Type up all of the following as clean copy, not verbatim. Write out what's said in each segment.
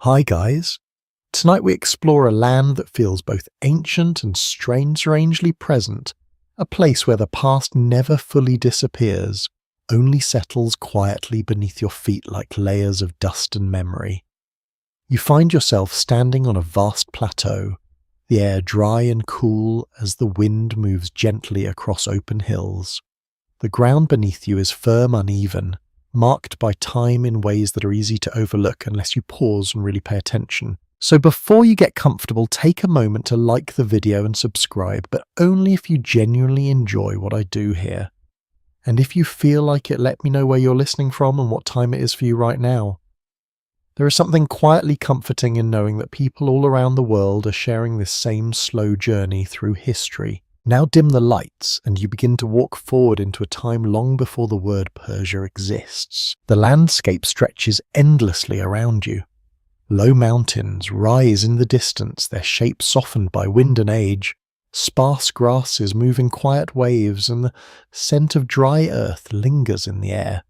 Hi guys. Tonight we explore a land that feels both ancient and strangely present, a place where the past never fully disappears, only settles quietly beneath your feet like layers of dust and memory. You find yourself standing on a vast plateau, the air dry and cool as the wind moves gently across open hills. The ground beneath you is firm, uneven, marked by time in ways that are easy to overlook unless you pause and really pay attention. So before you get comfortable, take a moment to like the video and subscribe, but only if you genuinely enjoy what I do here. And if you feel like it, let me know where you're listening from and what time it is for you right now. There is something quietly comforting in knowing that people all around the world are sharing this same slow journey through history. Now dim the lights, and you begin to walk forward into a time long before the word Persia exists. The landscape stretches endlessly around you. Low mountains rise in the distance, their shapes softened by wind and age. Sparse grasses move in quiet waves, and the scent of dry earth lingers in the air.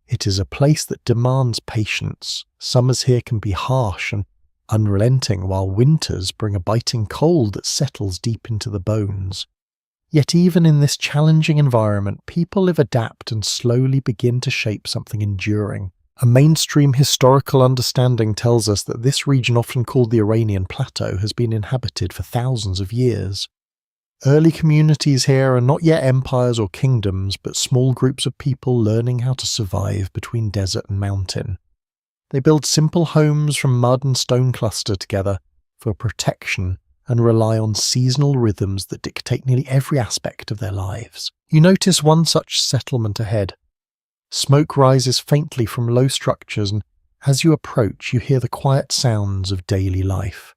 It is a place that demands patience. Summers here can be harsh and unrelenting, while winters bring a biting cold that settles deep into the bones. Yet even in this challenging environment, people live, adapt, and slowly begin to shape something enduring. A mainstream historical understanding tells us that this region, often called the Iranian plateau, has been inhabited for thousands of years. Early communities here are not yet empires or kingdoms, but small groups of people learning how to survive between desert and mountain. They build simple homes from mud and stone cluster together for protection and rely on seasonal rhythms that dictate nearly every aspect of their lives. You notice one such settlement ahead. Smoke rises faintly from low structures, and as you approach, you hear the quiet sounds of daily life.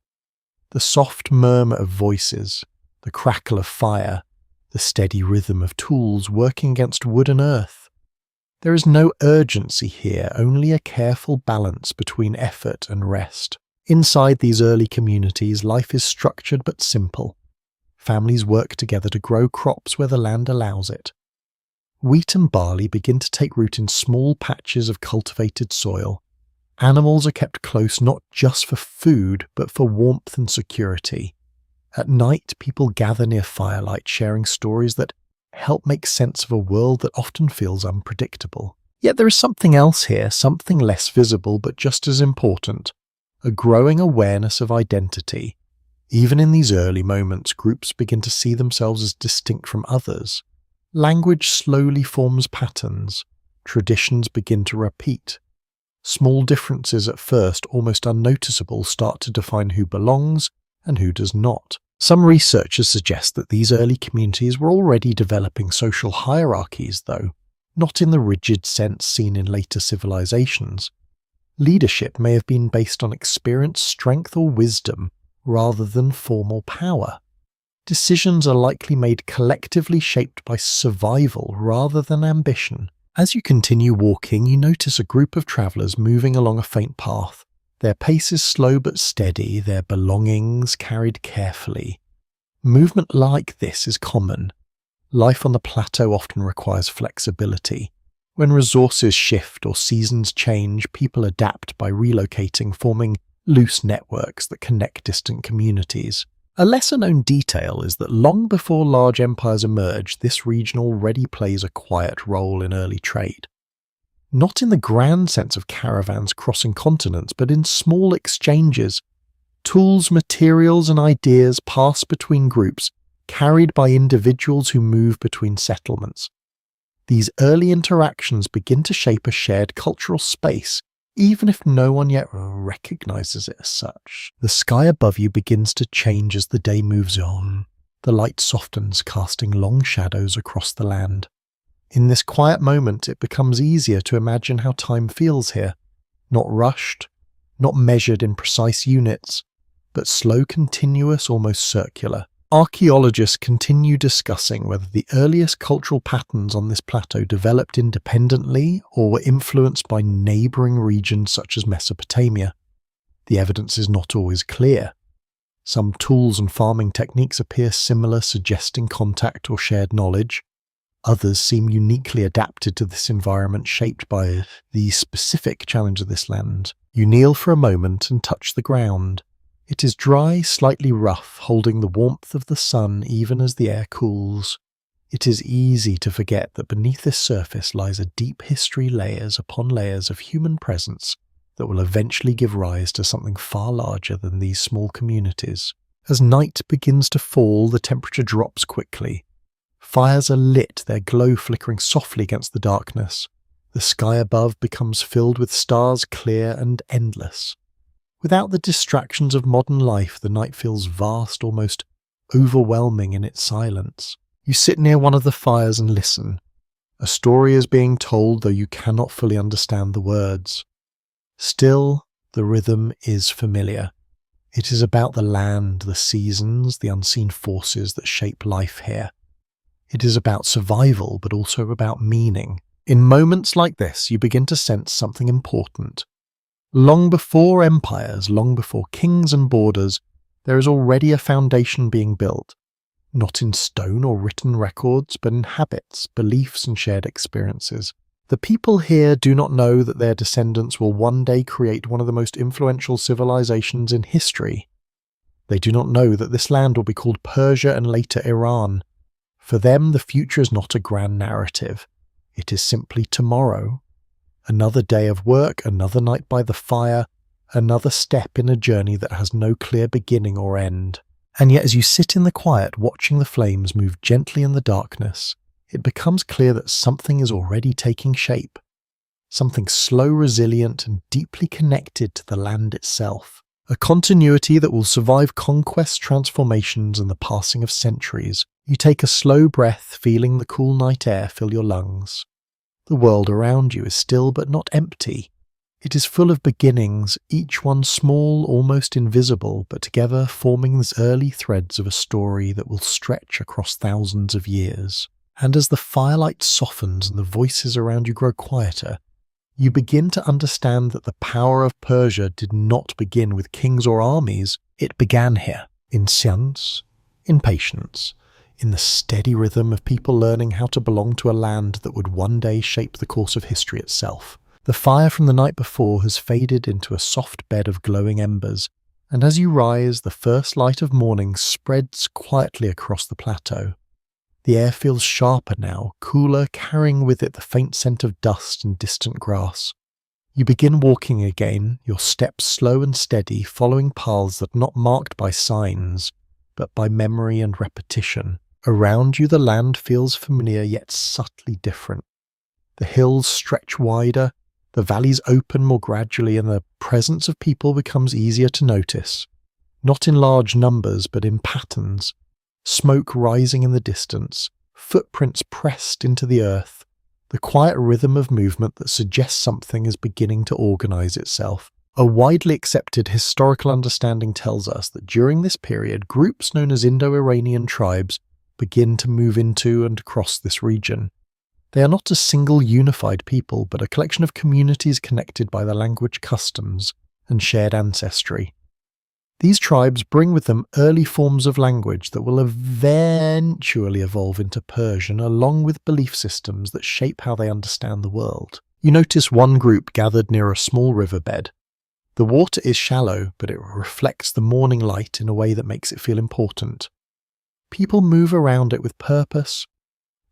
The soft murmur of voices, the crackle of fire, the steady rhythm of tools working against wood and earth. There is no urgency here, only a careful balance between effort and rest. Inside these early communities, life is structured but simple. Families work together to grow crops where the land allows it. Wheat and barley begin to take root in small patches of cultivated soil. Animals are kept close not just for food, but for warmth and security. At night, people gather near firelight, sharing stories that help make sense of a world that often feels unpredictable. Yet there is something else here, something less visible but just as important. A growing awareness of identity. Even in these early moments, groups begin to see themselves as distinct from others. Language slowly forms patterns. Traditions begin to repeat. Small differences at first, almost unnoticeable, start to define who belongs and who does not. Some researchers suggest that these early communities were already developing social hierarchies, though, not in the rigid sense seen in later civilizations. Leadership may have been based on experience, strength, or wisdom, rather than formal power. Decisions are likely made collectively, shaped by survival rather than ambition. As you continue walking, you notice a group of travelers moving along a faint path. Their pace is slow but steady, their belongings carried carefully. Movement like this is common. Life on the plateau often requires flexibility. When resources shift or seasons change, people adapt by relocating, forming loose networks that connect distant communities. A lesser-known detail is that long before large empires emerged, this region already plays a quiet role in early trade. Not in the grand sense of caravans crossing continents, but in small exchanges. Tools, materials, and ideas pass between groups, carried by individuals who move between settlements. These early interactions begin to shape a shared cultural space, even if no one yet recognizes it as such. The sky above you begins to change as the day moves on. The light softens, casting long shadows across the land. In this quiet moment, it becomes easier to imagine how time feels here. Not rushed, not measured in precise units, but slow, continuous, almost circular. Archaeologists continue discussing whether the earliest cultural patterns on this plateau developed independently or were influenced by neighbouring regions such as Mesopotamia. The evidence is not always clear. Some tools and farming techniques appear similar, suggesting contact or shared knowledge. Others seem uniquely adapted to this environment shaped by the specific challenge of this land. You kneel for a moment and touch the ground. It is dry, slightly rough, holding the warmth of the sun even as the air cools. It is easy to forget that beneath this surface lies a deep history, layers upon layers of human presence that will eventually give rise to something far larger than these small communities. As night begins to fall, the temperature drops quickly. Fires are lit, their glow flickering softly against the darkness. The sky above becomes filled with stars, clear and endless. Without the distractions of modern life, the night feels vast, almost overwhelming in its silence. You sit near one of the fires and listen. A story is being told, though you cannot fully understand the words. Still, the rhythm is familiar. It is about the land, the seasons, the unseen forces that shape life here. It is about survival, but also about meaning. In moments like this, you begin to sense something important. Long before empires, long before kings and borders, there is already a foundation being built, not in stone or written records, but in habits, beliefs, and shared experiences. The people here do not know that their descendants will one day create one of the most influential civilizations in history. They do not know that this land will be called Persia and later Iran. For them, the future is not a grand narrative. It is simply tomorrow. Another day of work, another night by the fire, another step in a journey that has no clear beginning or end. And yet as you sit in the quiet, watching the flames move gently in the darkness, it becomes clear that something is already taking shape. Something slow, resilient, and deeply connected to the land itself. A continuity that will survive conquest, transformations, and the passing of centuries. You take a slow breath, feeling the cool night air fill your lungs. The world around you is still but not empty. It is full of beginnings, each one small, almost invisible, but together forming the early threads of a story that will stretch across thousands of years. And as the firelight softens and the voices around you grow quieter, you begin to understand that the power of Persia did not begin with kings or armies. It began here, in silence, in patience, in the steady rhythm of people learning how to belong to a land that would one day shape the course of history itself. The fire from the night before has faded into a soft bed of glowing embers, and as you rise, the first light of morning spreads quietly across the plateau. The air feels sharper now, cooler, carrying with it the faint scent of dust and distant grass. You begin walking again, your steps slow and steady, following paths that are not marked by signs, but by memory and repetition. Around you the land feels familiar yet subtly different. The hills stretch wider, the valleys open more gradually, and the presence of people becomes easier to notice. Not in large numbers, but in patterns. Smoke rising in the distance, footprints pressed into the earth, the quiet rhythm of movement that suggests something is beginning to organize itself. A widely accepted historical understanding tells us that during this period, groups known as Indo-Iranian tribes begin to move into and across this region. They are not a single unified people, but a collection of communities connected by the language, customs, and shared ancestry. These tribes bring with them early forms of language that will eventually evolve into Persian, along with belief systems that shape how they understand the world. You notice one group gathered near a small riverbed. The water is shallow, but it reflects the morning light in a way that makes it feel important. People move around it with purpose.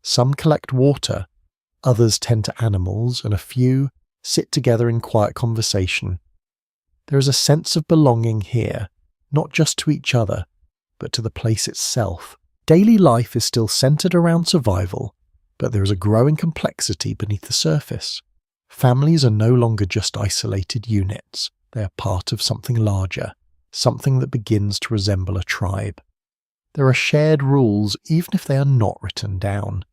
Some collect water, others tend to animals, and a few sit together in quiet conversation. There is a sense of belonging here, not just to each other, but to the place itself. Daily life is still centered around survival, but there is a growing complexity beneath the surface. Families are no longer just isolated units. They are part of something larger, something that begins to resemble a tribe. There are shared rules, even if they are not written down.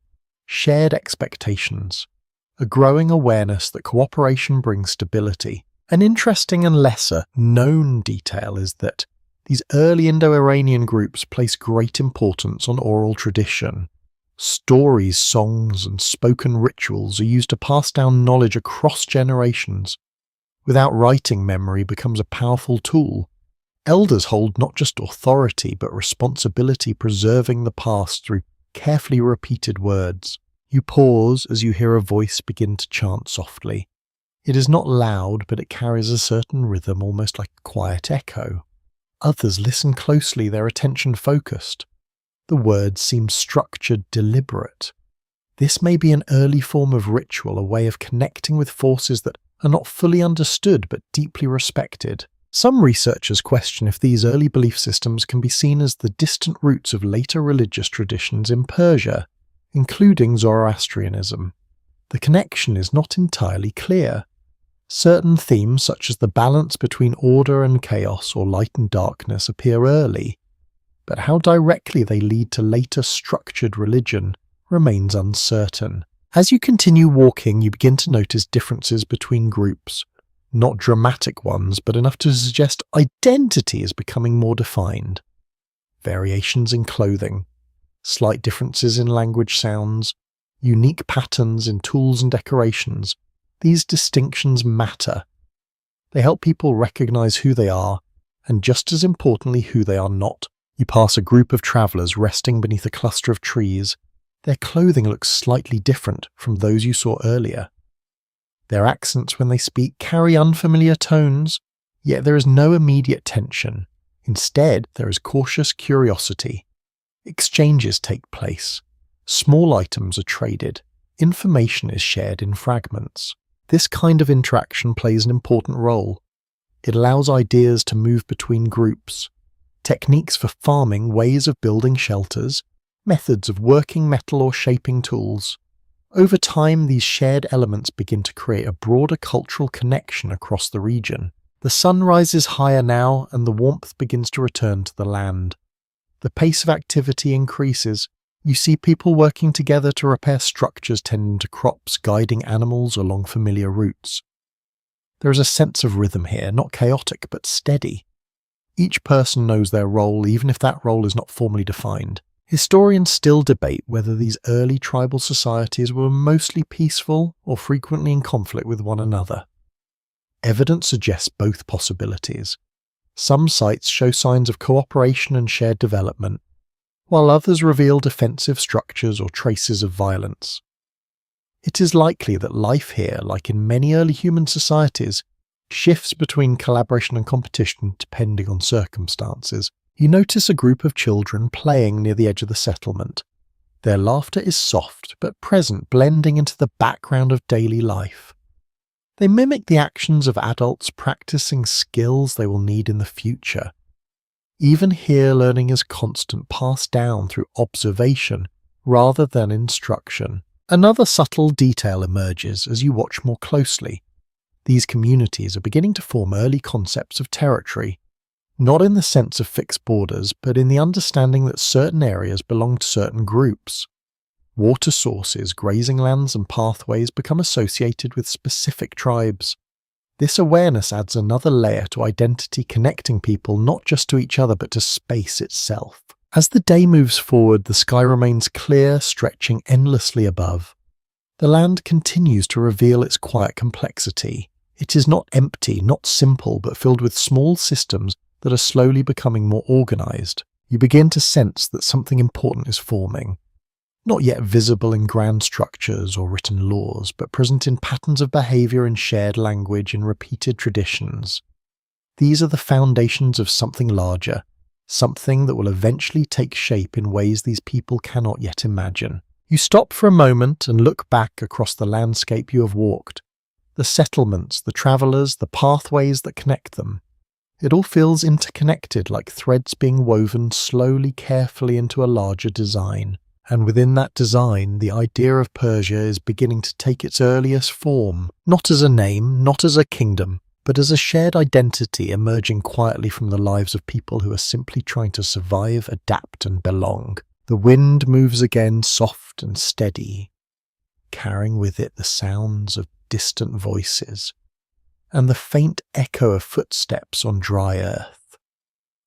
Shared expectations. A growing awareness that cooperation brings stability. An interesting and lesser known detail is that these early Indo-Iranian groups place great importance on oral tradition. Stories, songs, and spoken rituals are used to pass down knowledge across generations. Without writing, memory becomes a powerful tool. Elders hold not just authority, but responsibility, preserving the past through carefully repeated words. You pause as you hear a voice begin to chant softly. It is not loud, but it carries a certain rhythm, almost like a quiet echo. Others listen closely, their attention focused. The words seem structured, deliberate. This may be an early form of ritual, a way of connecting with forces that are not fully understood but deeply respected. Some researchers question if these early belief systems can be seen as the distant roots of later religious traditions in Persia, including Zoroastrianism. The connection is not entirely clear. Certain themes, such as the balance between order and chaos or light and darkness, appear early, but how directly they lead to later structured religion remains uncertain. As you continue walking, you begin to notice differences between groups. Not dramatic ones, but enough to suggest identity is becoming more defined. Variations in clothing, slight differences in language sounds, unique patterns in tools and decorations. These distinctions matter. They help people recognize who they are, and just as importantly, who they are not. You pass a group of travelers resting beneath a cluster of trees. Their clothing looks slightly different from those you saw earlier. Their accents when they speak carry unfamiliar tones, yet there is no immediate tension. Instead, there is cautious curiosity. Exchanges take place. Small items are traded. Information is shared in fragments. This kind of interaction plays an important role. It allows ideas to move between groups. Techniques for farming, ways of building shelters, methods of working metal or shaping tools. Over time, these shared elements begin to create a broader cultural connection across the region. The sun rises higher now, and the warmth begins to return to the land. The pace of activity increases. You see people working together to repair structures tending to crops, guiding animals along familiar routes. There is a sense of rhythm here, not chaotic, but steady. Each person knows their role, even if that role is not formally defined. Historians still debate whether these early tribal societies were mostly peaceful or frequently in conflict with one another. Evidence suggests both possibilities. Some sites show signs of cooperation and shared development, while others reveal defensive structures or traces of violence. It is likely that life here, like in many early human societies, shifts between collaboration and competition depending on circumstances. You notice a group of children playing near the edge of the settlement. Their laughter is soft but present, blending into the background of daily life. They mimic the actions of adults practicing skills they will need in the future. Even here, learning is constant, passed down through observation rather than instruction. Another subtle detail emerges as you watch more closely. These communities are beginning to form early concepts of territory, not in the sense of fixed borders, but in the understanding that certain areas belong to certain groups. Water sources, grazing lands, and pathways become associated with specific tribes. This awareness adds another layer to identity, connecting people not just to each other but to space itself. As the day moves forward, the sky remains clear, stretching endlessly above. The land continues to reveal its quiet complexity. It is not empty, not simple, but filled with small systems that are slowly becoming more organized. You begin to sense that something important is forming. Not yet visible in grand structures or written laws, but present in patterns of behavior in shared language and repeated traditions. These are the foundations of something larger, something that will eventually take shape in ways these people cannot yet imagine. You stop for a moment and look back across the landscape you have walked. The settlements, the travelers, the pathways that connect them. It all feels interconnected, like threads being woven slowly, carefully into a larger design. And within that design, the idea of Persia is beginning to take its earliest form, not as a name, not as a kingdom, but as a shared identity emerging quietly from the lives of people who are simply trying to survive, adapt, and belong. The wind moves again, soft and steady, carrying with it the sounds of distant voices, and the faint echo of footsteps on dry earth.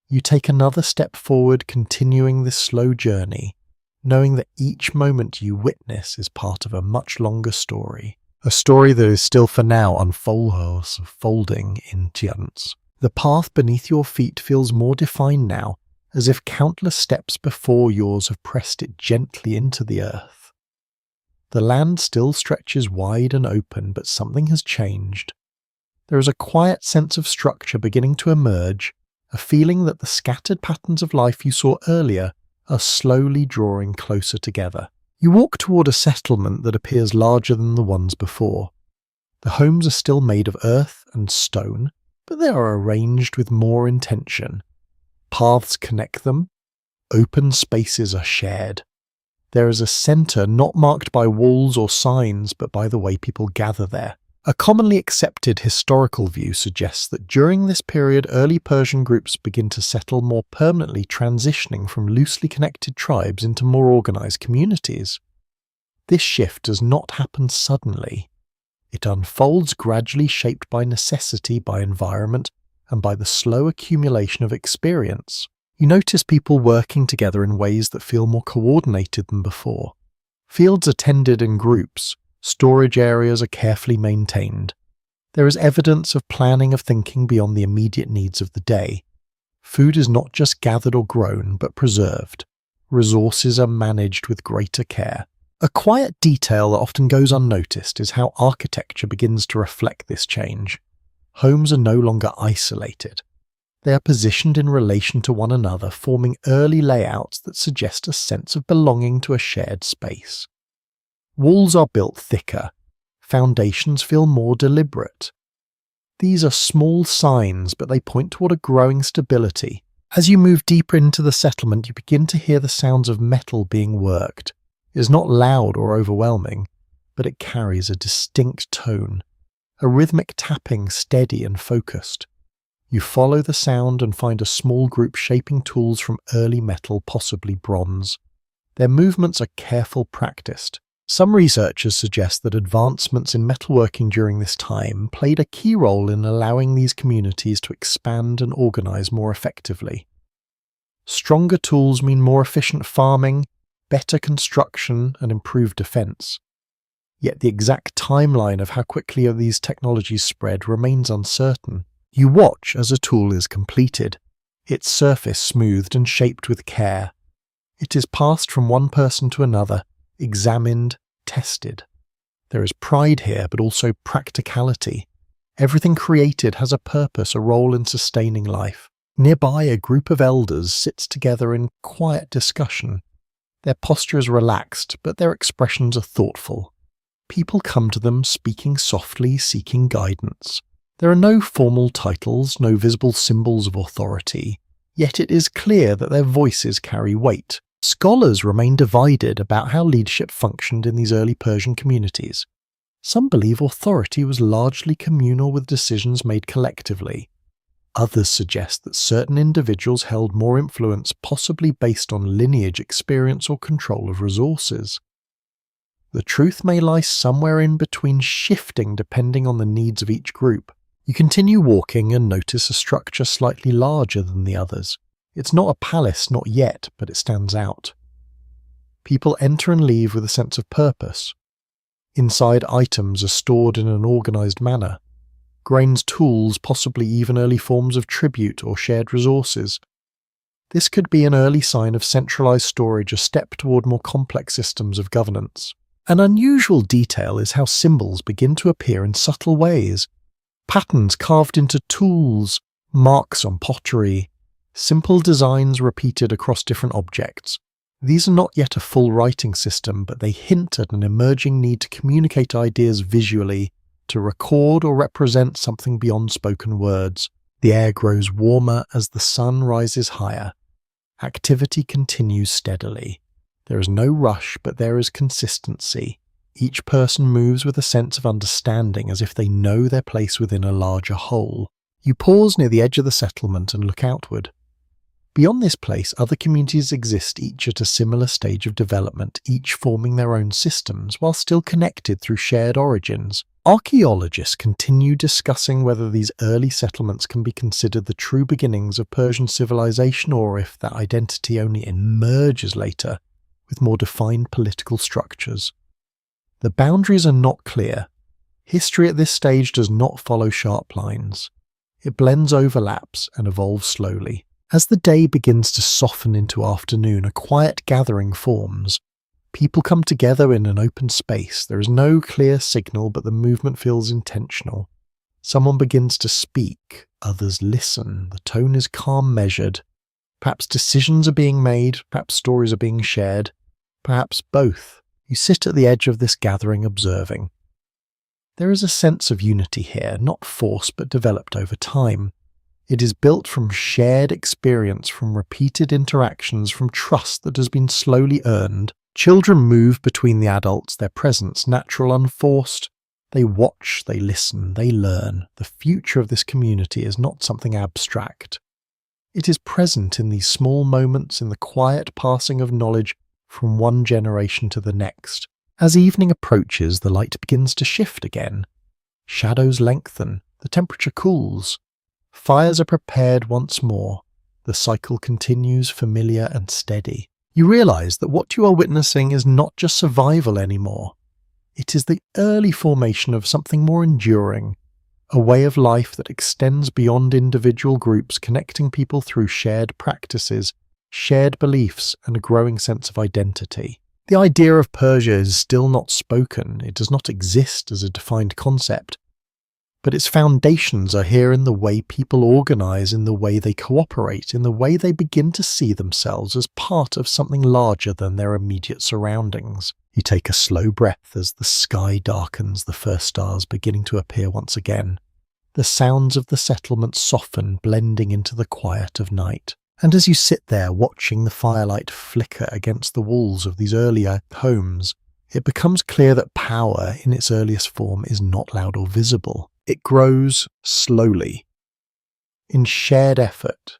You take another step forward, continuing this slow journey, knowing that each moment you witness is part of a much longer story. A story that is still for now unfolding in giants. The path beneath your feet feels more defined now, as if countless steps before yours have pressed it gently into the earth. The land still stretches wide and open, but something has changed. There is a quiet sense of structure beginning to emerge, a feeling that the scattered patterns of life you saw earlier are slowly drawing closer together. You walk toward a settlement that appears larger than the ones before. The homes are still made of earth and stone, but they are arranged with more intention. Paths connect them. Open spaces are shared. There is a centre not marked by walls or signs, but by the way people gather there. A commonly accepted historical view suggests that during this period early Persian groups begin to settle more permanently, transitioning from loosely connected tribes into more organised communities. This shift does not happen suddenly. It unfolds gradually, shaped by necessity, by environment, and by the slow accumulation of experience. You notice people working together in ways that feel more coordinated than before. Fields are tended in groups. Storage areas are carefully maintained. There is evidence of planning of thinking beyond the immediate needs of the day. Food is not just gathered or grown, but preserved. Resources are managed with greater care. A quiet detail that often goes unnoticed is how architecture begins to reflect this change. Homes are no longer isolated. They are positioned in relation to one another, forming early layouts that suggest a sense of belonging to a shared space. Walls are built thicker. Foundations feel more deliberate. These are small signs, but they point toward a growing stability. As you move deeper into the settlement, you begin to hear the sounds of metal being worked. It is not loud or overwhelming, but it carries a distinct tone, a rhythmic tapping, steady and focused. You follow the sound and find a small group shaping tools from early metal, possibly bronze. Their movements are careful, practiced. Some researchers suggest that advancements in metalworking during this time played a key role in allowing these communities to expand and organize more effectively. Stronger tools mean more efficient farming, better construction, and improved defense. Yet the exact timeline of how quickly these technologies spread remains uncertain. You watch as a tool is completed, its surface smoothed and shaped with care. It is passed from one person to another, examined, tested. There is pride here, but also practicality. Everything created has a purpose, a role in sustaining life. Nearby, a group of elders sits together in quiet discussion. Their posture is relaxed, but their expressions are thoughtful. People come to them speaking softly, seeking guidance. There are no formal titles, no visible symbols of authority, yet it is clear that their voices carry weight. Scholars remain divided about how leadership functioned in these early Persian communities. Some believe authority was largely communal, with decisions made collectively. Others suggest that certain individuals held more influence, possibly based on lineage, experience, or control of resources. The truth may lie somewhere in between, shifting depending on the needs of each group. You continue walking and notice a structure slightly larger than the others. It's not a palace, not yet, but it stands out. People enter and leave with a sense of purpose. Inside, items are stored in an organized manner. Grains, tools, possibly even early forms of tribute or shared resources. This could be an early sign of centralized storage, a step toward more complex systems of governance. An unusual detail is how symbols begin to appear in subtle ways. Patterns carved into tools, marks on pottery, simple designs repeated across different objects. These are not yet a full writing system, but they hint at an emerging need to communicate ideas visually, to record or represent something beyond spoken words. The air grows warmer as the sun rises higher. Activity continues steadily. There is no rush, but there is consistency. Each person moves with a sense of understanding, as if they know their place within a larger whole. You pause near the edge of the settlement and look outward. Beyond this place, other communities exist, each at a similar stage of development, each forming their own systems, while still connected through shared origins. Archaeologists continue discussing whether these early settlements can be considered the true beginnings of Persian civilization, or if that identity only emerges later, with more defined political structures. The boundaries are not clear. History at this stage does not follow sharp lines. It blends, overlaps, and evolves slowly. As the day begins to soften into afternoon, a quiet gathering forms. People come together in an open space. There is no clear signal, but the movement feels intentional. Someone begins to speak, others listen. The tone is calm, measured. Perhaps decisions are being made, perhaps stories are being shared, perhaps both. You sit at the edge of this gathering observing. There is a sense of unity here, not forced but developed over time. It is built from shared experience, from repeated interactions, from trust that has been slowly earned. Children move between the adults, their presence natural, unforced. They watch, they listen, they learn. The future of this community is not something abstract. It is present in these small moments, in the quiet passing of knowledge from one generation to the next. As evening approaches, the light begins to shift again. Shadows lengthen, the temperature cools. Fires are prepared once more. The cycle continues, familiar and steady. You realize that what you are witnessing is not just survival anymore. It is the early formation of something more enduring, a way of life that extends beyond individual groups, connecting people through shared practices, shared beliefs, and a growing sense of identity. The idea of Persia is still not spoken. It does not exist as a defined concept. But its foundations are here in the way people organize, in the way they cooperate, in the way they begin to see themselves as part of something larger than their immediate surroundings. You take a slow breath as the sky darkens, the first stars beginning to appear once again. The sounds of the settlement soften, blending into the quiet of night. And as you sit there watching the firelight flicker against the walls of these earlier homes, it becomes clear that power in its earliest form is not loud or visible. It grows slowly, in shared effort,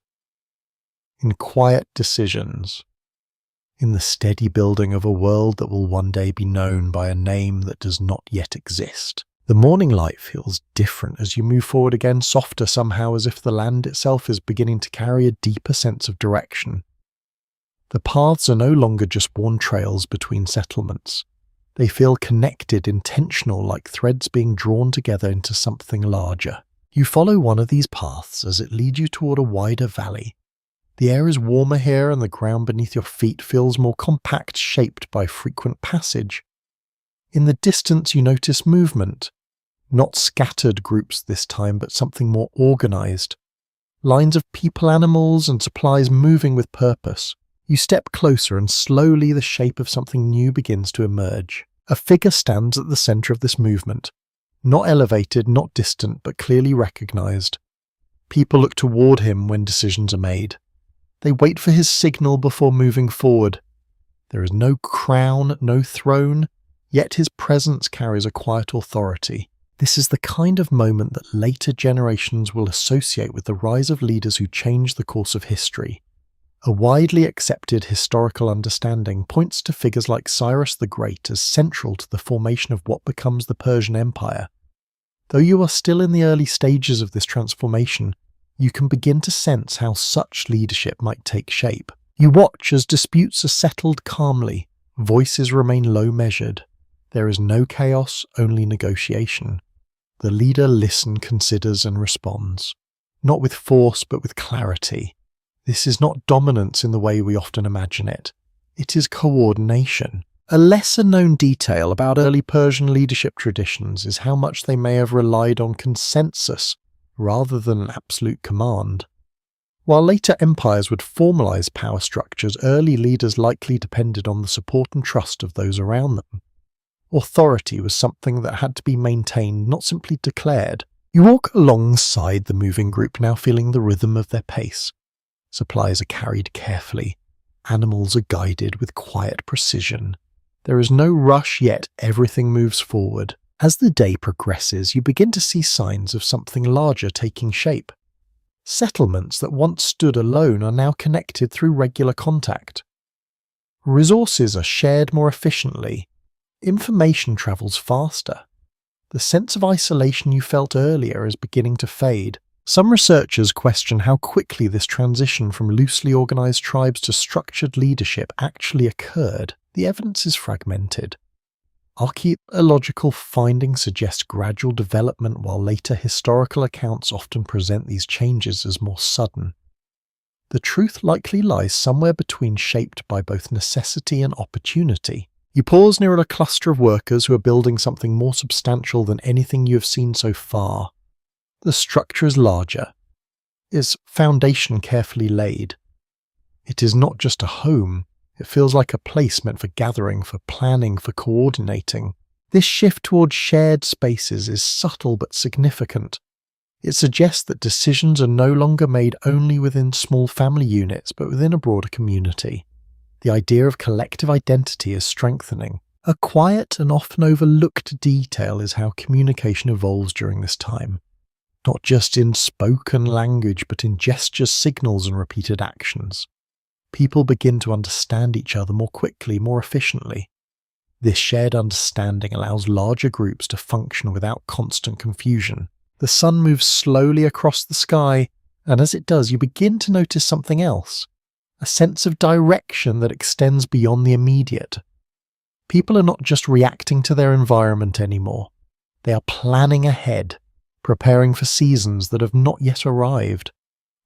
in quiet decisions, in the steady building of a world that will one day be known by a name that does not yet exist. The morning light feels different as you move forward again, softer somehow, as if the land itself is beginning to carry a deeper sense of direction. The paths are no longer just worn trails between settlements. They feel connected, intentional, like threads being drawn together into something larger. You follow one of these paths as it leads you toward a wider valley. The air is warmer here and the ground beneath your feet feels more compact, shaped by frequent passage. In the distance you notice movement. Not scattered groups this time, but something more organized. Lines of people, animals, and supplies moving with purpose. You step closer and slowly the shape of something new begins to emerge. A figure stands at the center of this movement. Not elevated, not distant, but clearly recognized. People look toward him when decisions are made. They wait for his signal before moving forward. There is no crown, no throne, yet his presence carries a quiet authority. This is the kind of moment that later generations will associate with the rise of leaders who change the course of history. A widely accepted historical understanding points to figures like Cyrus the Great as central to the formation of what becomes the Persian Empire. Though you are still in the early stages of this transformation, you can begin to sense how such leadership might take shape. You watch as disputes are settled calmly, voices remain low measured. There is no chaos, only negotiation. The leader listens, considers and responds. Not with force, but with clarity. This is not dominance in the way we often imagine it. It is coordination. A lesser-known detail about early Persian leadership traditions is how much they may have relied on consensus rather than an absolute command. While later empires would formalize power structures, early leaders likely depended on the support and trust of those around them. Authority was something that had to be maintained, not simply declared. You walk alongside the moving group, now feeling the rhythm of their pace. Supplies are carried carefully. Animals are guided with quiet precision. There is no rush, yet everything moves forward. As the day progresses, you begin to see signs of something larger taking shape. Settlements that once stood alone are now connected through regular contact. Resources are shared more efficiently. Information travels faster. The sense of isolation you felt earlier is beginning to fade. Some researchers question how quickly this transition from loosely organized tribes to structured leadership actually occurred. The evidence is fragmented. Archaeological findings suggest gradual development, while later historical accounts often present these changes as more sudden. The truth likely lies somewhere between, shaped by both necessity and opportunity. You pause near a cluster of workers who are building something more substantial than anything you have seen so far. The structure is larger, its foundation carefully laid. It is not just a home, it feels like a place meant for gathering, for planning, for coordinating. This shift towards shared spaces is subtle but significant. It suggests that decisions are no longer made only within small family units, but within a broader community. The idea of collective identity is strengthening. A quiet and often overlooked detail is how communication evolves during this time. Not just in spoken language, but in gestures, signals, and repeated actions. People begin to understand each other more quickly, more efficiently. This shared understanding allows larger groups to function without constant confusion. The sun moves slowly across the sky, and as it does, you begin to notice something else. A sense of direction that extends beyond the immediate. People are not just reacting to their environment anymore. They are planning ahead, preparing for seasons that have not yet arrived,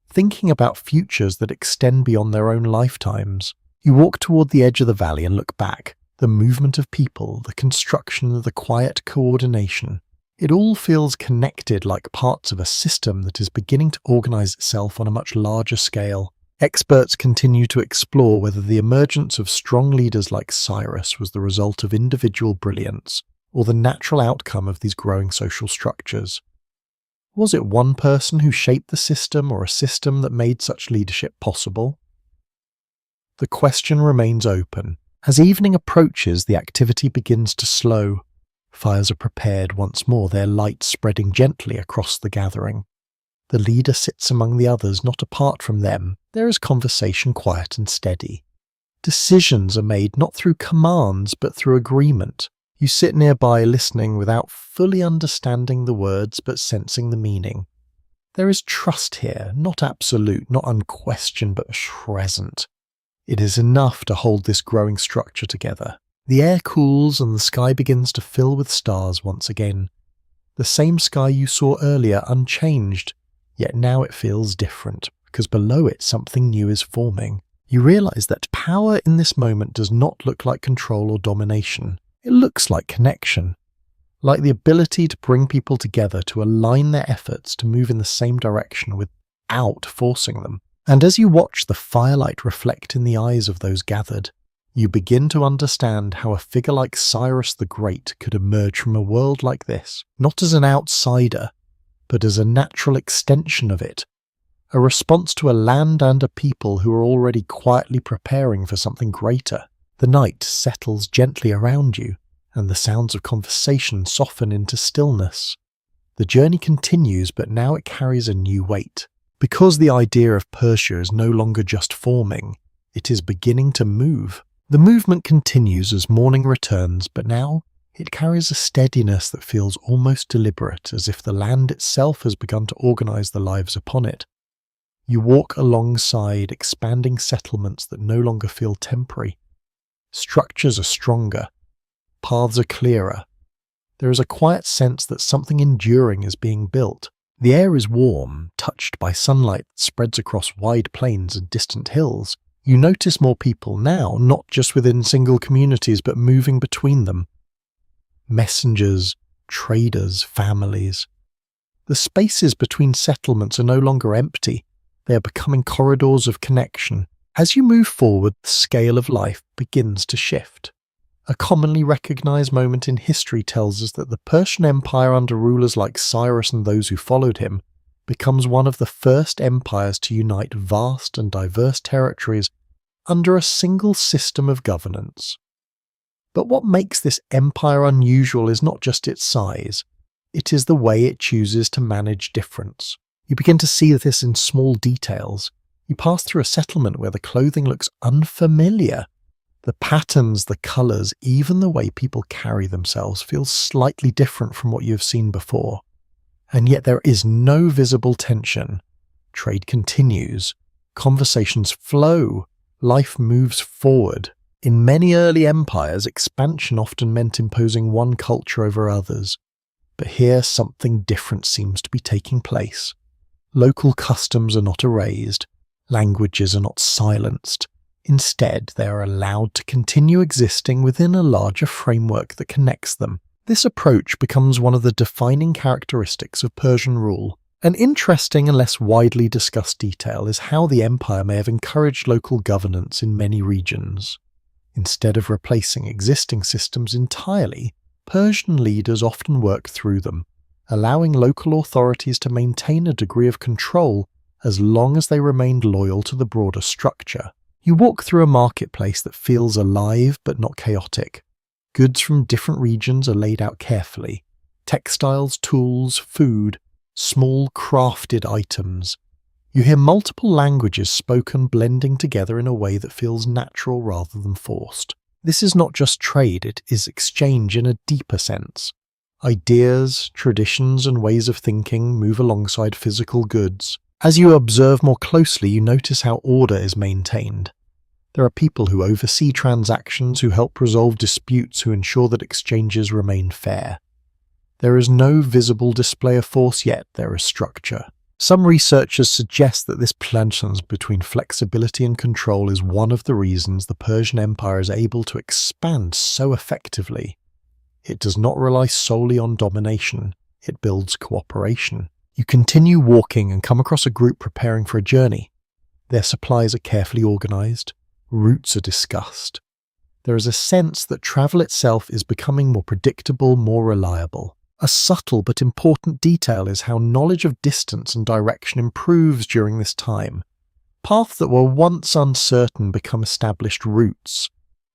thinking about futures that extend beyond their own lifetimes. You walk toward the edge of the valley and look back. The movement of people, the construction, the quiet coordination. It all feels connected like parts of a system that is beginning to organize itself on a much larger scale. Experts continue to explore whether the emergence of strong leaders like Cyrus was the result of individual brilliance or the natural outcome of these growing social structures. Was it one person who shaped the system or a system that made such leadership possible? The question remains open. As evening approaches, the activity begins to slow. Fires are prepared once more, their light spreading gently across the gathering. The leader sits among the others, not apart from them. There is conversation, quiet and steady. Decisions are made not through commands, but through agreement. You sit nearby listening without fully understanding the words, but sensing the meaning. There is trust here, not absolute, not unquestioned, but present. It is enough to hold this growing structure together. The air cools and the sky begins to fill with stars once again. The same sky you saw earlier, unchanged, yet now it feels different, because below it something new is forming. You realize that power in this moment does not look like control or domination. It looks like connection, like the ability to bring people together, to align their efforts to move in the same direction without forcing them. And as you watch the firelight reflect in the eyes of those gathered, you begin to understand how a figure like Cyrus the Great could emerge from a world like this, not as an outsider, but as a natural extension of it, a response to a land and a people who are already quietly preparing for something greater. The night settles gently around you, and the sounds of conversation soften into stillness. The journey continues, but now it carries a new weight. Because the idea of Persia is no longer just forming, it is beginning to move. The movement continues as morning returns, but now it carries a steadiness that feels almost deliberate, as if the land itself has begun to organize the lives upon it. You walk alongside expanding settlements that no longer feel temporary. Structures are stronger. Paths are clearer. There is a quiet sense that something enduring is being built. The air is warm, touched by sunlight that spreads across wide plains and distant hills. You notice more people now, not just within single communities, but moving between them. Messengers, traders, families. The spaces between settlements are no longer empty. They are becoming corridors of connection. As you move forward, the scale of life begins to shift. A commonly recognized moment in history tells us that the Persian Empire under rulers like Cyrus and those who followed him becomes one of the first empires to unite vast and diverse territories under a single system of governance. But what makes this empire unusual is not just its size, it is the way it chooses to manage difference. You begin to see this in small details. You pass through a settlement where the clothing looks unfamiliar. The patterns, the colours, even the way people carry themselves feels slightly different from what you have seen before. And yet there is no visible tension. Trade continues. Conversations flow. Life moves forward. In many early empires, expansion often meant imposing one culture over others. But here something different seems to be taking place. Local customs are not erased. Languages are not silenced. Instead, they are allowed to continue existing within a larger framework that connects them. This approach becomes one of the defining characteristics of Persian rule. An interesting and less widely discussed detail is how the empire may have encouraged local governance in many regions. Instead of replacing existing systems entirely, Persian leaders often worked through them, allowing local authorities to maintain a degree of control as long as they remained loyal to the broader structure. You walk through a marketplace that feels alive but not chaotic. Goods from different regions are laid out carefully. Textiles, tools, food, small crafted items. You hear multiple languages spoken blending together in a way that feels natural rather than forced. This is not just trade, it is exchange in a deeper sense. Ideas, traditions, and ways of thinking move alongside physical goods. As you observe more closely, you notice how order is maintained. There are people who oversee transactions, who help resolve disputes, who ensure that exchanges remain fair. There is no visible display of force, yet there is structure. Some researchers suggest that this balance between flexibility and control is one of the reasons the Persian Empire is able to expand so effectively. It does not rely solely on domination, it builds cooperation. You continue walking and come across a group preparing for a journey. Their supplies are carefully organized, routes are discussed. There is a sense that travel itself is becoming more predictable, more reliable. A subtle but important detail is how knowledge of distance and direction improves during this time. Paths that were once uncertain become established routes.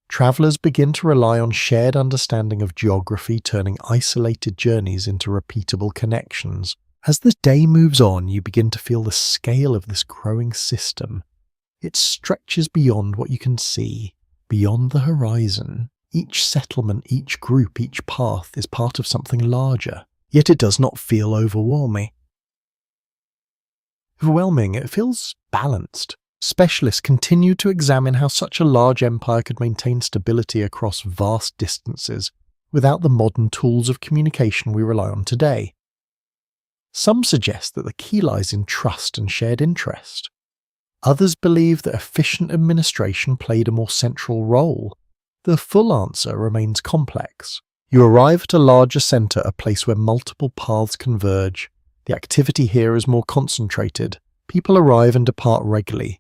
Travelers begin to rely on shared understanding of geography, turning isolated journeys into repeatable connections. As the day moves on, you begin to feel the scale of this growing system. It stretches beyond what you can see, beyond the horizon. Each settlement, each group, each path is part of something larger, yet it does not feel overwhelming. It feels balanced. Specialists continue to examine how such a large empire could maintain stability across vast distances without the modern tools of communication we rely on today. Some suggest that the key lies in trust and shared interest. Others believe that efficient administration played a more central role. The full answer remains complex. You arrive at a larger centre, a place where multiple paths converge. The activity here is more concentrated. People arrive and depart regularly.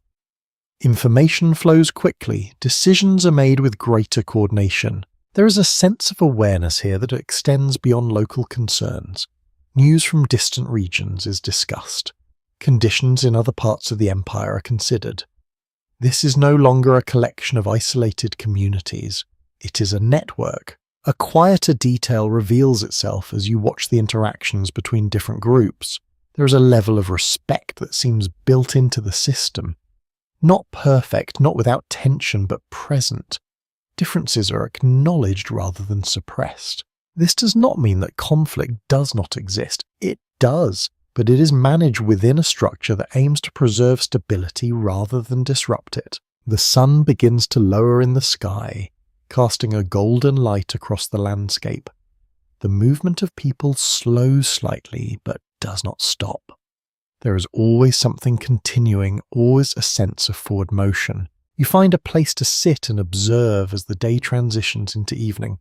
Information flows quickly. Decisions are made with greater coordination. There is a sense of awareness here that extends beyond local concerns. News from distant regions is discussed. Conditions in other parts of the empire are considered. This is no longer a collection of isolated communities. It is a network. A quieter detail reveals itself as you watch the interactions between different groups. There is a level of respect that seems built into the system. Not perfect, not without tension, but present. Differences are acknowledged rather than suppressed. This does not mean that conflict does not exist. It does. But it is managed within a structure that aims to preserve stability rather than disrupt it. The sun begins to lower in the sky, casting a golden light across the landscape. The movement of people slows slightly, but does not stop. There is always something continuing, always a sense of forward motion. You find a place to sit and observe as the day transitions into evening.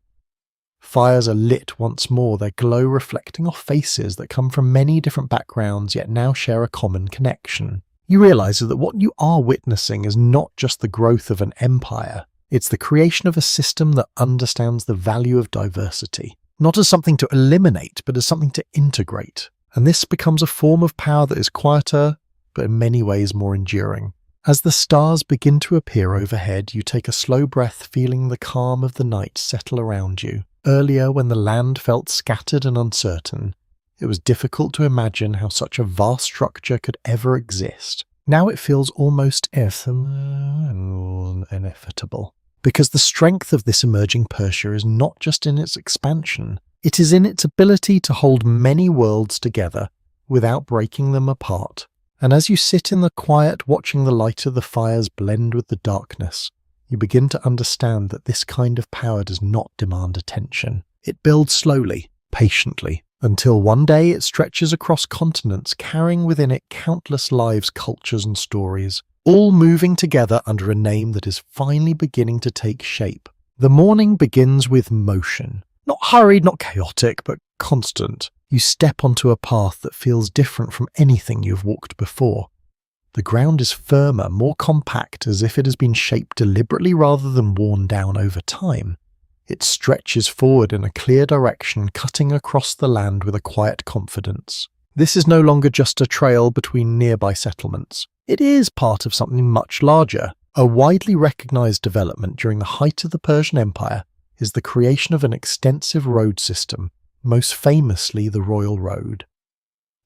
Fires are lit once more, their glow reflecting off faces that come from many different backgrounds yet now share a common connection. You realize that what you are witnessing is not just the growth of an empire, it's the creation of a system that understands the value of diversity, not as something to eliminate, but as something to integrate. And this becomes a form of power that is quieter, but in many ways more enduring. As the stars begin to appear overhead, you take a slow breath, feeling the calm of the night settle around you. Earlier, when the land felt scattered and uncertain, it was difficult to imagine how such a vast structure could ever exist. Now it feels almost inevitable, because the strength of this emerging Persia is not just in its expansion, it is in its ability to hold many worlds together without breaking them apart. And as you sit in the quiet watching the light of the fires blend with the darkness, you begin to understand that this kind of power does not demand attention. It builds slowly, patiently, until one day it stretches across continents, carrying within it countless lives, cultures, and stories. all moving together under a name that is finally beginning to take shape. The morning begins with motion. Not hurried, not chaotic, but constant. You step onto a path that feels different from anything you've walked before. The ground is firmer, more compact, as if it has been shaped deliberately rather than worn down over time. It stretches forward in a clear direction, cutting across the land with a quiet confidence. This is no longer just a trail between nearby settlements. It is part of something much larger. A widely recognized development during the height of the Persian Empire is the creation of an extensive road system, most famously the Royal Road.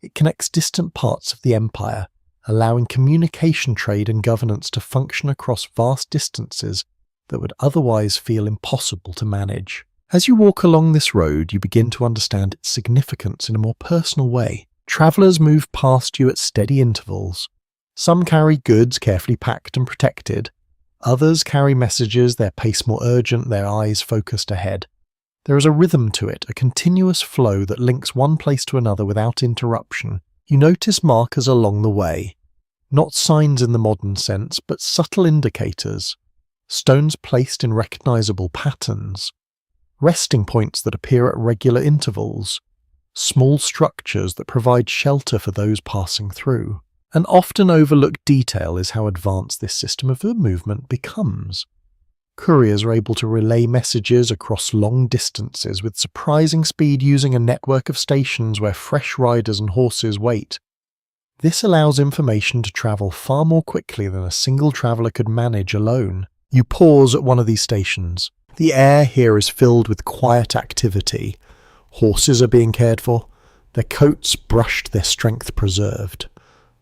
It connects distant parts of the empire, allowing communication, trade and governance to function across vast distances that would otherwise feel impossible to manage. As you walk along this road, you begin to understand its significance in a more personal way. Travellers move past you at steady intervals. Some carry goods carefully packed and protected. Others carry messages, their pace more urgent, their eyes focused ahead. There is a rhythm to it, a continuous flow that links one place to another without interruption. You notice markers along the way. Not signs in the modern sense, but subtle indicators. Stones placed in recognizable patterns. Resting points that appear at regular intervals. Small structures that provide shelter for those passing through. An often overlooked detail is how advanced this system of movement becomes. Couriers are able to relay messages across long distances with surprising speed using a network of stations where fresh riders and horses wait. This allows information to travel far more quickly than a single traveller could manage alone. You pause at one of these stations. The air here is filled with quiet activity. Horses are being cared for, their coats brushed, their strength preserved.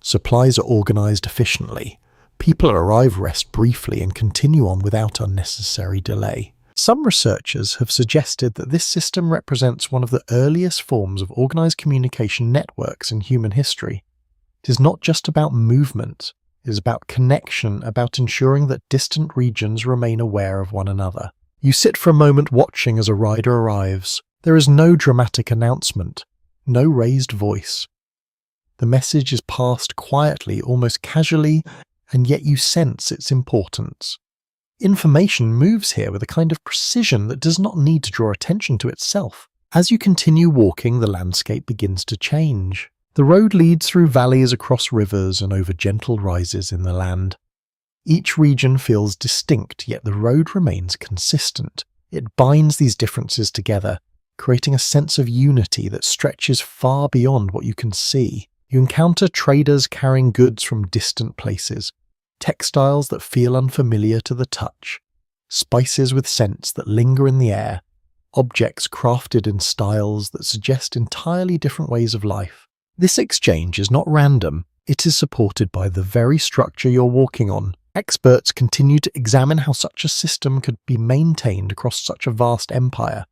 Supplies are organised efficiently. People arrive, rest briefly, and continue on without unnecessary delay. Some researchers have suggested that this system represents one of the earliest forms of organised communication networks in human history. It is not just about movement, it is about connection, about ensuring that distant regions remain aware of one another. You sit for a moment watching as a rider arrives. There is no dramatic announcement, no raised voice. The message is passed quietly, almost casually, and yet you sense its importance. Information moves here with a kind of precision that does not need to draw attention to itself. As you continue walking, the landscape begins to change. The road leads through valleys, across rivers, and over gentle rises in the land. Each region feels distinct, yet the road remains consistent. It binds these differences together, creating a sense of unity that stretches far beyond what you can see. You encounter traders carrying goods from distant places, textiles that feel unfamiliar to the touch, spices with scents that linger in the air, objects crafted in styles that suggest entirely different ways of life. This exchange is not random, it is supported by the very structure you're walking on. Experts continue to examine how such a system could be maintained across such a vast empire.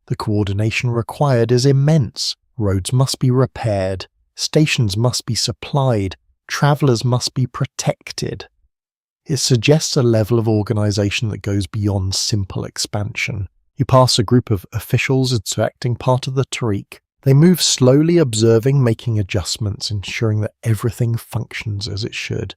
The coordination required is immense. Roads must be repaired, stations must be supplied, travellers must be protected. It suggests a level of organisation that goes beyond simple expansion. You pass a group of officials inspecting part of the tariq. They move slowly, observing, making adjustments, ensuring that everything functions as it should.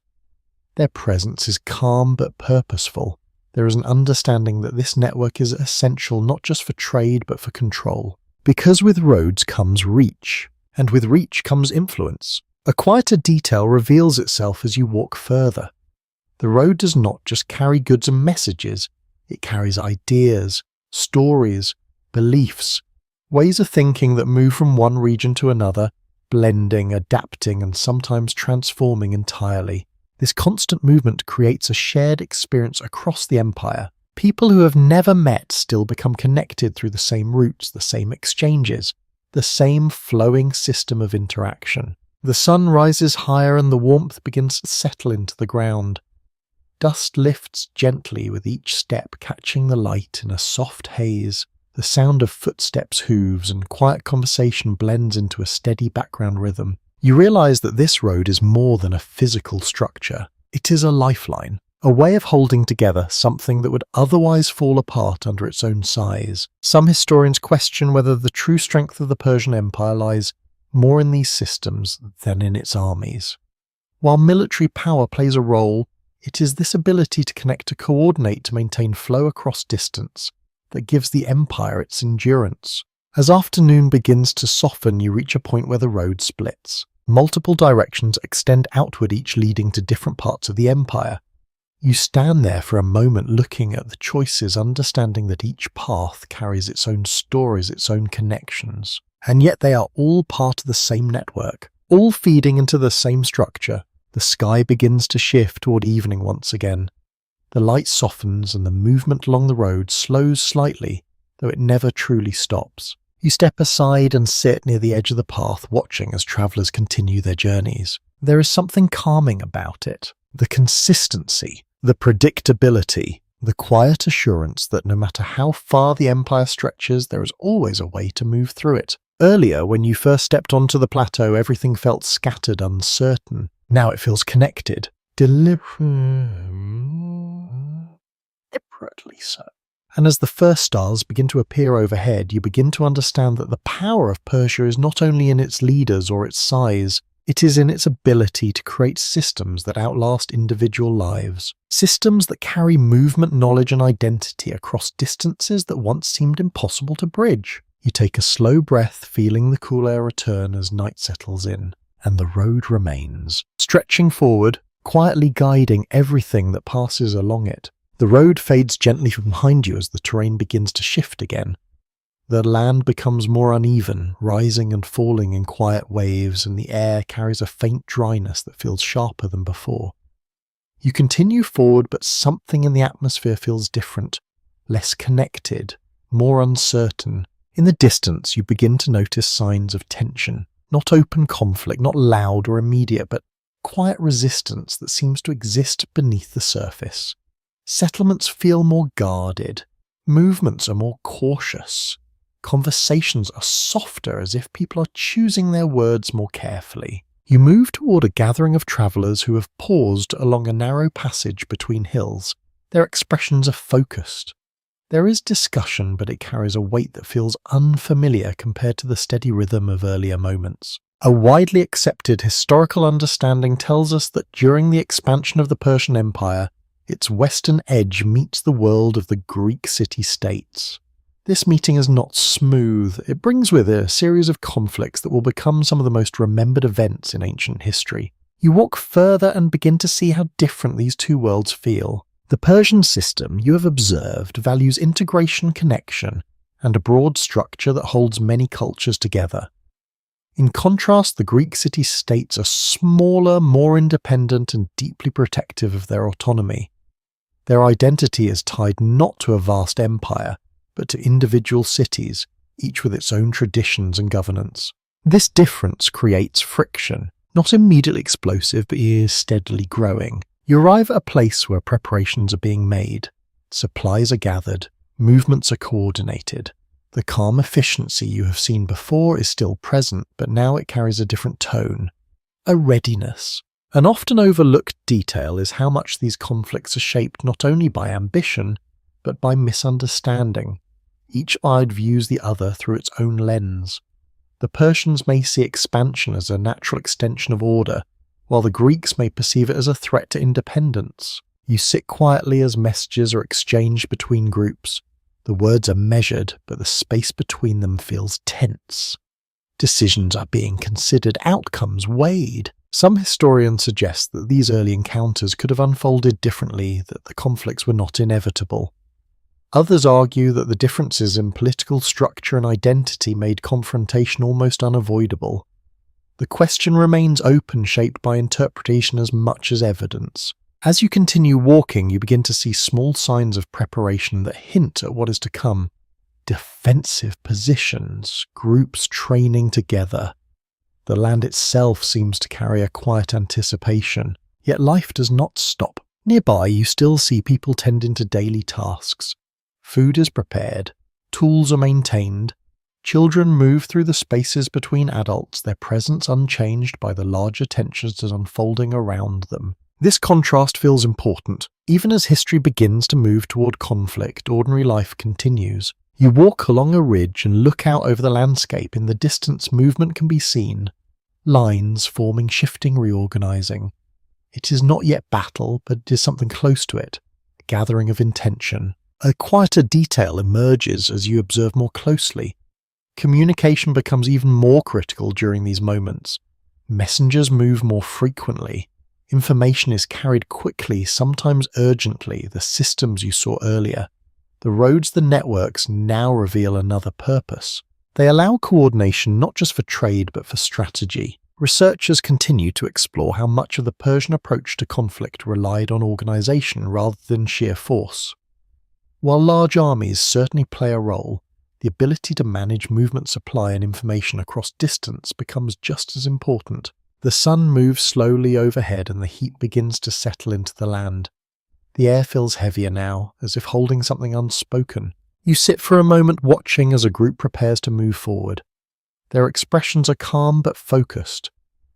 Their presence is calm but purposeful. There is an understanding that this network is essential not just for trade but for control. Because with roads comes reach, and with reach comes influence. A quieter detail reveals itself as you walk further. The road does not just carry goods and messages, it carries ideas, stories, beliefs, ways of thinking that move from one region to another, blending, adapting, and sometimes transforming entirely. This constant movement creates a shared experience across the empire. People who have never met still become connected through the same routes, the same exchanges, the same flowing system of interaction. The sun rises higher and the warmth begins to settle into the ground. Dust lifts gently with each step, catching the light in a soft haze. The sound of footsteps, hooves, and quiet conversation blends into a steady background rhythm. You realize that this road is more than a physical structure. It is a lifeline, a way of holding together something that would otherwise fall apart under its own size. Some historians question whether the true strength of the Persian Empire lies more in these systems than in its armies. While military power plays a role, it is this ability to connect to coordinate to maintain flow across distance that gives the empire its endurance. As afternoon begins to soften, you reach a point where the road splits. Multiple directions extend outward, each leading to different parts of the empire. You stand there for a moment looking at the choices, understanding that each path carries its own stories, its own connections. And yet they are all part of the same network, all feeding into the same structure. The sky begins to shift toward evening once again. The light softens and the movement along the road slows slightly, though it never truly stops. You step aside and sit near the edge of the path, watching as travellers continue their journeys. There is something calming about it. The consistency, the predictability, the quiet assurance that no matter how far the empire stretches, there is always a way to move through it. Earlier, when you first stepped onto the plateau, everything felt scattered, uncertain. Now it feels connected. Deliberately so. And as the first stars begin to appear overhead, you begin to understand that the power of Persia is not only in its leaders or its size, it is in its ability to create systems that outlast individual lives. Systems that carry movement, knowledge, and identity across distances that once seemed impossible to bridge. You take a slow breath, feeling the cool air return as night settles in, and the road remains, stretching forward, quietly guiding everything that passes along it. The road fades gently from behind you as the terrain begins to shift again. The land becomes more uneven, rising and falling in quiet waves, and the air carries a faint dryness that feels sharper than before. You continue forward, but something in the atmosphere feels different, less connected, more uncertain. In the distance, you begin to notice signs of tension. Not open conflict, not loud or immediate, but quiet resistance that seems to exist beneath the surface. Settlements feel more guarded. Movements are more cautious. Conversations are softer, as if people are choosing their words more carefully. You move toward a gathering of travellers who have paused along a narrow passage between hills. Their expressions are focused. There is discussion, but it carries a weight that feels unfamiliar compared to the steady rhythm of earlier moments. A widely accepted historical understanding tells us that during the expansion of the Persian Empire, its western edge meets the world of the Greek city-states. This meeting is not smooth. It brings with it a series of conflicts that will become some of the most remembered events in ancient history. You walk further and begin to see how different these two worlds feel. The Persian system, you have observed, values integration, connection, and a broad structure that holds many cultures together. In contrast, the Greek city-states are smaller, more independent, and deeply protective of their autonomy. Their identity is tied not to a vast empire, but to individual cities, each with its own traditions and governance. This difference creates friction, not immediately explosive, but is steadily growing. You arrive at a place where preparations are being made, supplies are gathered, movements are coordinated. The calm efficiency you have seen before is still present, but now it carries a different tone, a readiness. An often overlooked detail is how much these conflicts are shaped not only by ambition, but by misunderstanding. Each side views the other through its own lens. The Persians may see expansion as a natural extension of order, while the Greeks may perceive it as a threat to independence. You sit quietly as messages are exchanged between groups. The words are measured, but the space between them feels tense. Decisions are being considered, outcomes weighed. Some historians suggest that these early encounters could have unfolded differently, that the conflicts were not inevitable. Others argue that the differences in political structure and identity made confrontation almost unavoidable. The question remains open, shaped by interpretation as much as evidence. As you continue walking, you begin to see small signs of preparation that hint at what is to come. Defensive positions, groups training together. The land itself seems to carry a quiet anticipation, yet life does not stop. Nearby, you still see people tending to daily tasks. Food is prepared, tools are maintained, children move through the spaces between adults, their presence unchanged by the larger tensions unfolding around them. This contrast feels important. Even as history begins to move toward conflict, ordinary life continues. You walk along a ridge and look out over the landscape. In the distance, movement can be seen. Lines forming, shifting, reorganizing. It is not yet battle, but it is something close to it, a gathering of intention. A quieter detail emerges as you observe more closely. Communication becomes even more critical during these moments. Messengers move more frequently. Information is carried quickly, sometimes urgently, the systems you saw earlier. The roads, the networks now reveal another purpose. They allow coordination not just for trade but for strategy. Researchers continue to explore how much of the Persian approach to conflict relied on organization rather than sheer force. While large armies certainly play a role, the ability to manage movement, supply and information across distance becomes just as important. The sun moves slowly overhead and the heat begins to settle into the land. The air feels heavier now, as if holding something unspoken. You sit for a moment watching as a group prepares to move forward. Their expressions are calm but focused.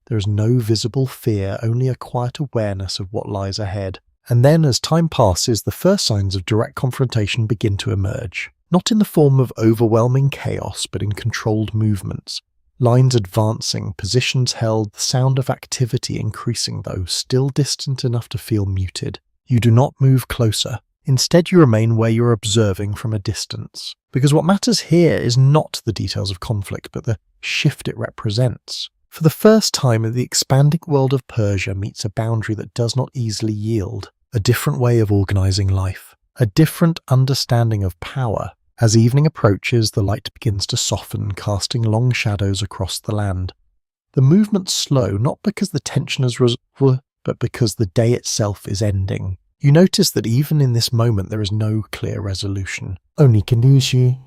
There is no visible fear, only a quiet awareness of what lies ahead. And then, as time passes, the first signs of direct confrontation begin to emerge. Not in the form of overwhelming chaos, but in controlled movements. Lines advancing, positions held, the sound of activity increasing though, still distant enough to feel muted. You do not move closer. Instead, you remain where you're observing from a distance. Because what matters here is not the details of conflict, but the shift it represents. For the first time, the expanding world of Persia meets a boundary that does not easily yield. A different way of organizing life. A different understanding of power. As evening approaches, the light begins to soften, casting long shadows across the land. The movement's slow, not because the tension is but because the day itself is ending. You notice that even in this moment there is no clear resolution. Only confusion.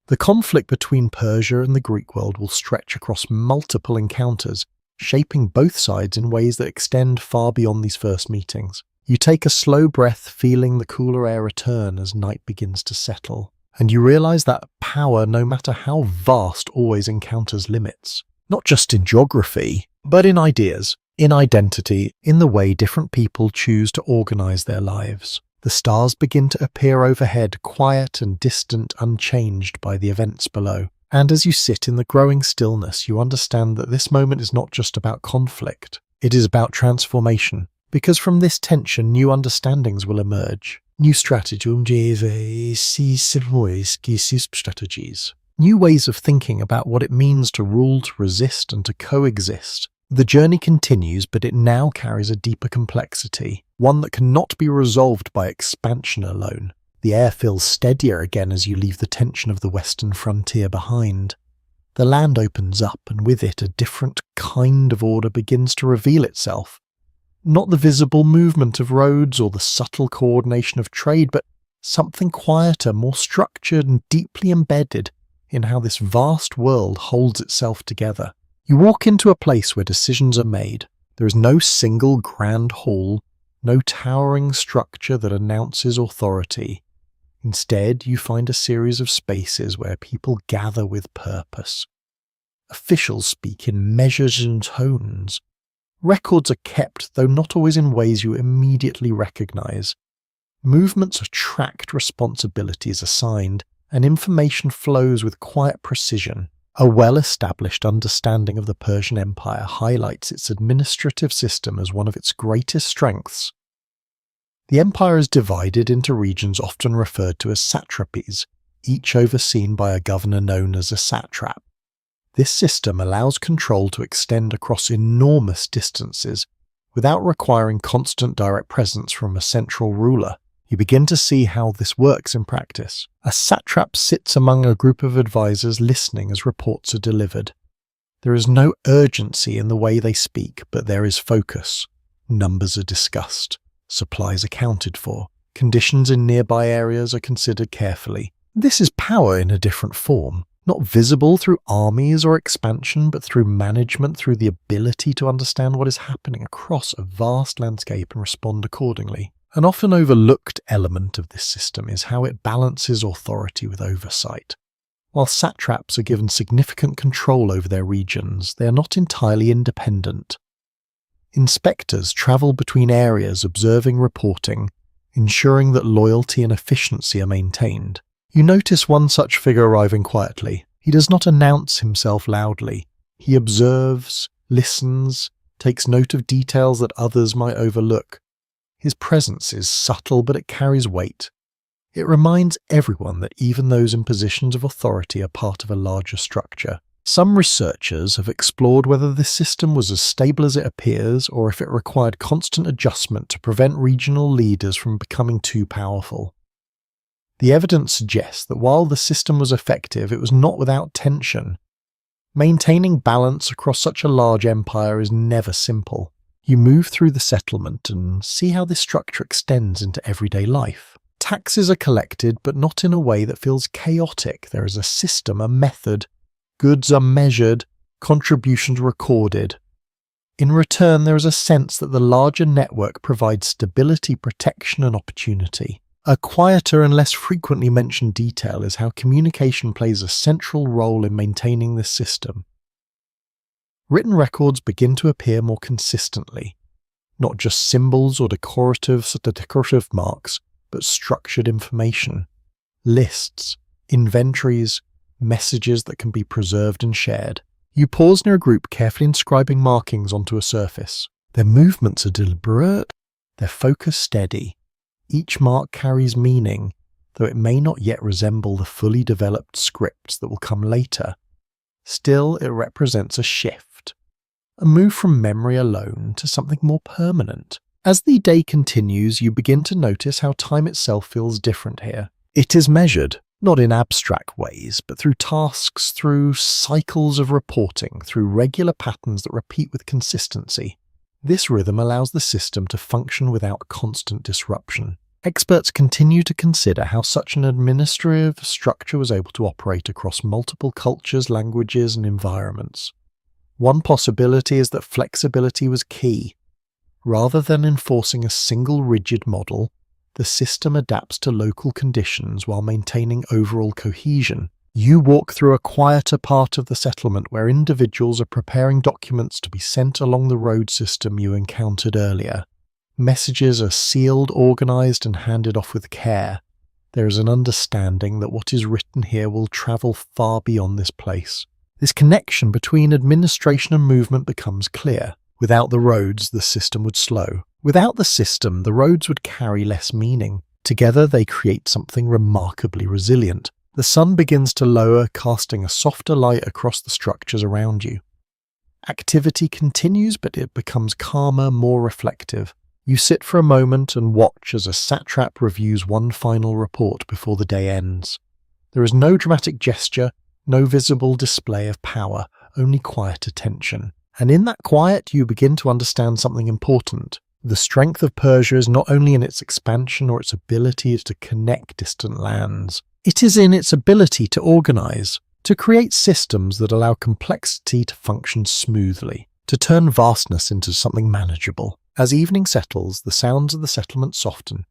The conflict between Persia and the Greek world will stretch across multiple encounters, shaping both sides in ways that extend far beyond these first meetings. You take a slow breath, feeling the cooler air return as night begins to settle. And you realize that power, no matter how vast, always encounters limits. Not just in geography, but in ideas, in identity, in the way different people choose to organize their lives. The stars begin to appear overhead, quiet and distant, unchanged by the events below. And as you sit in the growing stillness, you understand that this moment is not just about conflict. It is about transformation. Because from this tension, new understandings will emerge. New strategies. New ways of thinking about what it means to rule, to resist, and to coexist. The journey continues, but it now carries a deeper complexity, one that cannot be resolved by expansion alone. The air feels steadier again as you leave the tension of the western frontier behind. The land opens up, and with it a different kind of order begins to reveal itself. Not the visible movement of roads or the subtle coordination of trade, but something quieter, more structured and deeply embedded in how this vast world holds itself together. You walk into a place where decisions are made. There is no single grand hall, no towering structure that announces authority. Instead, you find a series of spaces where people gather with purpose. Officials speak in measures and tones. Records are kept, though not always in ways you immediately recognize. Movements are tracked, responsibilities assigned, and information flows with quiet precision. A well-established understanding of the Persian Empire highlights its administrative system as one of its greatest strengths. The empire is divided into regions often referred to as satrapies, each overseen by a governor known as a satrap. This system allows control to extend across enormous distances without requiring constant direct presence from a central ruler. You begin to see how this works in practice. A satrap sits among a group of advisors listening as reports are delivered. There is no urgency in the way they speak, but there is focus. Numbers are discussed. Supplies accounted for. Conditions in nearby areas are considered carefully. This is power in a different form. Not visible through armies or expansion, but through management, through the ability to understand what is happening across a vast landscape and respond accordingly. An often overlooked element of this system is how it balances authority with oversight. While satraps are given significant control over their regions, they are not entirely independent. Inspectors travel between areas observing, reporting, ensuring that loyalty and efficiency are maintained. You notice one such figure arriving quietly. He does not announce himself loudly. He observes, listens, takes note of details that others might overlook. His presence is subtle, but it carries weight. It reminds everyone that even those in positions of authority are part of a larger structure. Some researchers have explored whether this system was as stable as it appears, or if it required constant adjustment to prevent regional leaders from becoming too powerful. The evidence suggests that while the system was effective, it was not without tension. Maintaining balance across such a large empire is never simple. You move through the settlement and see how this structure extends into everyday life. Taxes are collected, but not in a way that feels chaotic. There is a system, a method. Goods are measured, contributions recorded. In return, there is a sense that the larger network provides stability, protection, and opportunity. A quieter and less frequently mentioned detail is how communication plays a central role in maintaining this system. Written records begin to appear more consistently, not just symbols or decorative marks, but structured information, lists, inventories, messages that can be preserved and shared. You pause near a group carefully inscribing markings onto a surface. Their movements are deliberate, their focus steady. Each mark carries meaning, though it may not yet resemble the fully developed scripts that will come later. Still, it represents a shift, a move from memory alone to something more permanent. As the day continues, you begin to notice how time itself feels different here. It is measured, not in abstract ways, but through tasks, through cycles of reporting, through regular patterns that repeat with consistency. This rhythm allows the system to function without constant disruption. Experts continue to consider how such an administrative structure was able to operate across multiple cultures, languages, and environments. One possibility is that flexibility was key. Rather than enforcing a single rigid model, the system adapts to local conditions while maintaining overall cohesion. You walk through a quieter part of the settlement where individuals are preparing documents to be sent along the road system you encountered earlier. Messages are sealed, organized, and handed off with care. There is an understanding that what is written here will travel far beyond this place. This connection between administration and movement becomes clear. Without the roads, the system would slow. Without the system, the roads would carry less meaning. Together, they create something remarkably resilient. The sun begins to lower, casting a softer light across the structures around you. Activity continues, but it becomes calmer, more reflective. You sit for a moment and watch as a satrap reviews one final report before the day ends. There is no dramatic gesture, no visible display of power, only quiet attention. And in that quiet, you begin to understand something important. The strength of Persia is not only in its expansion or its ability to connect distant lands. It is in its ability to organize, to create systems that allow complexity to function smoothly, to turn vastness into something manageable. As evening settles, the sounds of the settlement soften.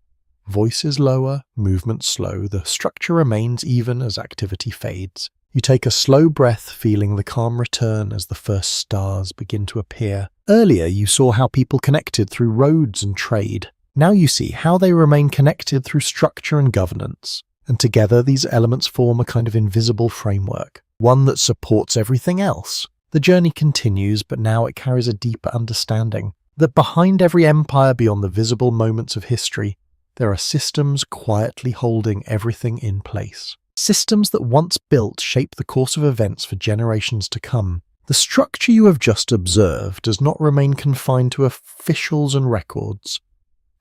Voices lower, movement slow, the structure remains even as activity fades. You take a slow breath, feeling the calm return as the first stars begin to appear. Earlier, you saw how people connected through roads and trade. Now you see how they remain connected through structure and governance. And together, these elements form a kind of invisible framework, one that supports everything else. The journey continues, but now it carries a deeper understanding that behind every empire, beyond the visible moments of history, there are systems quietly holding everything in place. Systems that once built shape the course of events for generations to come. The structure you have just observed does not remain confined to officials and records.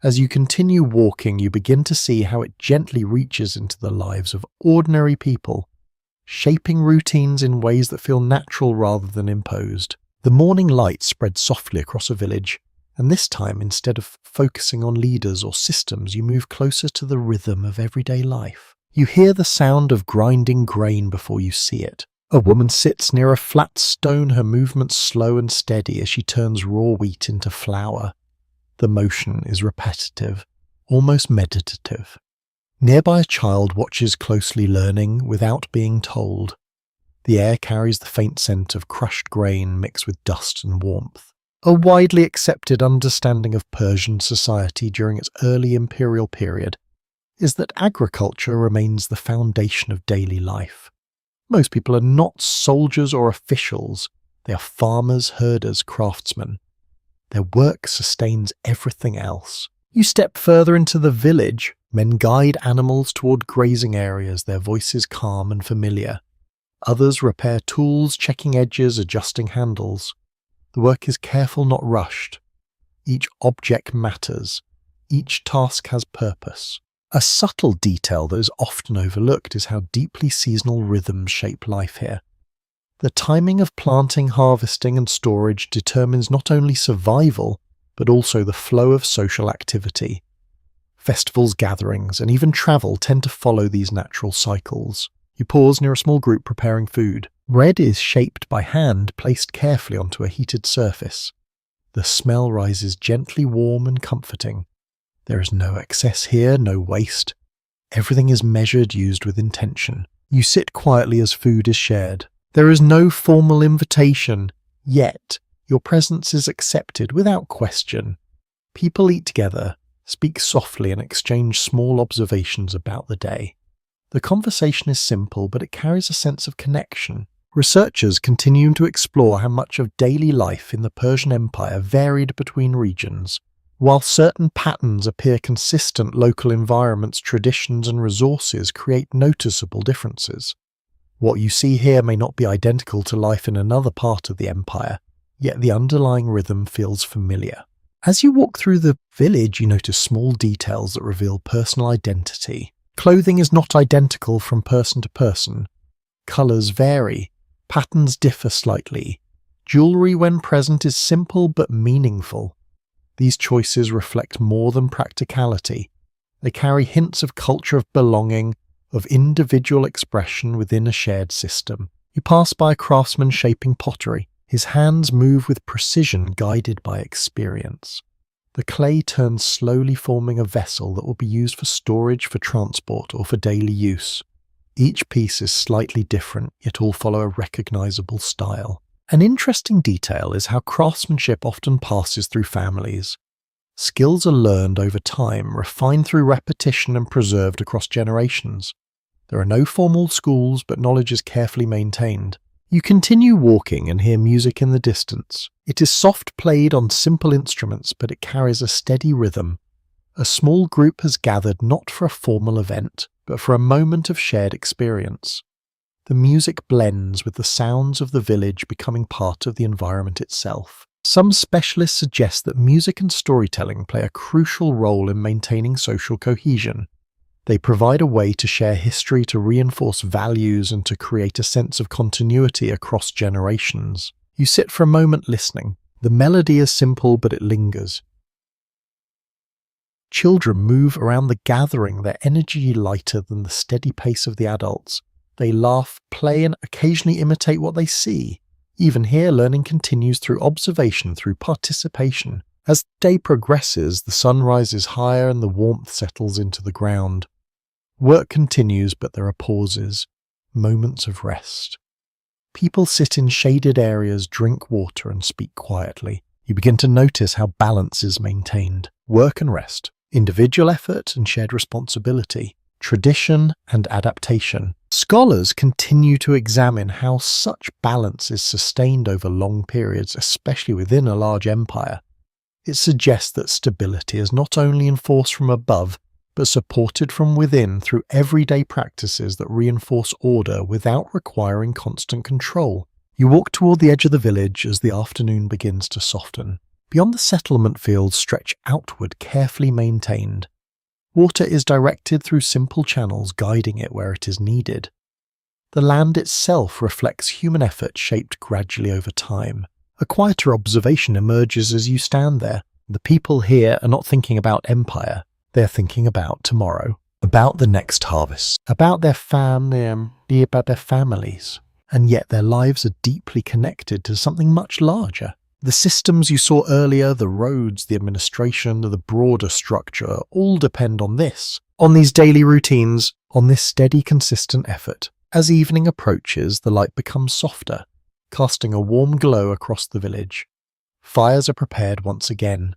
As you continue walking, you begin to see how it gently reaches into the lives of ordinary people, shaping routines in ways that feel natural rather than imposed. The morning light spreads softly across a village, and this time, instead of focusing on leaders or systems, you move closer to the rhythm of everyday life. You hear the sound of grinding grain before you see it. A woman sits near a flat stone, her movements slow and steady as she turns raw wheat into flour. The motion is repetitive, almost meditative. Nearby, a child watches closely, learning without being told. The air carries the faint scent of crushed grain mixed with dust and warmth. A widely accepted understanding of Persian society during its early imperial period is that agriculture remains the foundation of daily life. Most people are not soldiers or officials. They are farmers, herders, craftsmen. Their work sustains everything else. You step further into the village. Men guide animals toward grazing areas, their voices calm and familiar. Others repair tools, checking edges, adjusting handles. The work is careful, not rushed. Each object matters. Each task has purpose. A subtle detail that is often overlooked is how deeply seasonal rhythms shape life here. The timing of planting, harvesting, and storage determines not only survival, but also the flow of social activity. Festivals, gatherings, and even travel tend to follow these natural cycles. You pause near a small group preparing food. Bread is shaped by hand, placed carefully onto a heated surface. The smell rises gently warm and comforting. There is no excess here, no waste. Everything is measured, used with intention. You sit quietly as food is shared. There is no formal invitation, yet your presence is accepted without question. People eat together, speak softly, and exchange small observations about the day. The conversation is simple, but it carries a sense of connection. Researchers continue to explore how much of daily life in the Persian Empire varied between regions. While certain patterns appear consistent, local environments, traditions, and resources create noticeable differences. What you see here may not be identical to life in another part of the empire, yet the underlying rhythm feels familiar. As you walk through the village, you notice small details that reveal personal identity. Clothing is not identical from person to person. Colours vary. Patterns differ slightly. Jewellery, when present, is simple but meaningful. These choices reflect more than practicality. They carry hints of culture, of belonging, of individual expression within a shared system. You pass by a craftsman shaping pottery. His hands move with precision, guided by experience. The clay turns slowly, forming a vessel that will be used for storage, for transport, or for daily use. Each piece is slightly different, yet all follow a recognizable style. An interesting detail is how craftsmanship often passes through families. Skills are learned over time, refined through repetition, and preserved across generations. There are no formal schools, but knowledge is carefully maintained. You continue walking and hear music in the distance. It is soft, played on simple instruments, but it carries a steady rhythm. A small group has gathered not for a formal event, but for a moment of shared experience. The music blends with the sounds of the village, becoming part of the environment itself. Some specialists suggest that music and storytelling play a crucial role in maintaining social cohesion. They provide a way to share history, to reinforce values, and to create a sense of continuity across generations. You sit for a moment listening. The melody is simple, but it lingers. Children move around the gathering, their energy lighter than the steady pace of the adults. They laugh, play, and occasionally imitate what they see. Even here, learning continues through observation, through participation. As the day progresses, the sun rises higher and the warmth settles into the ground. Work continues, but there are pauses, moments of rest. People sit in shaded areas, drink water, and speak quietly. You begin to notice how balance is maintained. Work and rest, individual effort and shared responsibility, tradition and adaptation. Scholars continue to examine how such balance is sustained over long periods, especially within a large empire. It suggests that stability is not only enforced from above, but supported from within through everyday practices that reinforce order without requiring constant control. You walk toward the edge of the village as the afternoon begins to soften. Beyond the settlement fields stretch outward, carefully maintained. Water is directed through simple channels, guiding it where it is needed. The land itself reflects human effort shaped gradually over time. A quieter observation emerges as you stand there. The people here are not thinking about empire. They are thinking about tomorrow, about the next harvest, about their family, about their families. And yet their lives are deeply connected to something much larger. The systems you saw earlier, the roads, the administration, the broader structure, all depend on this, on these daily routines, on this steady, consistent effort. As evening approaches, the light becomes softer, casting a warm glow across the village. Fires are prepared once again.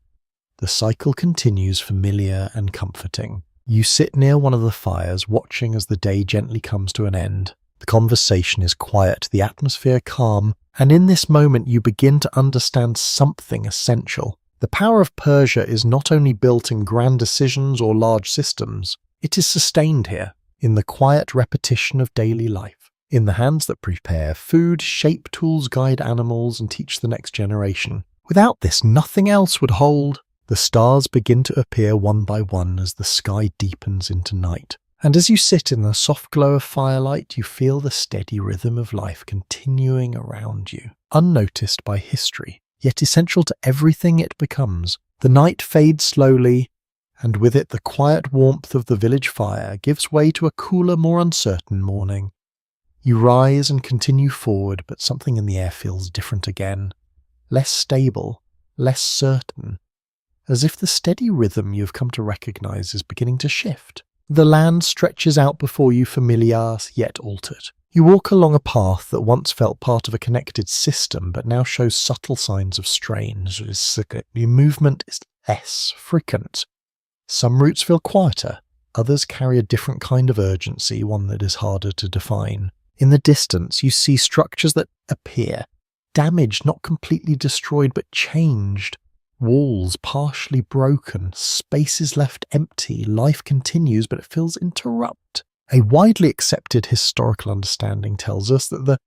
The cycle continues, familiar and comforting. You sit near one of the fires, watching as the day gently comes to an end. The conversation is quiet, the atmosphere calm, and in this moment you begin to understand something essential. The power of Persia is not only built in grand decisions or large systems, it is sustained here, in the quiet repetition of daily life, in the hands that prepare food, shape tools, guide animals, and teach the next generation. Without this, nothing else would hold. The stars begin to appear one by one as the sky deepens into night. And as you sit in the soft glow of firelight, you feel the steady rhythm of life continuing around you, unnoticed by history, yet essential to everything it becomes. The night fades slowly, and with it the quiet warmth of the village fire gives way to a cooler, more uncertain morning. You rise and continue forward, but something in the air feels different again, less stable, less certain, as if the steady rhythm you have come to recognize is beginning to shift. The land stretches out before you, familiar yet altered. You walk along a path that once felt part of a connected system but now shows subtle signs of strain. Your movement is less frequent. Some routes feel quieter, others carry a different kind of urgency, one that is harder to define. In the distance, you see structures that appear damaged, not completely destroyed, but changed. Walls partially broken, spaces left empty, life continues, but it feels interrupted. A widely accepted historical understanding tells us that the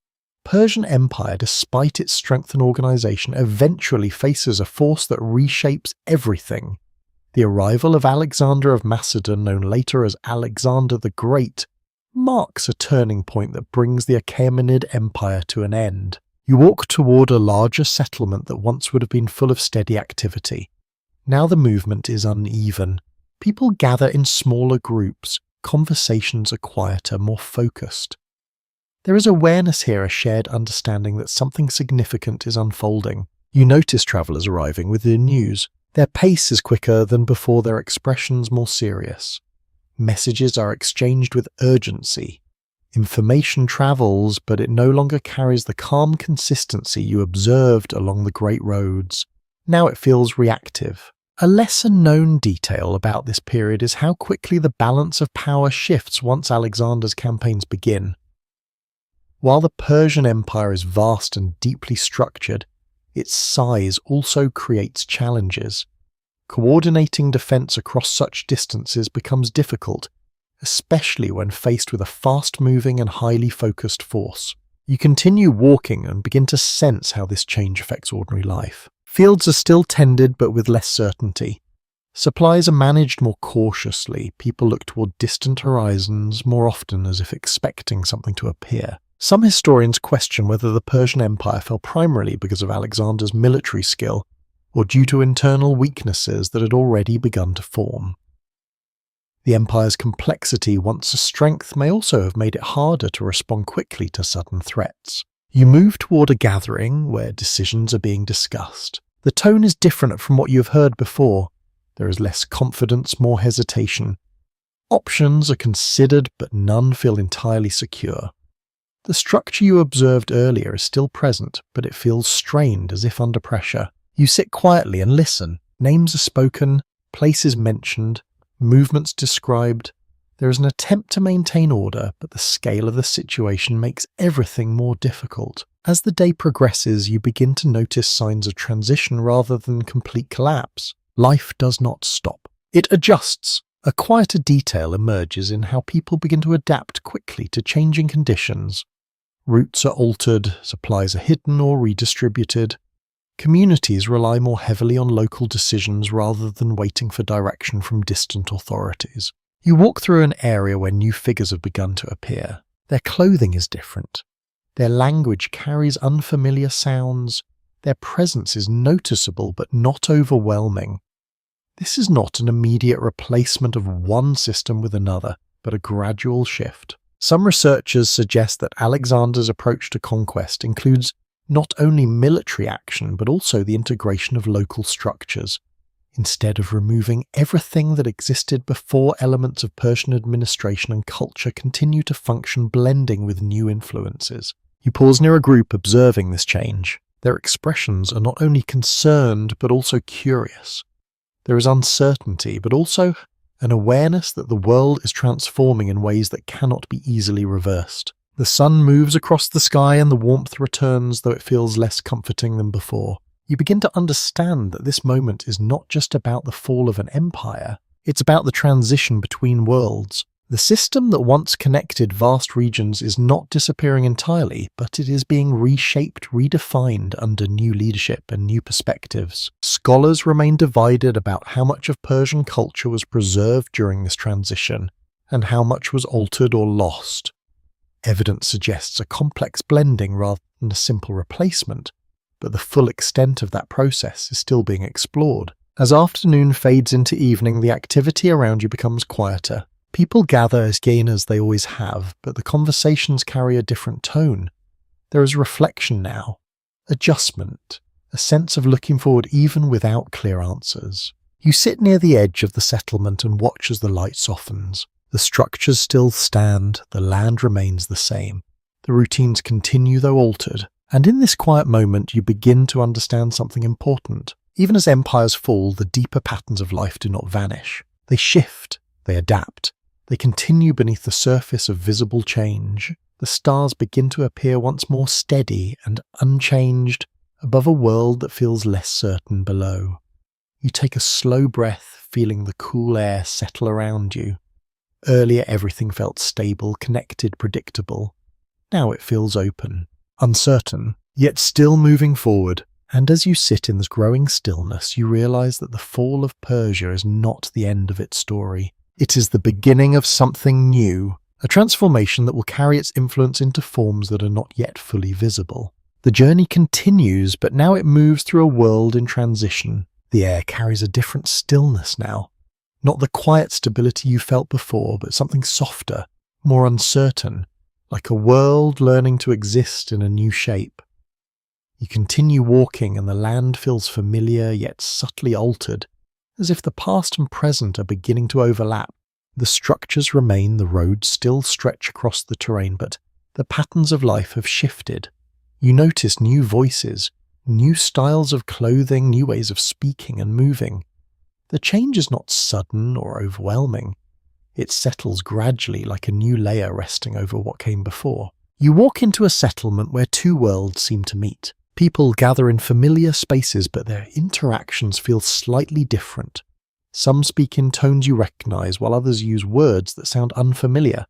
Persian Empire, despite its strength and organization, eventually faces a force that reshapes everything. The arrival of Alexander of Macedon, known later as Alexander the Great, marks a turning point that brings the Achaemenid Empire to an end. You walk toward a larger settlement that once would have been full of steady activity. Now the movement is uneven. People gather in smaller groups. Conversations are quieter, more focused. There is awareness here, a shared understanding that something significant is unfolding. You notice travellers arriving with the news. Their pace is quicker than before, their expressions more serious. Messages are exchanged with urgency. Information travels, but it no longer carries the calm consistency you observed along the great roads. Now it feels reactive. A lesser-known detail about this period is how quickly the balance of power shifts once Alexander's campaigns begin. While the Persian Empire is vast and deeply structured, its size also creates challenges. Coordinating defense across such distances becomes difficult, especially when faced with a fast-moving and highly focused force. You continue walking and begin to sense how this change affects ordinary life. Fields are still tended, but with less certainty. Supplies are managed more cautiously. People look toward distant horizons more often as if expecting something to appear. Some historians question whether the Persian Empire fell primarily because of Alexander's military skill, or due to internal weaknesses that had already begun to form. The empire's complexity, once a strength, may also have made it harder to respond quickly to sudden threats. You move toward a gathering where decisions are being discussed. The tone is different from what you have heard before. There is less confidence, more hesitation. Options are considered, but none feel entirely secure. The structure you observed earlier is still present, but it feels strained, as if under pressure. You sit quietly and listen. Names are spoken, places mentioned, movements described. There is an attempt to maintain order, but the scale of the situation makes everything more difficult. As the day progresses, you begin to notice signs of transition rather than complete collapse. Life does not stop. It adjusts. A quieter detail emerges in how people begin to adapt quickly to changing conditions. Routes are altered, supplies are hidden or redistributed. Communities rely more heavily on local decisions rather than waiting for direction from distant authorities. You walk through an area where new figures have begun to appear. Their clothing is different. Their language carries unfamiliar sounds. Their presence is noticeable but not overwhelming. This is not an immediate replacement of one system with another, but a gradual shift. Some researchers suggest that Alexander's approach to conquest includes not only military action, but also the integration of local structures. Instead of removing everything that existed before, elements of Persian administration and culture continue to function, blending with new influences. You pause near a group observing this change. Their expressions are not only concerned, but also curious. There is uncertainty, but also an awareness that the world is transforming in ways that cannot be easily reversed. The sun moves across the sky and the warmth returns, though it feels less comforting than before. You begin to understand that this moment is not just about the fall of an empire, it's about the transition between worlds. The system that once connected vast regions is not disappearing entirely, but it is being reshaped, redefined under new leadership and new perspectives. Scholars remain divided about how much of Persian culture was preserved during this transition, and how much was altered or lost. Evidence suggests a complex blending rather than a simple replacement, but the full extent of that process is still being explored. As afternoon fades into evening, the activity around you becomes quieter. People gather again as they always have, but the conversations carry a different tone. There is reflection now, adjustment, a sense of looking forward even without clear answers. You sit near the edge of the settlement and watch as the light softens. The structures still stand, the land remains the same. The routines continue though altered, and in this quiet moment you begin to understand something important. Even as empires fall, the deeper patterns of life do not vanish. They shift, they adapt, they continue beneath the surface of visible change. The stars begin to appear once more steady and unchanged above a world that feels less certain below. You take a slow breath, feeling the cool air settle around you. Earlier everything felt stable, connected, predictable. Now it feels open, uncertain, yet still moving forward. And as you sit in this growing stillness, you realize that the fall of Persia is not the end of its story. It is the beginning of something new, a transformation that will carry its influence into forms that are not yet fully visible. The journey continues, but now it moves through a world in transition. The air carries a different stillness now. Not the quiet stability you felt before, but something softer, more uncertain, like a world learning to exist in a new shape. You continue walking and the land feels familiar yet subtly altered, as if the past and present are beginning to overlap. The structures remain, the roads still stretch across the terrain, but the patterns of life have shifted. You notice new voices, new styles of clothing, new ways of speaking and moving. The change is not sudden or overwhelming. It settles gradually like a new layer resting over what came before. You walk into a settlement where two worlds seem to meet. People gather in familiar spaces, but their interactions feel slightly different. Some speak in tones you recognize, while others use words that sound unfamiliar.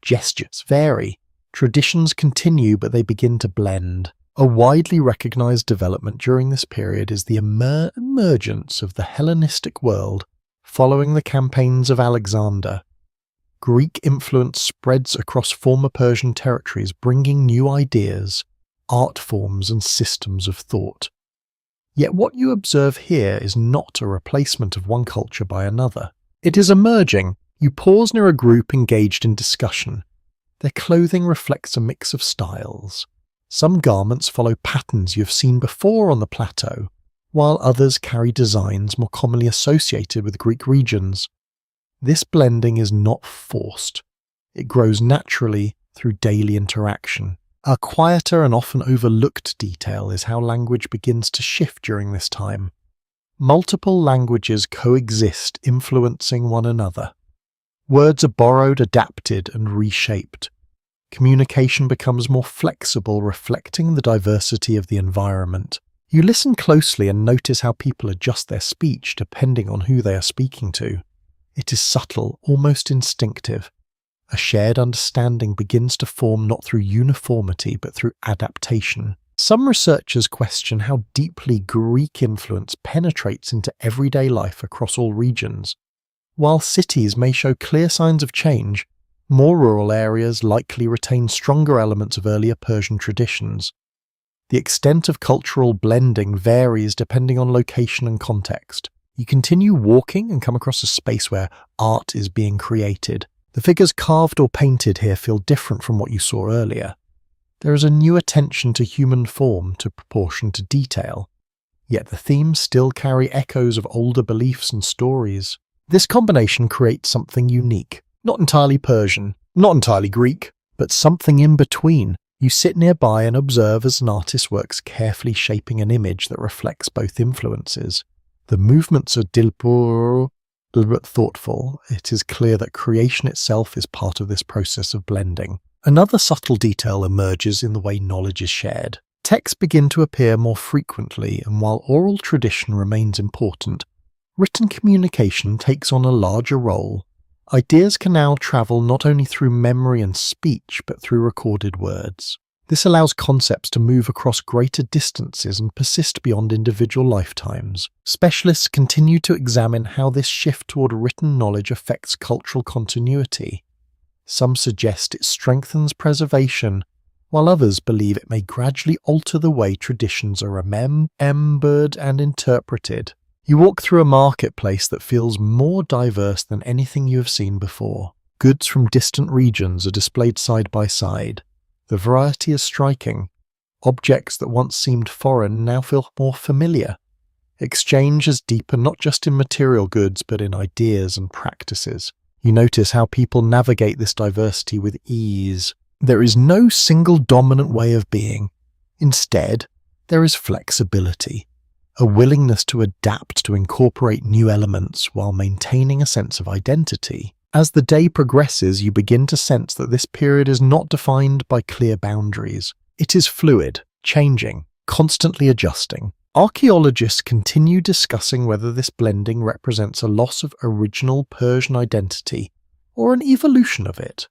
Gestures vary. Traditions continue, but they begin to blend. A widely recognized development during this period is the emergence of the Hellenistic world following the campaigns of Alexander. Greek influence spreads across former Persian territories, bringing new ideas, art forms and systems of thought. Yet what you observe here is not a replacement of one culture by another. It is emerging. You pause near a group engaged in discussion. Their clothing reflects a mix of styles. Some garments follow patterns you have seen before on the plateau, while others carry designs more commonly associated with Greek regions. This blending is not forced. It grows naturally through daily interaction. A quieter and often overlooked detail is how language begins to shift during this time. Multiple languages coexist, influencing one another. Words are borrowed, adapted, and reshaped. Communication becomes more flexible, reflecting the diversity of the environment. You listen closely and notice how people adjust their speech depending on who they are speaking to. It is subtle, almost instinctive. A shared understanding begins to form not through uniformity but through adaptation. Some researchers question how deeply Greek influence penetrates into everyday life across all regions. While cities may show clear signs of change, more rural areas likely retain stronger elements of earlier Persian traditions. The extent of cultural blending varies depending on location and context. You continue walking and come across a space where art is being created. The figures carved or painted here feel different from what you saw earlier. There is a new attention to human form, to proportion, to detail. Yet the themes still carry echoes of older beliefs and stories. This combination creates something unique. Not entirely Persian, not entirely Greek, but something in between. You sit nearby and observe as an artist works carefully shaping an image that reflects both influences. The movements are deliberate, thoughtful. It is clear that creation itself is part of this process of blending. Another subtle detail emerges in the way knowledge is shared. Texts begin to appear more frequently, and while oral tradition remains important, written communication takes on a larger role. Ideas can now travel not only through memory and speech, but through recorded words. This allows concepts to move across greater distances and persist beyond individual lifetimes. Specialists continue to examine how this shift toward written knowledge affects cultural continuity. Some suggest it strengthens preservation, while others believe it may gradually alter the way traditions are remembered and interpreted. You walk through a marketplace that feels more diverse than anything you have seen before. Goods from distant regions are displayed side by side. The variety is striking. Objects that once seemed foreign now feel more familiar. Exchange is deeper not just in material goods but in ideas and practices. You notice how people navigate this diversity with ease. There is no single dominant way of being. Instead, there is flexibility, a willingness to adapt to incorporate new elements while maintaining a sense of identity. As the day progresses, you begin to sense that this period is not defined by clear boundaries. It is fluid, changing, constantly adjusting. Archaeologists continue discussing whether this blending represents a loss of original Persian identity or an evolution of it.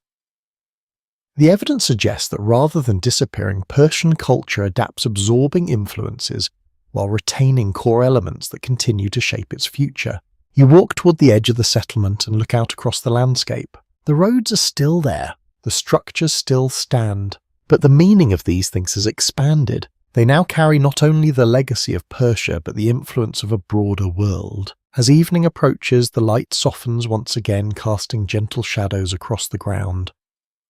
The evidence suggests that rather than disappearing, Persian culture adapts, absorbing influences while retaining core elements that continue to shape its future. You walk toward the edge of the settlement and look out across the landscape. The roads are still there, the structures still stand, but the meaning of these things has expanded. They now carry not only the legacy of Persia, but the influence of a broader world. As evening approaches, the light softens once again, casting gentle shadows across the ground.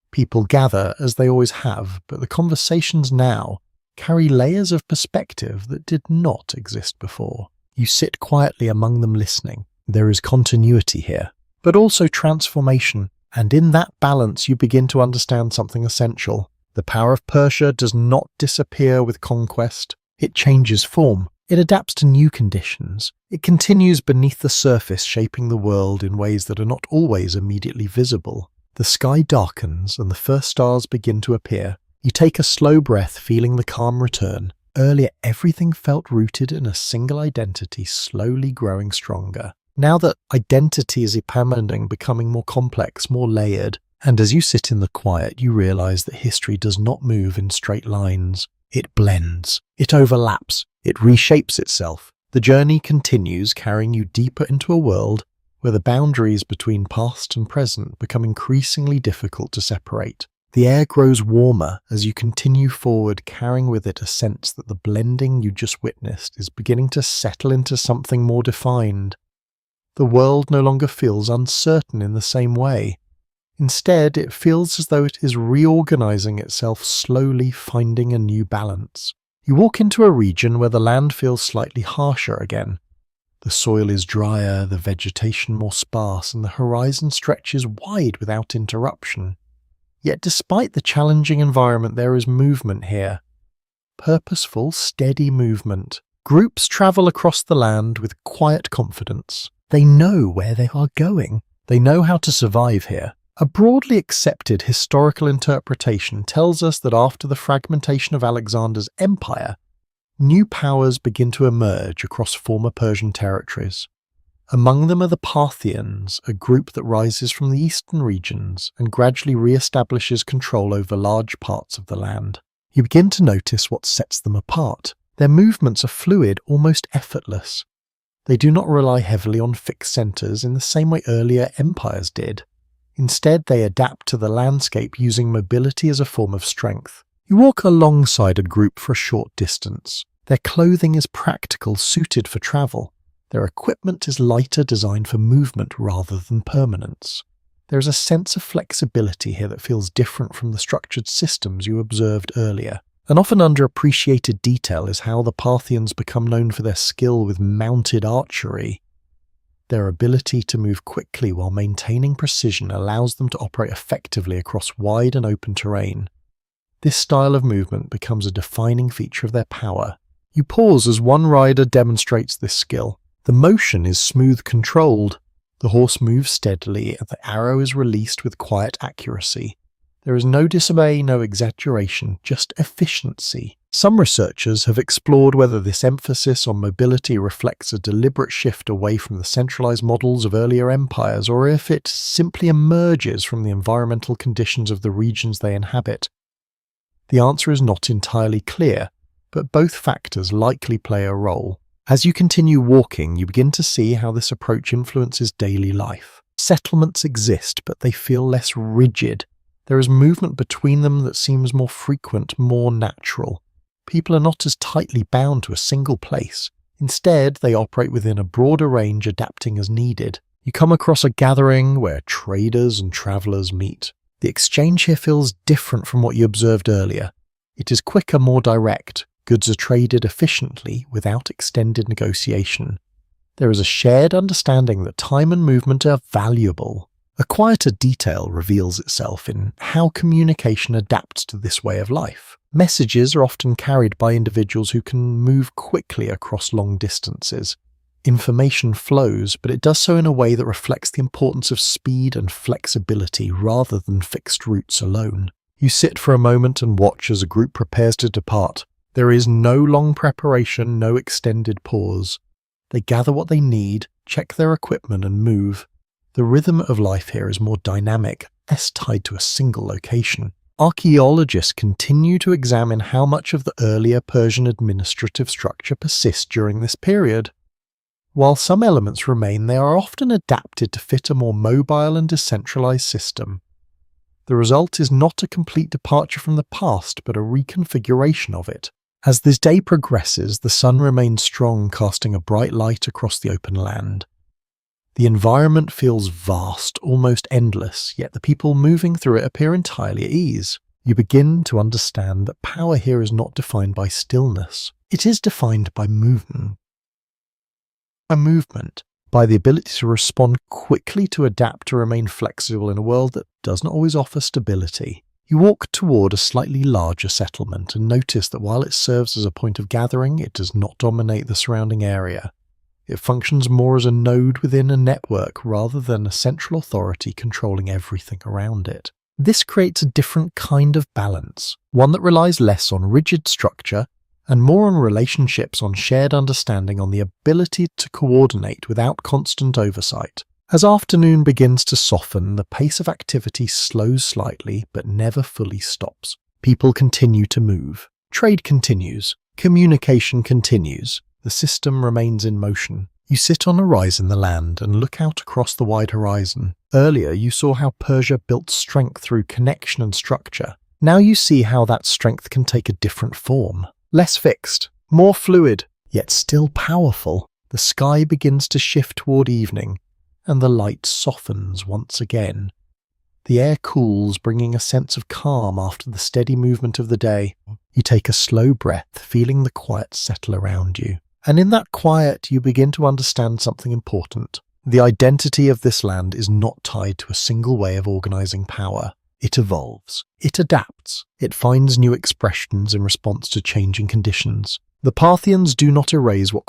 People gather, as they always have, but the conversations now carry layers of perspective that did not exist before. You sit quietly among them listening. There is continuity here, but also transformation, and in that balance you begin to understand something essential. The power of Persia does not disappear with conquest. It changes form. It adapts to new conditions. It continues beneath the surface, shaping the world in ways that are not always immediately visible. The sky darkens and the first stars begin to appear. You take a slow breath, feeling the calm return. Earlier, everything felt rooted in a single identity, slowly growing stronger. Now that identity is expanding, becoming more complex, more layered, and as you sit in the quiet, you realize that history does not move in straight lines. It blends. It overlaps. It reshapes itself. The journey continues, carrying you deeper into a world where the boundaries between past and present become increasingly difficult to separate. The air grows warmer as you continue forward, carrying with it a sense that the blending you just witnessed is beginning to settle into something more defined. The world no longer feels uncertain in the same way. Instead, it feels as though it is reorganizing itself, slowly finding a new balance. You walk into a region where the land feels slightly harsher again. The soil is drier, the vegetation more sparse, and the horizon stretches wide without interruption. Yet despite the challenging environment, there is movement here. Purposeful, steady movement. Groups travel across the land with quiet confidence. They know where they are going. They know how to survive here. A broadly accepted historical interpretation tells us that after the fragmentation of Alexander's empire, new powers begin to emerge across former Persian territories. Among them are the Parthians, a group that rises from the eastern regions and gradually re-establishes control over large parts of the land. You begin to notice what sets them apart. Their movements are fluid, almost effortless. They do not rely heavily on fixed centres in the same way earlier empires did. Instead, they adapt to the landscape, using mobility as a form of strength. You walk alongside a group for a short distance. Their clothing is practical, suited for travel. Their equipment is lighter, designed for movement rather than permanence. There is a sense of flexibility here that feels different from the structured systems you observed earlier. An often underappreciated detail is how the Parthians become known for their skill with mounted archery. Their ability to move quickly while maintaining precision allows them to operate effectively across wide and open terrain. This style of movement becomes a defining feature of their power. You pause as one rider demonstrates this skill. The motion is smooth, controlled. The horse moves steadily and the arrow is released with quiet accuracy. There is no disarray, no exaggeration, just efficiency. Some researchers have explored whether this emphasis on mobility reflects a deliberate shift away from the centralized models of earlier empires, or if it simply emerges from the environmental conditions of the regions they inhabit. The answer is not entirely clear, but both factors likely play a role. As you continue walking, you begin to see how this approach influences daily life. Settlements exist, but they feel less rigid. There is movement between them that seems more frequent, more natural. People are not as tightly bound to a single place. Instead, they operate within a broader range, adapting as needed. You come across a gathering where traders and travelers meet. The exchange here feels different from what you observed earlier. It is quicker, more direct. Goods are traded efficiently without extended negotiation. There is a shared understanding that time and movement are valuable. A quieter detail reveals itself in how communication adapts to this way of life. Messages are often carried by individuals who can move quickly across long distances. Information flows, but it does so in a way that reflects the importance of speed and flexibility rather than fixed routes alone. You sit for a moment and watch as a group prepares to depart. There is no long preparation, no extended pause. They gather what they need, check their equipment and move. The rhythm of life here is more dynamic, less tied to a single location. Archaeologists continue to examine how much of the earlier Persian administrative structure persists during this period. While some elements remain, they are often adapted to fit a more mobile and decentralized system. The result is not a complete departure from the past, but a reconfiguration of it. As this day progresses, the sun remains strong, casting a bright light across the open land. The environment feels vast, almost endless, yet the people moving through it appear entirely at ease. You begin to understand that power here is not defined by stillness. It is defined by movement. By the ability to respond quickly, to adapt, to remain flexible in a world that does not always offer stability. You walk toward a slightly larger settlement and notice that while it serves as a point of gathering, it does not dominate the surrounding area. It functions more as a node within a network rather than a central authority controlling everything around it. This creates a different kind of balance, one that relies less on rigid structure and more on relationships, on shared understanding, on the ability to coordinate without constant oversight. As afternoon begins to soften, the pace of activity slows slightly but never fully stops. People continue to move. Trade continues. Communication continues. The system remains in motion. You sit on a rise in the land and look out across the wide horizon. Earlier, you saw how Persia built strength through connection and structure. Now you see how that strength can take a different form. Less fixed, more fluid, yet still powerful. The sky begins to shift toward evening, and the light softens once again. The air cools, bringing a sense of calm after the steady movement of the day. You take a slow breath, feeling the quiet settle around you. And in that quiet, you begin to understand something important. The identity of this land is not tied to a single way of organizing power. It evolves. It adapts. It finds new expressions in response to changing conditions. The Parthians do not erase what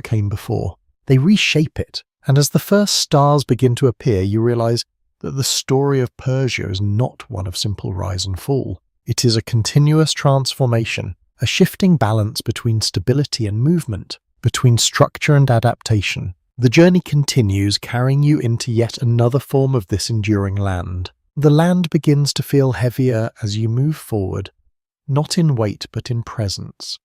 came before. They reshape it. And as the first stars begin to appear, you realize that the story of Persia is not one of simple rise and fall. It is a continuous transformation. A shifting balance between stability and movement, between structure and adaptation. The journey continues, carrying you into yet another form of this enduring land. The land begins to feel heavier as you move forward, not in weight but in presence.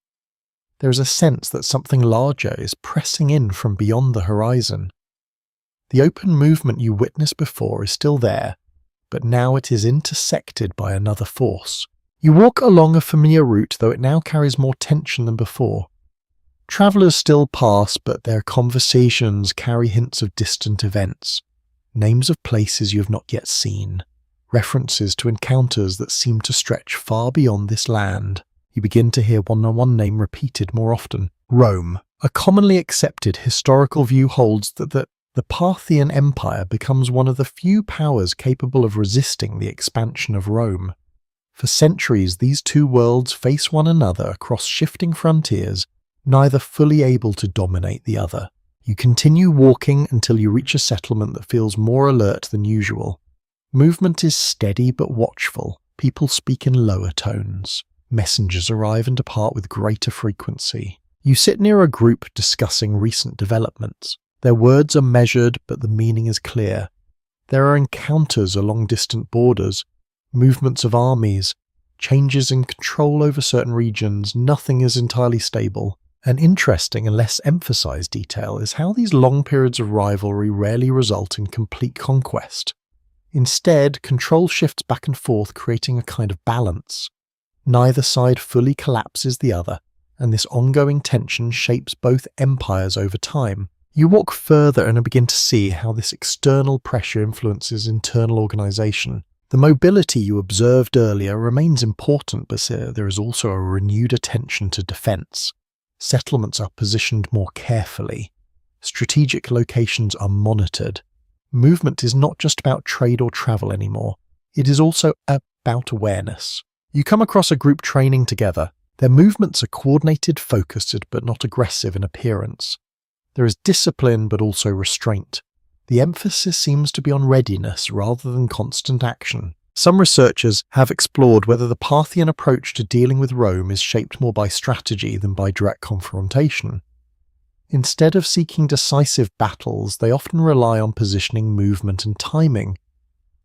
There is a sense that something larger is pressing in from beyond the horizon. The open movement you witnessed before is still there, but now it is intersected by another force. You walk along a familiar route, though it now carries more tension than before. Travellers still pass, but their conversations carry hints of distant events, names of places you have not yet seen, references to encounters that seem to stretch far beyond this land. You begin to hear one name repeated more often: Rome. A commonly accepted historical view holds that the Parthian Empire becomes one of the few powers capable of resisting the expansion of Rome. For centuries, these two worlds face one another across shifting frontiers, neither fully able to dominate the other. You continue walking until you reach a settlement that feels more alert than usual. Movement is steady but watchful. People speak in lower tones. Messengers arrive and depart with greater frequency. You sit near a group discussing recent developments. Their words are measured, but the meaning is clear. There are encounters along distant borders, movements of armies, changes in control over certain regions. Nothing is entirely stable. An interesting and less emphasized detail is how these long periods of rivalry rarely result in complete conquest. Instead, control shifts back and forth, creating a kind of balance. Neither side fully collapses the other, and this ongoing tension shapes both empires over time. You walk further and begin to see how this external pressure influences internal organization. The mobility you observed earlier remains important, but there is also a renewed attention to defense. Settlements are positioned more carefully. Strategic locations are monitored. Movement is not just about trade or travel anymore. It is also about awareness. You come across a group training together. Their movements are coordinated, focused, but not aggressive in appearance. There is discipline, but also restraint. The emphasis seems to be on readiness rather than constant action. Some researchers have explored whether the Parthian approach to dealing with Rome is shaped more by strategy than by direct confrontation. Instead of seeking decisive battles, they often rely on positioning, movement, and timing.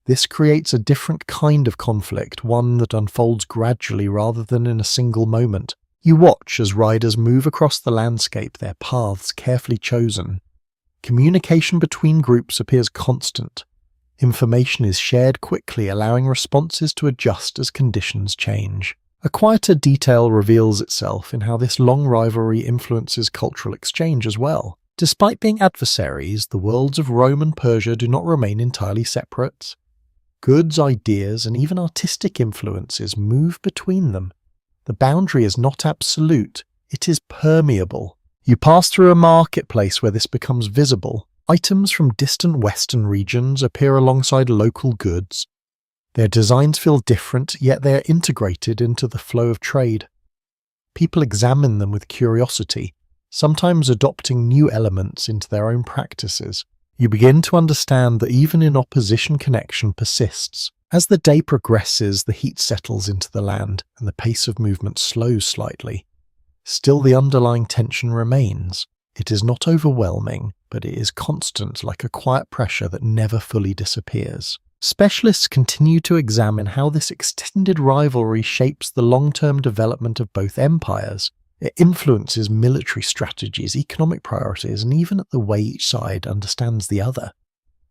This creates a different kind of conflict, one that unfolds gradually rather than in a single moment. You watch as riders move across the landscape, their paths carefully chosen. Communication between groups appears constant. Information is shared quickly, allowing responses to adjust as conditions change. A quieter detail reveals itself in how this long rivalry influences cultural exchange as well. Despite being adversaries, the worlds of Rome and Persia do not remain entirely separate. Goods, ideas, and even artistic influences move between them. The boundary is not absolute, it is permeable. You pass through a marketplace where this becomes visible. Items from distant western regions appear alongside local goods. Their designs feel different, yet they are integrated into the flow of trade. People examine them with curiosity, sometimes adopting new elements into their own practices. You begin to understand that even in opposition, connection persists. As the day progresses, the heat settles into the land, and the pace of movement slows slightly. Still, the underlying tension remains. It is not overwhelming, but it is constant, like a quiet pressure that never fully disappears. Specialists continue to examine how this extended rivalry shapes the long-term development of both empires. It influences military strategies, economic priorities, and even the way each side understands the other.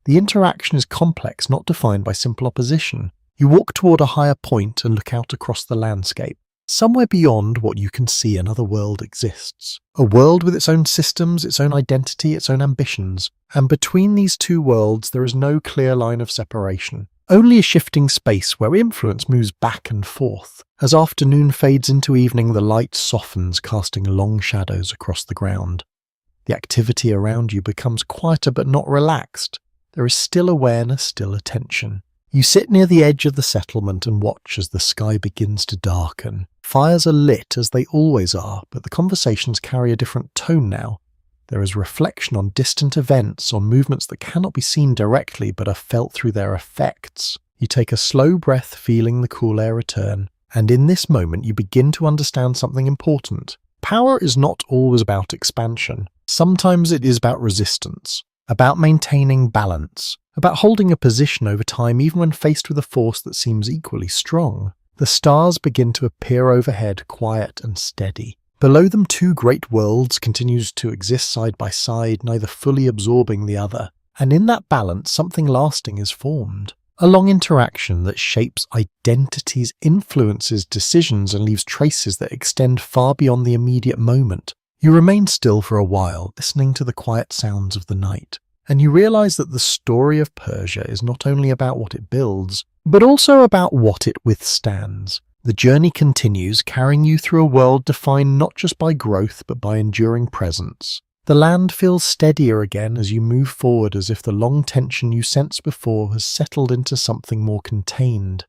The interaction is complex, not defined by simple opposition. You walk toward a higher point and look out across the landscape. Somewhere beyond what you can see, another world exists. A world with its own systems, its own identity, its own ambitions. And between these two worlds there is no clear line of separation. Only a shifting space where influence moves back and forth. As afternoon fades into evening, the light softens, casting long shadows across the ground. The activity around you becomes quieter but not relaxed. There is still awareness, still attention. You sit near the edge of the settlement and watch as the sky begins to darken. Fires are lit as they always are, but the conversations carry a different tone now. There is reflection on distant events, on movements that cannot be seen directly but are felt through their effects. You take a slow breath, feeling the cool air return, and in this moment you begin to understand something important. Power is not always about expansion. Sometimes it is about resistance, about maintaining balance, about holding a position over time even when faced with a force that seems equally strong. The stars begin to appear overhead, quiet and steady. Below them, two great worlds continue to exist side by side, neither fully absorbing the other. And in that balance, something lasting is formed. A long interaction that shapes identities, influences decisions, and leaves traces that extend far beyond the immediate moment. You remain still for a while, listening to the quiet sounds of the night. And you realize that the story of Persia is not only about what it builds, but also about what it withstands. The journey continues, carrying you through a world defined not just by growth, but by enduring presence. The land feels steadier again as you move forward, as if the long tension you sensed before has settled into something more contained.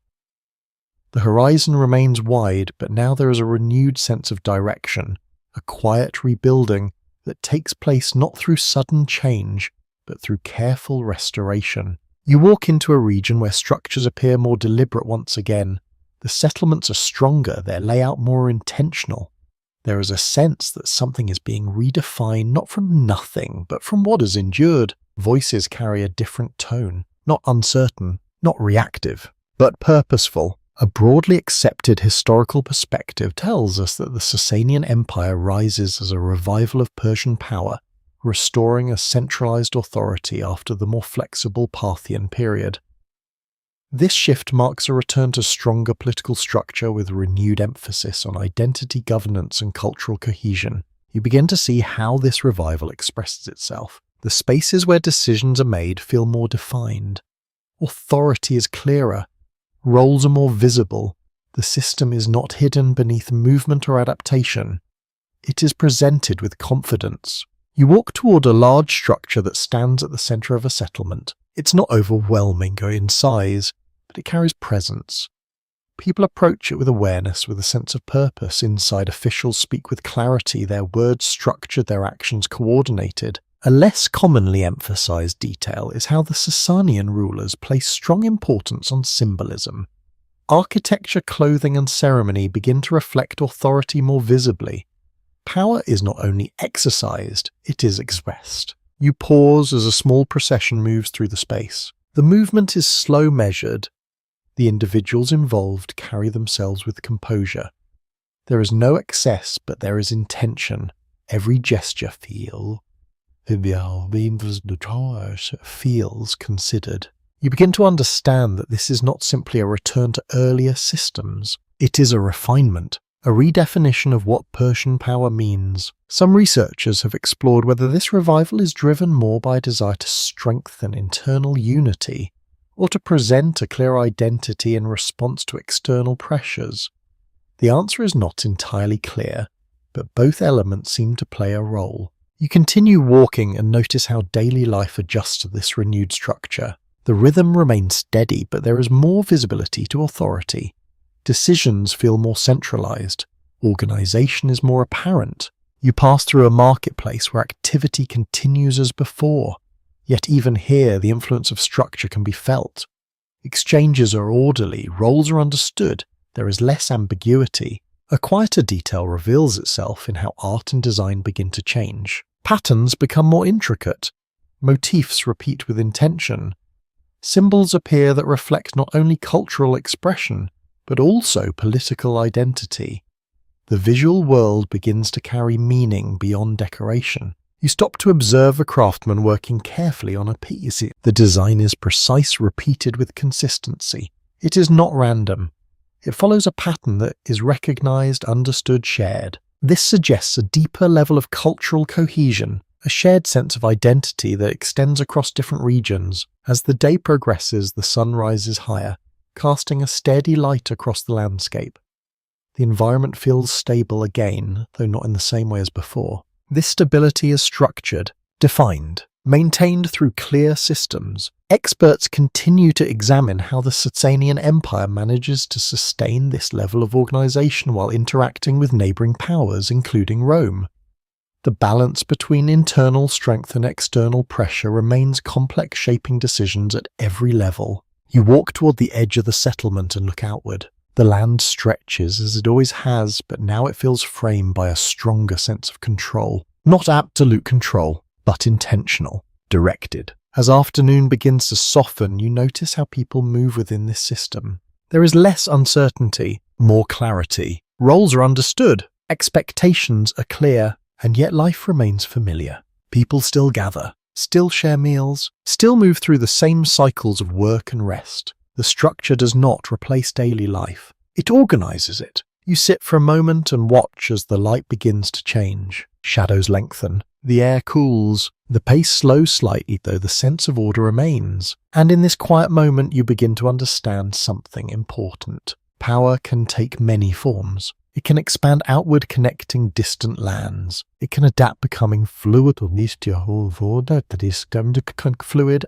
The horizon remains wide, but now there is a renewed sense of direction, a quiet rebuilding that takes place not through sudden change, but through careful restoration. You walk into a region where structures appear more deliberate once again. The settlements are stronger, their layout more intentional. There is a sense that something is being redefined not from nothing, but from what has endured. Voices carry a different tone, not uncertain, not reactive, but purposeful. A broadly accepted historical perspective tells us that the Sasanian Empire rises as a revival of Persian power, restoring a centralized authority after the more flexible Parthian period. This shift marks a return to stronger political structure with renewed emphasis on identity governance and cultural cohesion. You begin to see how this revival expresses itself. The spaces where decisions are made feel more defined. Authority is clearer. Roles are more visible. The system is not hidden beneath movement or adaptation. It is presented with confidence. You walk toward a large structure that stands at the center of a settlement. It's not overwhelming in size, but it carries presence. People approach it with awareness, with a sense of purpose. Inside, officials speak with clarity, their words structured, their actions coordinated. A less commonly emphasized detail is how the Sasanian rulers place strong importance on symbolism. Architecture, clothing, and ceremony begin to reflect authority more visibly. Power is not only exercised, it is expressed. You pause as a small procession moves through the space. The movement is slow, measured. The individuals involved carry themselves with composure. There is no excess, but there is intention. Every gesture feels considered. You begin to understand that this is not simply a return to earlier systems. It is a refinement, a redefinition of what Persian power means. Some researchers have explored whether this revival is driven more by a desire to strengthen internal unity or to present a clear identity in response to external pressures. The answer is not entirely clear, but both elements seem to play a role. You continue walking and notice how daily life adjusts to this renewed structure. The rhythm remains steady, but there is more visibility to authority. Decisions feel more centralized. Organization is more apparent. You pass through a marketplace where activity continues as before. Yet even here, the influence of structure can be felt. Exchanges are orderly, roles are understood, there is less ambiguity. A quieter detail reveals itself in how art and design begin to change. Patterns become more intricate. Motifs repeat with intention. Symbols appear that reflect not only cultural expression, but also political identity. The visual world begins to carry meaning beyond decoration. You stop to observe a craftsman working carefully on a piece. The design is precise, repeated with consistency. It is not random. It follows a pattern that is recognized, understood, shared. This suggests a deeper level of cultural cohesion, a shared sense of identity that extends across different regions. As the day progresses, the sun rises higher, casting a steady light across the landscape. The environment feels stable again, though not in the same way as before. This stability is structured, defined, maintained through clear systems. Experts continue to examine how the Sasanian Empire manages to sustain this level of organization while interacting with neighboring powers, including Rome. The balance between internal strength and external pressure remains complex, shaping decisions at every level. You walk toward the edge of the settlement and look outward. The land stretches as it always has, but now it feels framed by a stronger sense of control. Not absolute control, but intentional, directed. As afternoon begins to soften, you notice how people move within this system. There is less uncertainty, more clarity. Roles are understood, expectations are clear, and yet life remains familiar. People still gather, still share meals, still move through the same cycles of work and rest. The structure does not replace daily life. It organizes it. You sit for a moment and watch as the light begins to change. Shadows lengthen. The air cools. The pace slows slightly, though the sense of order remains. And in this quiet moment, you begin to understand something important. Power can take many forms. It can expand outward, connecting distant lands. It can adapt, becoming fluid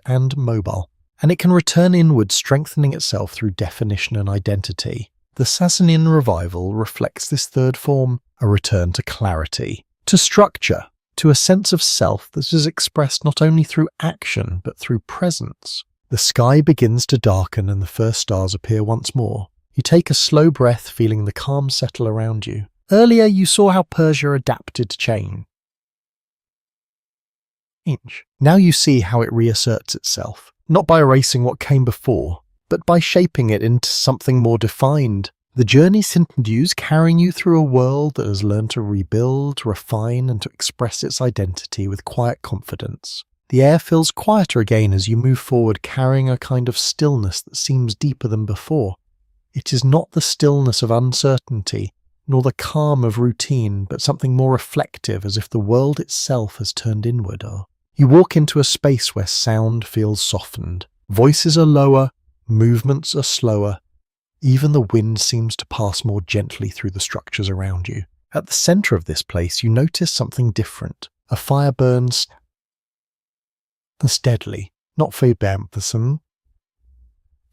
and mobile. And it can return inward, strengthening itself through definition and identity. The Sasanian revival reflects this third form, a return to clarity, to structure, to a sense of self that is expressed not only through action but through presence. The sky begins to darken and the first stars appear once more. You take a slow breath, feeling the calm settle around you. Earlier, you saw how Persia adapted to change. Now you see how it reasserts itself, not by erasing what came before, but by shaping it into something more defined. The journey continues, carrying you through a world that has learned to rebuild, refine, and to express its identity with quiet confidence. The air feels quieter again as you move forward, carrying a kind of stillness that seems deeper than before. It is not the stillness of uncertainty, nor the calm of routine, but something more reflective, as if the world itself has turned inward. You walk into a space where sound feels softened. Voices are lower, movements are slower. Even the wind seems to pass more gently through the structures around you. At the center of this place, you notice something different. A fire burns steadily, not for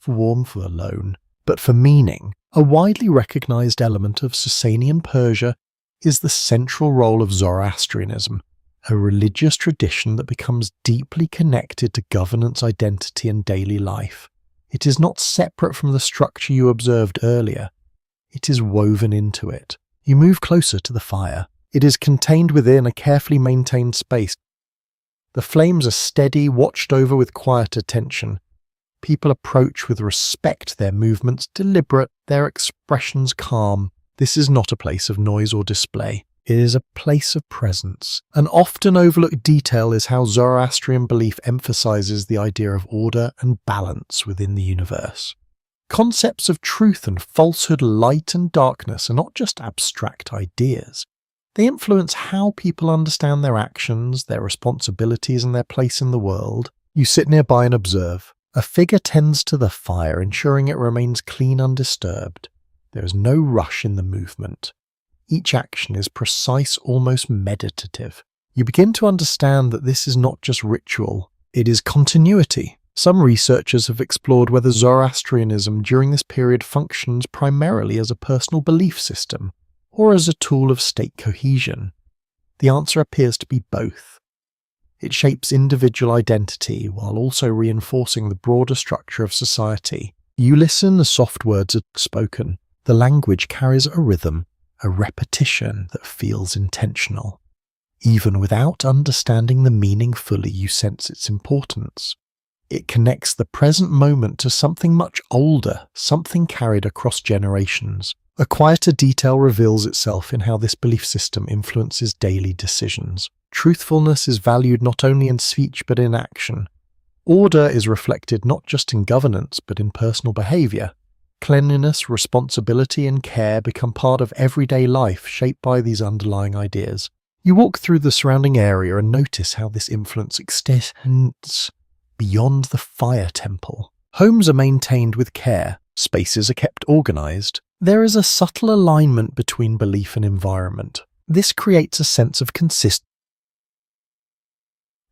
warmth alone, but for meaning. A widely recognized element of Sasanian Persia is the central role of Zoroastrianism, a religious tradition that becomes deeply connected to governance, identity, and daily life. It is not separate from the structure you observed earlier. It is woven into it. You move closer to the fire. It is contained within a carefully maintained space. The flames are steady, watched over with quiet attention. People approach with respect, their movements deliberate, their expressions calm. This is not a place of noise or display. It is a place of presence. An often overlooked detail is how Zoroastrian belief emphasizes the idea of order and balance within the universe. Concepts of truth and falsehood, light and darkness are not just abstract ideas. They influence how people understand their actions, their responsibilities, and their place in the world. You sit nearby and observe. A figure tends to the fire, ensuring it remains clean, undisturbed. There is no rush in the movement. Each action is precise, almost meditative. You begin to understand that this is not just ritual, it is continuity. Some researchers have explored whether Zoroastrianism during this period functions primarily as a personal belief system or as a tool of state cohesion. The answer appears to be both. It shapes individual identity while also reinforcing the broader structure of society. You listen as soft words are spoken. The language carries a rhythm, a repetition that feels intentional. Even without understanding the meaning fully, you sense its importance. It connects the present moment to something much older, something carried across generations. A quieter detail reveals itself in how this belief system influences daily decisions. Truthfulness is valued not only in speech but in action. Order is reflected not just in governance but in personal behavior. Cleanliness, responsibility, and care become part of everyday life, shaped by these underlying ideas. You walk through the surrounding area and notice how this influence extends beyond the fire temple. Homes are maintained with care, spaces are kept organized. There is a subtle alignment between belief and environment. This creates a sense of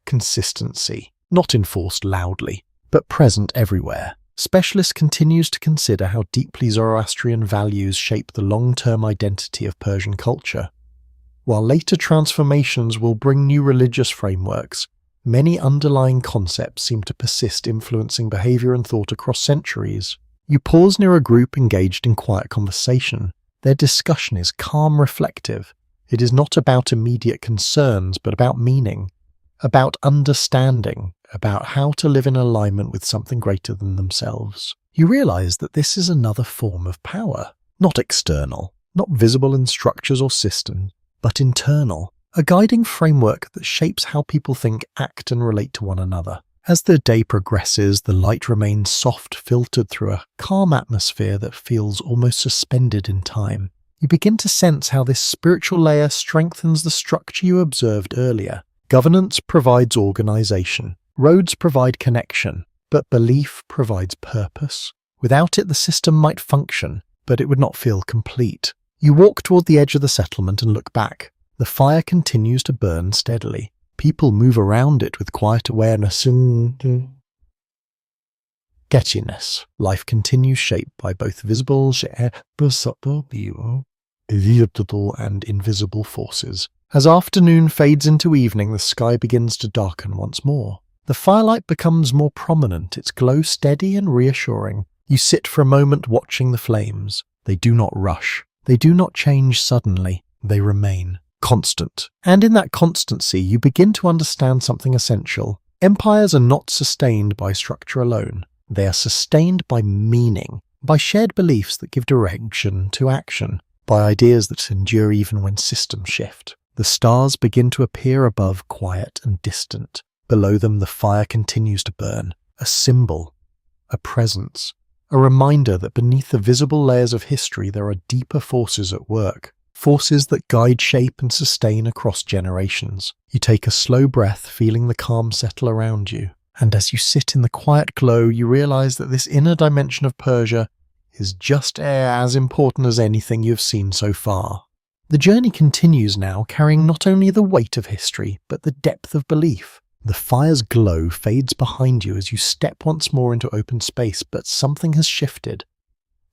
consistency, not enforced loudly, but present everywhere. Specialist continues to consider how deeply Zoroastrian values shape the long-term identity of Persian culture. While later transformations will bring new religious frameworks, many underlying concepts seem to persist, influencing behavior and thought across centuries. You pause near a group engaged in quiet conversation. Their discussion is calm, reflective. It is not about immediate concerns, but about meaning, about understanding, about how to live in alignment with something greater than themselves. You realize that this is another form of power, not external, not visible in structures or systems, but internal, a guiding framework that shapes how people think, act, and relate to one another. As the day progresses, the light remains soft, filtered through a calm atmosphere that feels almost suspended in time. You begin to sense how this spiritual layer strengthens the structure you observed earlier. Governance provides organization. Roads provide connection, but belief provides purpose. Without it, the system might function, but it would not feel complete. You walk toward the edge of the settlement and look back. The fire continues to burn steadily. People move around it with quiet awareness and gettiness. Life continues, shaped by both visible and invisible forces. As afternoon fades into evening, the sky begins to darken once more. The firelight becomes more prominent, its glow steady and reassuring. You sit for a moment watching the flames. They do not rush. They do not change suddenly. They remain constant. And in that constancy, you begin to understand something essential. Empires are not sustained by structure alone. They are sustained by meaning, by shared beliefs that give direction to action, by ideas that endure even when systems shift. The stars begin to appear above, quiet and distant. Below them, the fire continues to burn, a symbol, a presence, a reminder that beneath the visible layers of history there are deeper forces at work, forces that guide, shape and sustain across generations. You take a slow breath, feeling the calm settle around you, and as you sit in the quiet glow, you realize that this inner dimension of Persia is just as important as anything you've seen so far. The journey continues now, carrying not only the weight of history, but the depth of belief. The fire's glow fades behind you as you step once more into open space, but something has shifted.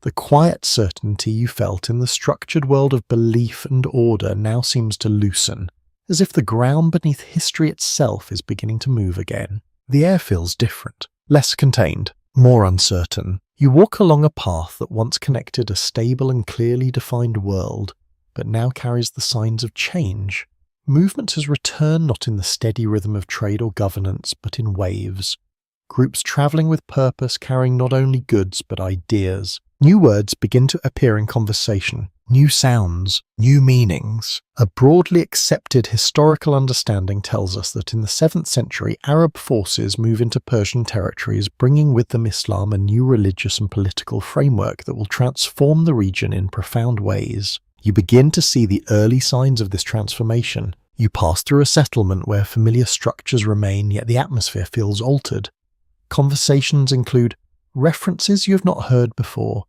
The quiet certainty you felt in the structured world of belief and order now seems to loosen, as if the ground beneath history itself is beginning to move again. The air feels different, less contained, more uncertain. You walk along a path that once connected a stable and clearly defined world, but now carries the signs of change. Movement has returned not in the steady rhythm of trade or governance, but in waves. Groups travelling with purpose, carrying not only goods but ideas. New words begin to appear in conversation, new sounds, new meanings. A broadly accepted historical understanding tells us that in the 7th century, Arab forces move into Persian territories, bringing with them Islam, a new religious and political framework that will transform the region in profound ways. You begin to see the early signs of this transformation. You pass through a settlement where familiar structures remain, yet the atmosphere feels altered. Conversations include references you have not heard before.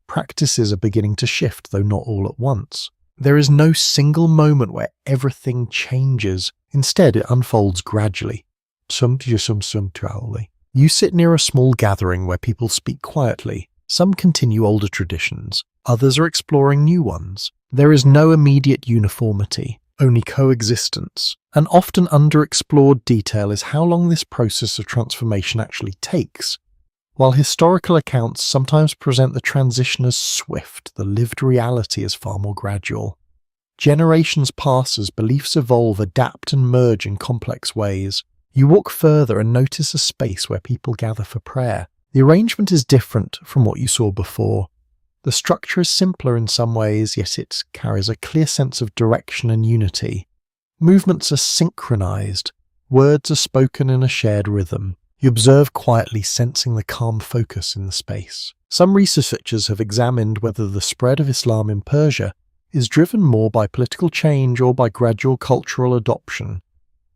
Practices are beginning to shift, though not all at once. There is no single moment where everything changes. Instead, it unfolds gradually. You sit near a small gathering where people speak quietly. Some continue older traditions. Others are exploring new ones. There is no immediate uniformity, only coexistence. An often underexplored detail is how long this process of transformation actually takes. While historical accounts sometimes present the transition as swift, the lived reality is far more gradual. Generations pass as beliefs evolve, adapt and merge in complex ways. You walk further and notice a space where people gather for prayer. The arrangement is different from what you saw before. The structure is simpler in some ways, yet it carries a clear sense of direction and unity. Movements are synchronized. Words are spoken in a shared rhythm. You observe quietly, sensing the calm focus in the space. Some researchers have examined whether the spread of Islam in Persia is driven more by political change or by gradual cultural adoption.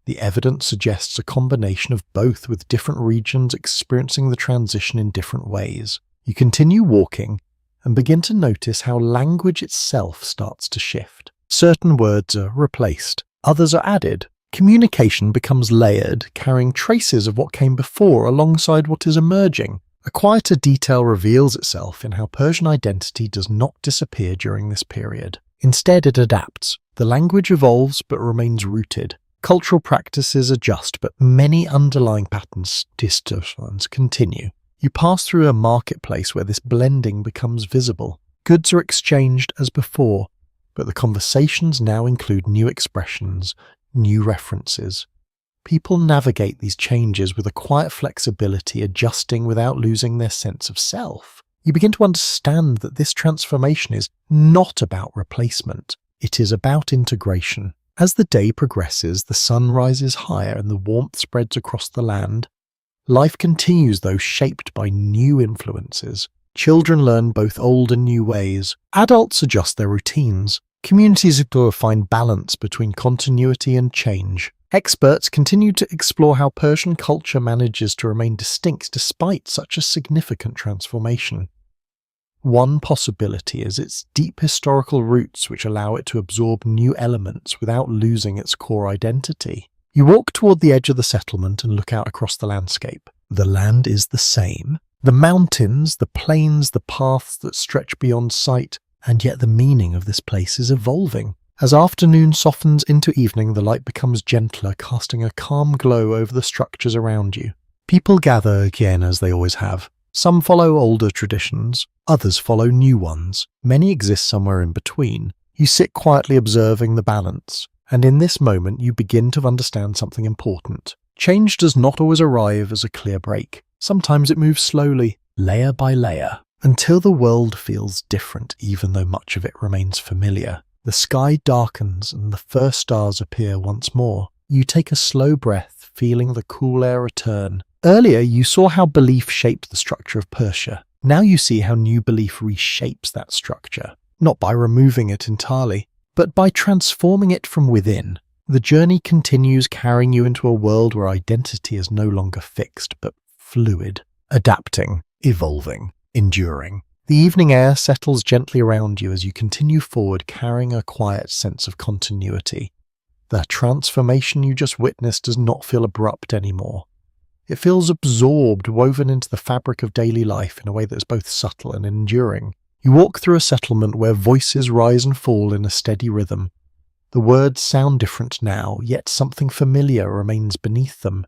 The evidence suggests a combination of both, with different regions experiencing the transition in different ways. You continue walking and begin to notice how language itself starts to shift. Certain words are replaced, others are added. Communication becomes layered, carrying traces of what came before alongside what is emerging. A quieter detail reveals itself in how Persian identity does not disappear during this period. Instead, it adapts. The language evolves but remains rooted. Cultural practices adjust, but many underlying patterns continue. You pass through a marketplace where this blending becomes visible. Goods are exchanged as before, but the conversations now include new expressions, new references. People navigate these changes with a quiet flexibility, adjusting without losing their sense of self. You begin to understand that this transformation is not about replacement. It is about integration. As the day progresses, the sun rises higher and the warmth spreads across the land. Life continues, though shaped by new influences. Children learn both old and new ways. Adults adjust their routines. Communities find balance between continuity and change. Experts continue to explore how Persian culture manages to remain distinct despite such a significant transformation. One possibility is its deep historical roots, which allow it to absorb new elements without losing its core identity. You walk toward the edge of the settlement and look out across the landscape. The land is the same. The mountains, the plains, the paths that stretch beyond sight, and yet the meaning of this place is evolving. As afternoon softens into evening, the light becomes gentler, casting a calm glow over the structures around you. People gather again as they always have. Some follow older traditions, others follow new ones. Many exist somewhere in between. You sit quietly observing the balance, and in this moment you begin to understand something important. Change does not always arrive as a clear break. Sometimes it moves slowly, layer by layer, until the world feels different even though much of it remains familiar. The sky darkens and the first stars appear once more. You take a slow breath, feeling the cool air return. Earlier you saw how belief shaped the structure of Persia. Now you see how new belief reshapes that structure, not by removing it entirely, but by transforming it from within. The journey continues, carrying you into a world where identity is no longer fixed but fluid, adapting, evolving, enduring. The evening air settles gently around you as you continue forward, carrying a quiet sense of continuity. The transformation you just witnessed does not feel abrupt anymore. It feels absorbed, woven into the fabric of daily life in a way that is both subtle and enduring. You walk through a settlement where voices rise and fall in a steady rhythm. The words sound different now, yet something familiar remains beneath them.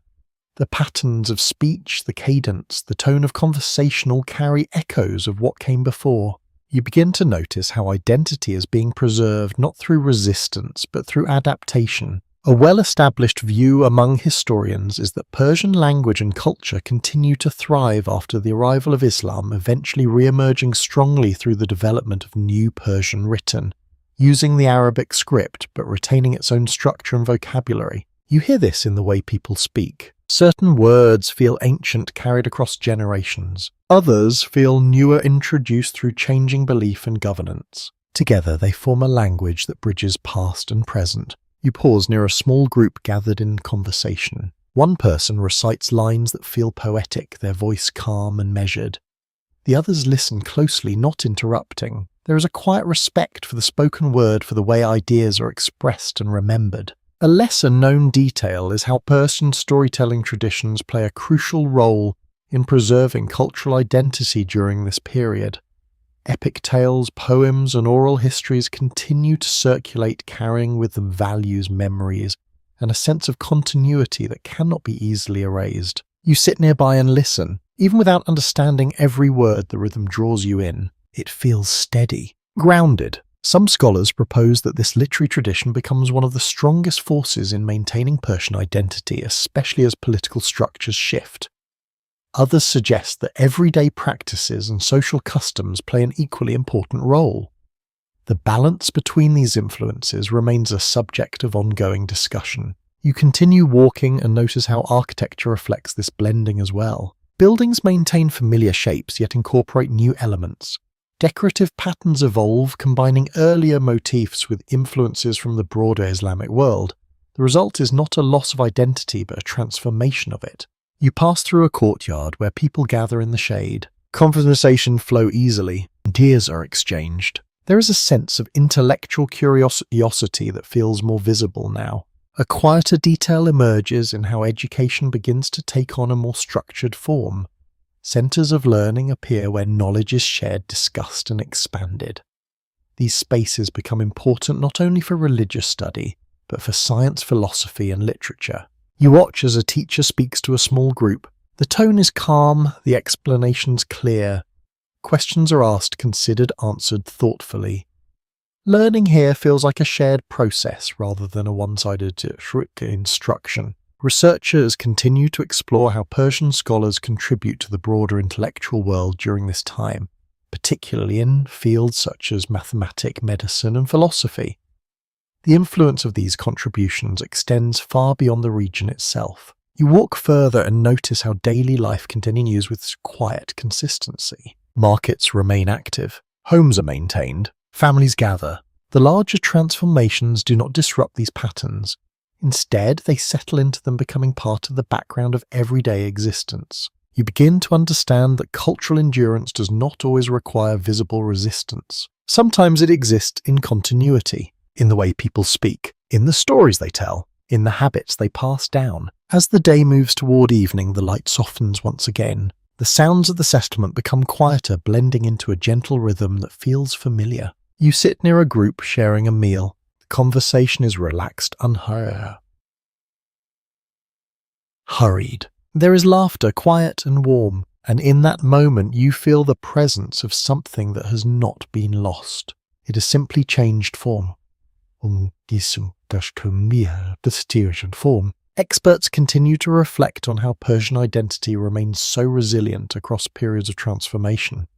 The patterns of speech, the cadence, the tone of conversation all carry echoes of what came before. You begin to notice how identity is being preserved not through resistance but through adaptation. A well-established view among historians is that Persian language and culture continue to thrive after the arrival of Islam, eventually re-emerging strongly through the development of new Persian written, using the Arabic script but retaining its own structure and vocabulary. You hear this in the way people speak. Certain words feel ancient, carried across generations. Others feel newer, introduced through changing belief and governance. Together they form a language that bridges past and present. You pause near a small group gathered in conversation. One person recites lines that feel poetic, their voice calm and measured. The others listen closely, not interrupting. There is a quiet respect for the spoken word, for the way ideas are expressed and remembered. A lesser-known detail is how Persian storytelling traditions play a crucial role in preserving cultural identity during this period. Epic tales, poems, and oral histories continue to circulate, carrying with them values, memories, and a sense of continuity that cannot be easily erased. You sit nearby and listen. Even without understanding every word, the rhythm draws you in. It feels steady, grounded. Some scholars propose that this literary tradition becomes one of the strongest forces in maintaining Persian identity, especially as political structures shift. Others suggest that everyday practices and social customs play an equally important role. The balance between these influences remains a subject of ongoing discussion. You continue walking and notice how architecture reflects this blending as well. Buildings maintain familiar shapes yet incorporate new elements. Decorative patterns evolve, combining earlier motifs with influences from the broader Islamic world. The result is not a loss of identity but a transformation of it. You pass through a courtyard where people gather in the shade. Conversation flow easily. Ideas are exchanged. There is a sense of intellectual curiosity that feels more visible now. A quieter detail emerges in how education begins to take on a more structured form. Centers of learning appear where knowledge is shared, discussed, and expanded. These spaces become important not only for religious study, but for science, philosophy, and literature. You watch as a teacher speaks to a small group. The tone is calm, the explanations clear. Questions are asked, considered, answered thoughtfully. Learning here feels like a shared process rather than a one-sided instruction. Researchers continue to explore how Persian scholars contribute to the broader intellectual world during this time, particularly in fields such as mathematics, medicine, and philosophy. The influence of these contributions extends far beyond the region itself. You walk further and notice how daily life continues with quiet consistency. Markets remain active, homes are maintained, families gather. The larger transformations do not disrupt these patterns. Instead, they settle into them, becoming part of the background of everyday existence. You begin to understand that cultural endurance does not always require visible resistance. Sometimes it exists in continuity, in the way people speak, in the stories they tell, in the habits they pass down. As the day moves toward evening, the light softens once again. The sounds of the settlement become quieter, blending into a gentle rhythm that feels familiar. You sit near a group sharing a meal. The conversation is relaxed, unhurried. There is laughter, quiet and warm, and in that moment you feel the presence of something that has not been lost. It has simply changed form. Experts continue to reflect on how Persian identity remains so resilient across periods of transformation.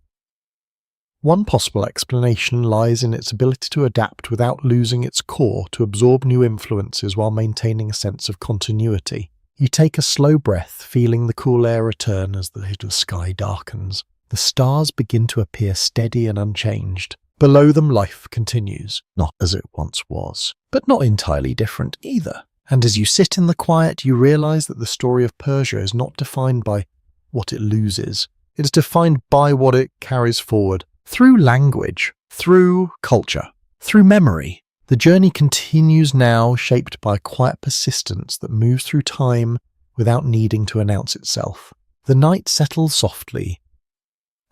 One possible explanation lies in its ability to adapt without losing its core, to absorb new influences while maintaining a sense of continuity. You take a slow breath, feeling the cool air return as the sky darkens. The stars begin to appear steady and unchanged. Below them life continues, not as it once was, but not entirely different either. And as you sit in the quiet, you realize that the story of Persia is not defined by what it loses. It is defined by what it carries forward. Through language, through culture, through memory. The journey continues now, shaped by a quiet persistence that moves through time without needing to announce itself. The night settles softly,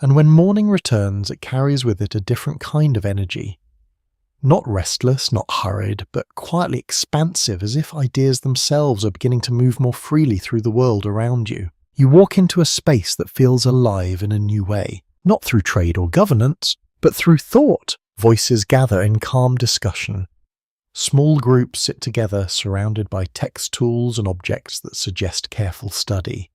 and when morning returns, it carries with it a different kind of energy. Not restless, not hurried, but quietly expansive, as if ideas themselves are beginning to move more freely through the world around you. You walk into a space that feels alive in a new way, not through trade or governance, but through thought. Voices gather in calm discussion. Small groups sit together, surrounded by text tools and objects that suggest careful study.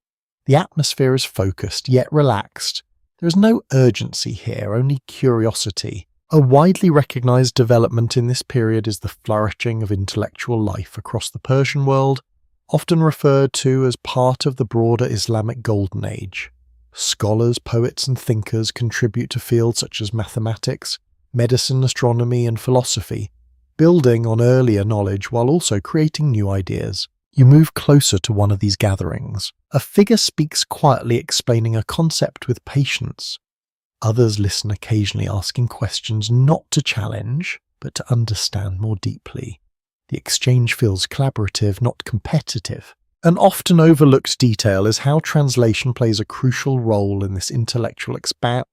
The atmosphere is focused, yet relaxed. There is no urgency here, only curiosity. A widely recognized development in this period is the flourishing of intellectual life across the Persian world, often referred to as part of the broader Islamic Golden Age. Scholars, poets and thinkers contribute to fields such as mathematics, medicine, astronomy and philosophy, building on earlier knowledge while also creating new ideas. You move closer to one of these gatherings. A figure speaks quietly, explaining a concept with patience. Others listen, occasionally asking questions not to challenge, but to understand more deeply. The exchange feels collaborative, not competitive. An often overlooked detail is how translation plays a crucial role in this intellectual expansion.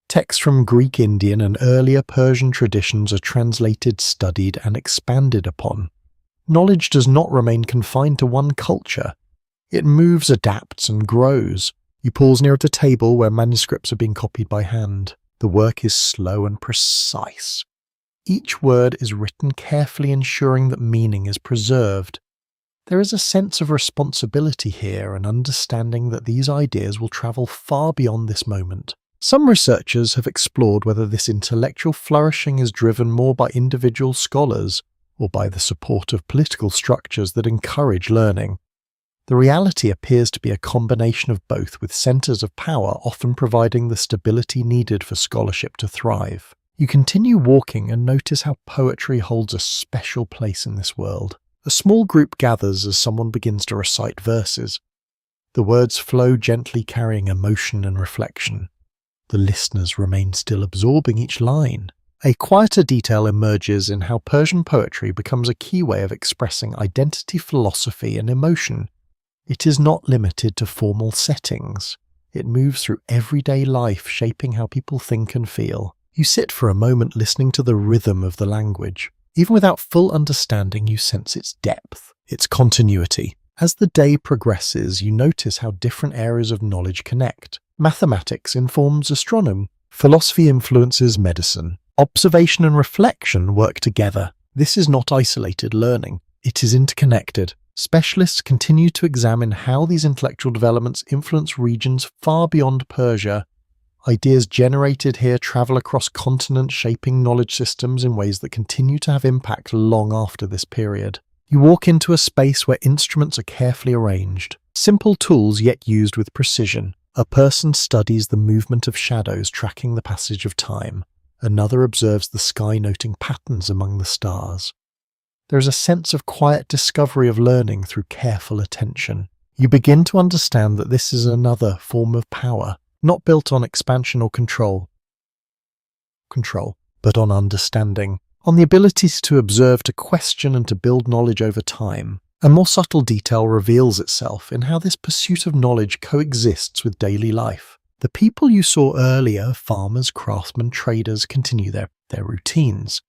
Texts from Greek, Indian, and earlier Persian traditions are translated, studied, and expanded upon. Knowledge does not remain confined to one culture. It moves, adapts, and grows. You pause near at a table where manuscripts are being copied by hand. The work is slow and precise. Each word is written carefully, ensuring that meaning is preserved. There is a sense of responsibility here, and understanding that these ideas will travel far beyond this moment. Some researchers have explored whether this intellectual flourishing is driven more by individual scholars or by the support of political structures that encourage learning. The reality appears to be a combination of both, with centers of power often providing the stability needed for scholarship to thrive. You continue walking and notice how poetry holds a special place in this world. A small group gathers as someone begins to recite verses. The words flow gently, carrying emotion and reflection. The listeners remain still, absorbing each line. A quieter detail emerges in how Persian poetry becomes a key way of expressing identity, philosophy, and emotion. It is not limited to formal settings. It moves through everyday life, shaping how people think and feel. You sit for a moment listening to the rhythm of the language. Even without full understanding, you sense its depth, its continuity. As the day progresses, you notice how different areas of knowledge connect. Mathematics informs astronomy. Philosophy influences medicine. Observation and reflection work together. This is not isolated learning. It is interconnected. Specialists continue to examine how these intellectual developments influence regions far beyond Persia. Ideas generated here travel across continents, shaping knowledge systems in ways that continue to have impact long after this period. You walk into a space where instruments are carefully arranged. Simple tools, yet used with precision. A person studies the movement of shadows, tracking the passage of time. Another observes the sky, noting patterns among the stars. There is a sense of quiet discovery of learning through careful attention. You begin to understand that this is another form of power, not built on expansion or control, but on understanding, on the ability to observe, to question, and to build knowledge over time. A more subtle detail reveals itself in how this pursuit of knowledge coexists with daily life. The people you saw earlier, farmers, craftsmen, traders, continue their routines.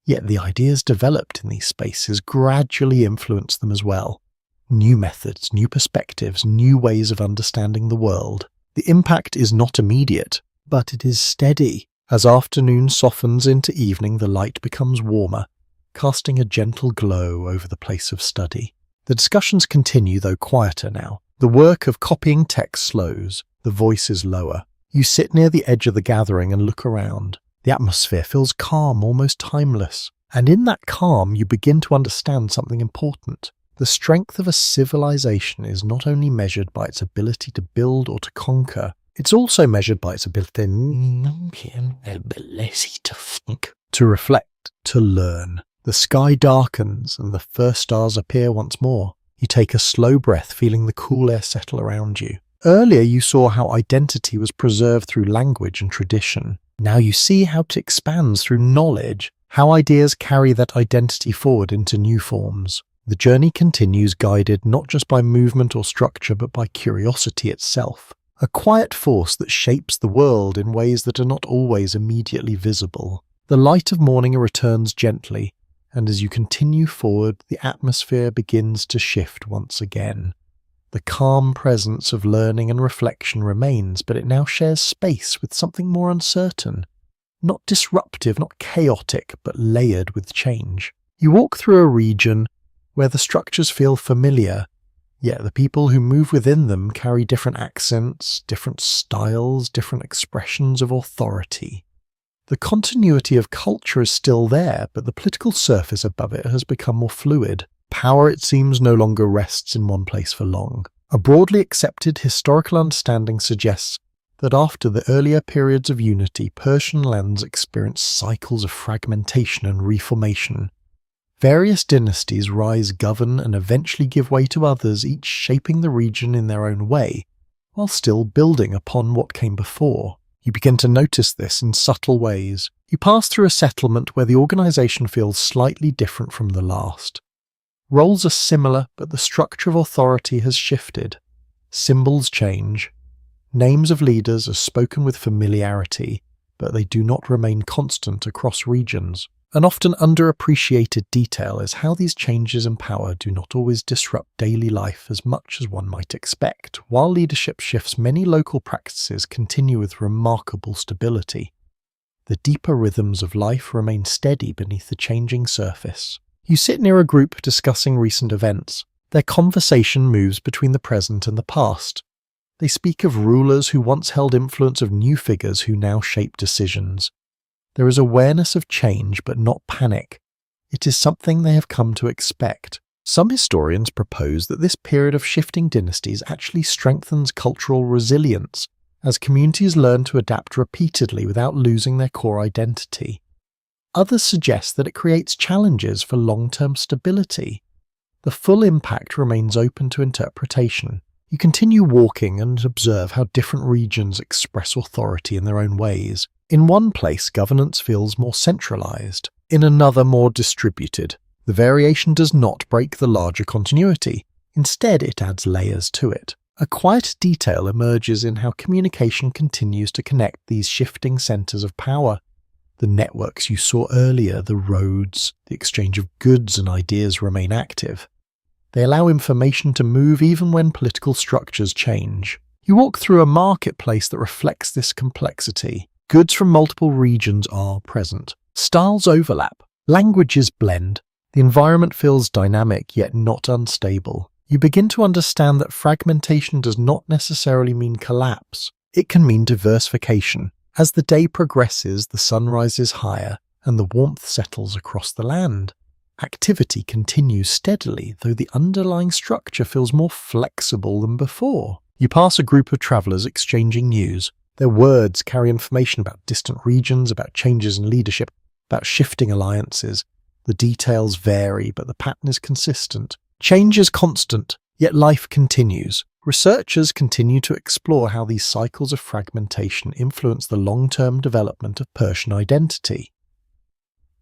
Yet the ideas developed in these spaces gradually influence them as well. New methods, new perspectives, new ways of understanding the world. The impact is not immediate, but it is steady. As afternoon softens into evening, the light becomes warmer, casting a gentle glow over the place of study. The discussions continue, though quieter now. The work of copying text slows, the voice is lower. You sit near the edge of the gathering and look around. The atmosphere feels calm, almost timeless. And in that calm, you begin to understand something important. The strength of a civilization is not only measured by its ability to build or to conquer, it's also measured by its ability to think, to reflect, to learn. The sky darkens and the first stars appear once more. You take a slow breath, feeling the cool air settle around you. Earlier you saw how identity was preserved through language and tradition. Now you see how it expands through knowledge, how ideas carry that identity forward into new forms. The journey continues, guided not just by movement or structure, but by curiosity itself. A quiet force that shapes the world in ways that are not always immediately visible. The light of morning returns gently, and as you continue forward, the atmosphere begins to shift once again. The calm presence of learning and reflection remains, but it now shares space with something more uncertain. Not disruptive, not chaotic, but layered with change. You walk through a region where the structures feel familiar, yet the people who move within them carry different accents, different styles, different expressions of authority. The continuity of culture is still there, but the political surface above it has become more fluid. Power, it seems, no longer rests in one place for long. A broadly accepted historical understanding suggests that after the earlier periods of unity, Persian lands experienced cycles of fragmentation and reformation. Various dynasties rise, govern, and eventually give way to others, each shaping the region in their own way, while still building upon what came before. You begin to notice this in subtle ways. You pass through a settlement where the organization feels slightly different from the last. Roles are similar, but the structure of authority has shifted. Symbols change. Names of leaders are spoken with familiarity, but they do not remain constant across regions. An often underappreciated detail is how these changes in power do not always disrupt daily life as much as one might expect. While leadership shifts, many local practices continue with remarkable stability. The deeper rhythms of life remain steady beneath the changing surface. You sit near a group discussing recent events. Their conversation moves between the present and the past. They speak of rulers who once held influence, of new figures who now shape decisions. There is awareness of change, but not panic. It is something they have come to expect. Some historians propose that this period of shifting dynasties actually strengthens cultural resilience, as communities learn to adapt repeatedly without losing their core identity. Others suggest that it creates challenges for long-term stability. The full impact remains open to interpretation. You continue walking and observe how different regions express authority in their own ways. In one place, governance feels more centralized. In another, more distributed. The variation does not break the larger continuity. Instead, it adds layers to it. A quiet detail emerges in how communication continues to connect these shifting centers of power. The networks you saw earlier, the roads, the exchange of goods and ideas remain active. They allow information to move even when political structures change. You walk through a marketplace that reflects this complexity. Goods from multiple regions are present. Styles overlap. Languages blend. The environment feels dynamic yet not unstable. You begin to understand that fragmentation does not necessarily mean collapse. It can mean diversification. As the day progresses, the sun rises higher and the warmth settles across the land. Activity continues steadily, though the underlying structure feels more flexible than before. You pass a group of travelers exchanging news. Their words carry information about distant regions, about changes in leadership, about shifting alliances. The details vary, but the pattern is consistent. Change is constant, yet life continues. Researchers continue to explore how these cycles of fragmentation influence the long-term development of Persian identity.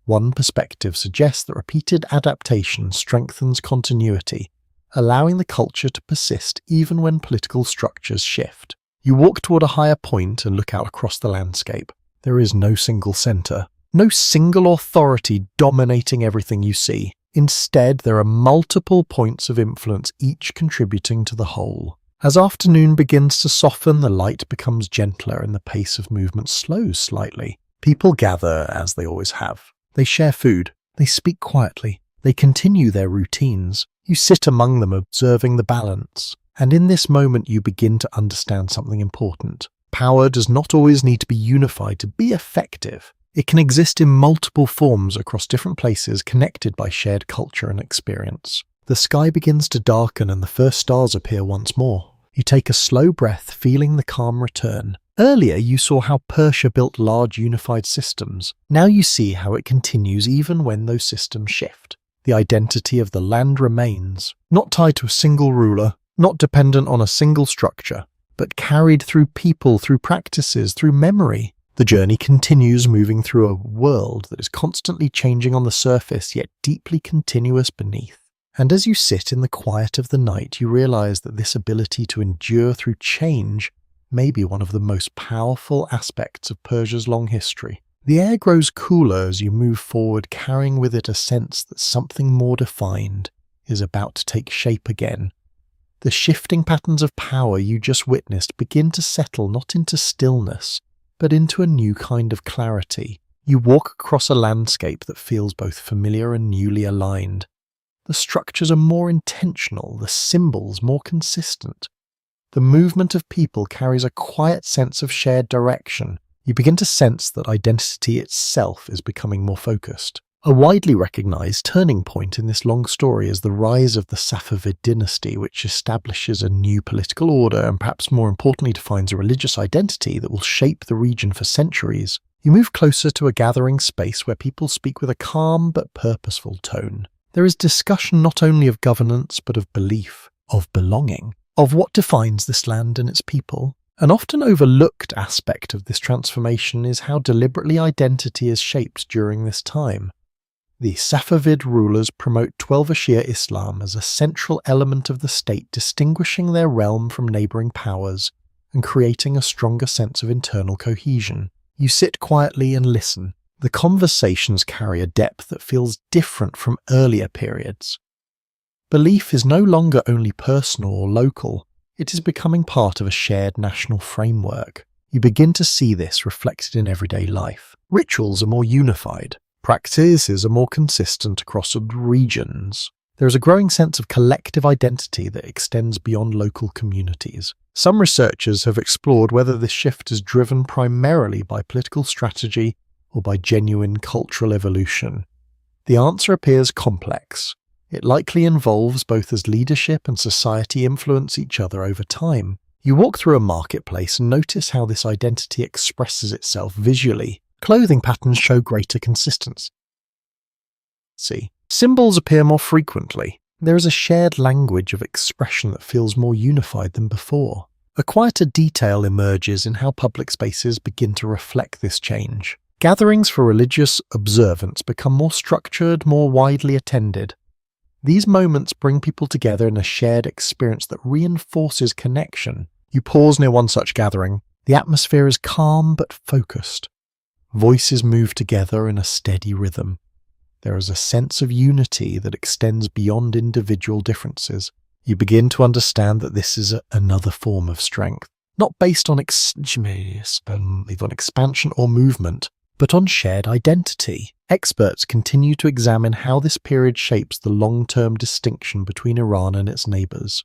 One perspective suggests that repeated adaptation strengthens continuity, allowing the culture to persist even when political structures shift. You walk toward a higher point and look out across the landscape. There is no single center. No single authority dominating everything you see. Instead, there are multiple points of influence, each contributing to the whole. As afternoon begins to soften, the light becomes gentler and the pace of movement slows slightly. People gather as they always have. They share food. They speak quietly. They continue their routines. You sit among them observing the balance. And in this moment you begin to understand something important. Power does not always need to be unified to be effective. It can exist in multiple forms across different places connected by shared culture and experience. The sky begins to darken and the first stars appear once more. You take a slow breath, feeling the calm return. Earlier you saw how Persia built large unified systems. Now you see how it continues even when those systems shift. The identity of the land remains, not tied to a single ruler, not dependent on a single structure, but carried through people, through practices, through memory. The journey continues, moving through a world that is constantly changing on the surface, yet deeply continuous beneath. And as you sit in the quiet of the night, you realize that this ability to endure through change may be one of the most powerful aspects of Persia's long history. The air grows cooler as you move forward, carrying with it a sense that something more defined is about to take shape again. The shifting patterns of power you just witnessed begin to settle not into stillness, but into a new kind of clarity. You walk across a landscape that feels both familiar and newly aligned. The structures are more intentional, the symbols more consistent. The movement of people carries a quiet sense of shared direction. You begin to sense that identity itself is becoming more focused. A widely recognized turning point in this long story is the rise of the Safavid dynasty, which establishes a new political order and perhaps more importantly defines a religious identity that will shape the region for centuries. You move closer to a gathering space where people speak with a calm but purposeful tone. There is discussion not only of governance but of belief, of belonging, of what defines this land and its people. An often overlooked aspect of this transformation is how deliberately identity is shaped during this time. The Safavid rulers promote Twelver-Shia Islam as a central element of the state, distinguishing their realm from neighbouring powers and creating a stronger sense of internal cohesion. You sit quietly and listen. The conversations carry a depth that feels different from earlier periods. Belief is no longer only personal or local, it is becoming part of a shared national framework. You begin to see this reflected in everyday life. Rituals are more unified. Practices are more consistent across regions. There is a growing sense of collective identity that extends beyond local communities. Some researchers have explored whether this shift is driven primarily by political strategy or by genuine cultural evolution. The answer appears complex. It likely involves both as leadership and society influence each other over time. You walk through a marketplace and notice how this identity expresses itself visually. Clothing patterns show greater consistency. Symbols appear more frequently. There is a shared language of expression that feels more unified than before. A quieter detail emerges in how public spaces begin to reflect this change. Gatherings for religious observance become more structured, more widely attended. These moments bring people together in a shared experience that reinforces connection. You pause near one such gathering. The atmosphere is calm but focused. Voices move together in a steady rhythm. There is a sense of unity that extends beyond individual differences. You begin to understand that this is another form of strength, not based on expansion or movement, but on shared identity. Experts continue to examine how this period shapes the long-term distinction between Iran and its neighbours.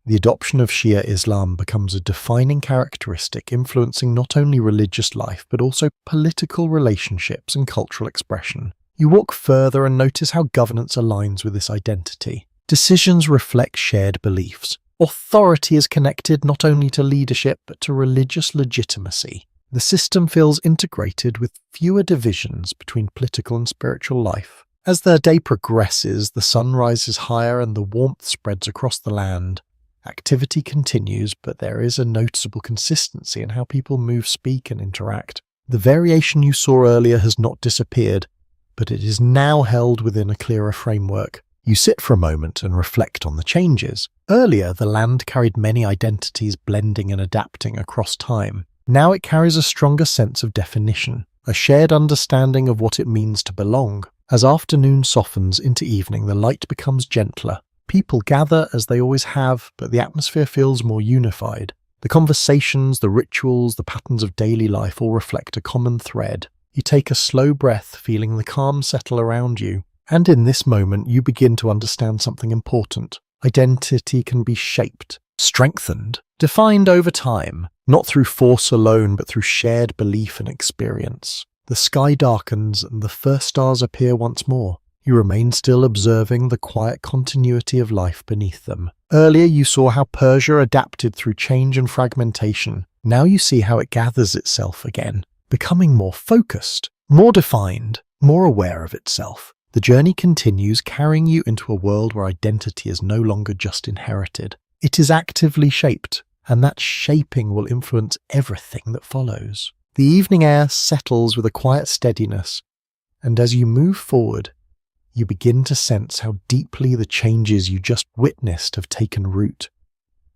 The adoption of Shia Islam becomes a defining characteristic, influencing not only religious life but also political relationships and cultural expression. You walk further and notice how governance aligns with this identity. Decisions reflect shared beliefs. Authority is connected not only to leadership but to religious legitimacy. The system feels integrated with fewer divisions between political and spiritual life. As the day progresses, the sun rises higher and the warmth spreads across the land. Activity continues, but there is a noticeable consistency in how people move, speak, and interact. The variation you saw earlier has not disappeared, but it is now held within a clearer framework. You sit for a moment and reflect on the changes. Earlier, the land carried many identities blending and adapting across time. Now it carries a stronger sense of definition. a shared understanding of what it means to belong. As afternoon softens into evening, the light becomes gentler. People gather as they always have, but the atmosphere feels more unified. The conversations, the rituals, the patterns of daily life all reflect a common thread. You take a slow breath, feeling the calm settle around you. And in this moment, you begin to understand something important. Identity can be shaped, strengthened, defined over time, not through force alone, but through shared belief and experience. The sky darkens and the first stars appear once more. You remain still, observing the quiet continuity of life beneath them. Earlier you saw how Persia adapted through change and fragmentation. Now you see how it gathers itself again, becoming more focused, more defined, more aware of itself. The journey continues, carrying you into a world where identity is no longer just inherited. It is actively shaped, and that shaping will influence everything that follows. The evening air settles with a quiet steadiness, and as you move forward, you begin to sense how deeply the changes you just witnessed have taken root.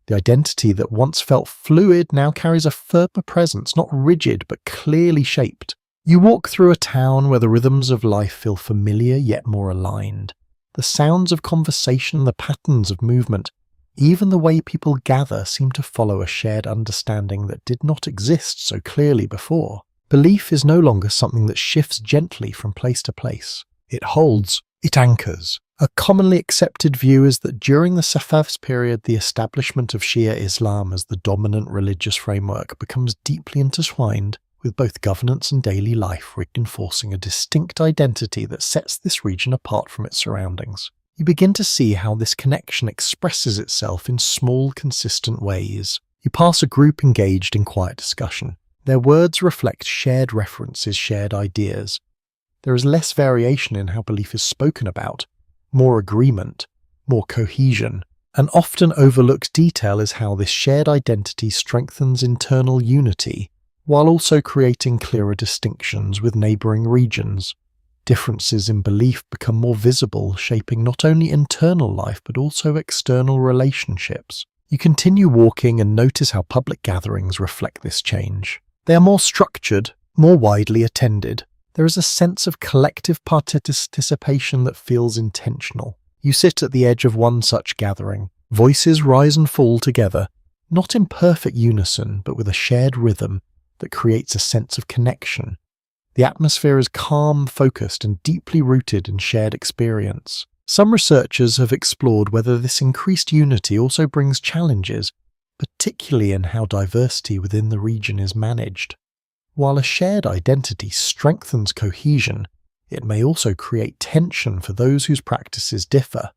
The identity that once felt fluid now carries a firmer presence, not rigid but clearly shaped. You walk through a town where the rhythms of life feel familiar yet more aligned. The sounds of conversation, the patterns of movement, even the way people gather seem to follow a shared understanding that did not exist so clearly before. Belief is no longer something that shifts gently from place to place. It holds, it anchors. A commonly accepted view is that during the Safavids period, the establishment of Shia Islam as the dominant religious framework becomes deeply intertwined with both governance and daily life, reinforcing a distinct identity that sets this region apart from its surroundings. You begin to see how this connection expresses itself in small, consistent ways. You pass a group engaged in quiet discussion. Their words reflect shared references, shared ideas. There is less variation in how belief is spoken about, more agreement, more cohesion. An often overlooked detail is how this shared identity strengthens internal unity, while also creating clearer distinctions with neighbouring regions. Differences in belief become more visible, shaping not only internal life but also external relationships. You continue walking and notice how public gatherings reflect this change. They are more structured, more widely attended. There is a sense of collective participation that feels intentional. You sit at the edge of one such gathering. Voices rise and fall together, not in perfect unison, but with a shared rhythm that creates a sense of connection. The atmosphere is calm, focused, and deeply rooted in shared experience. Some researchers have explored whether this increased unity also brings challenges, particularly in how diversity within the region is managed. While a shared identity strengthens cohesion, it may also create tension for those whose practices differ.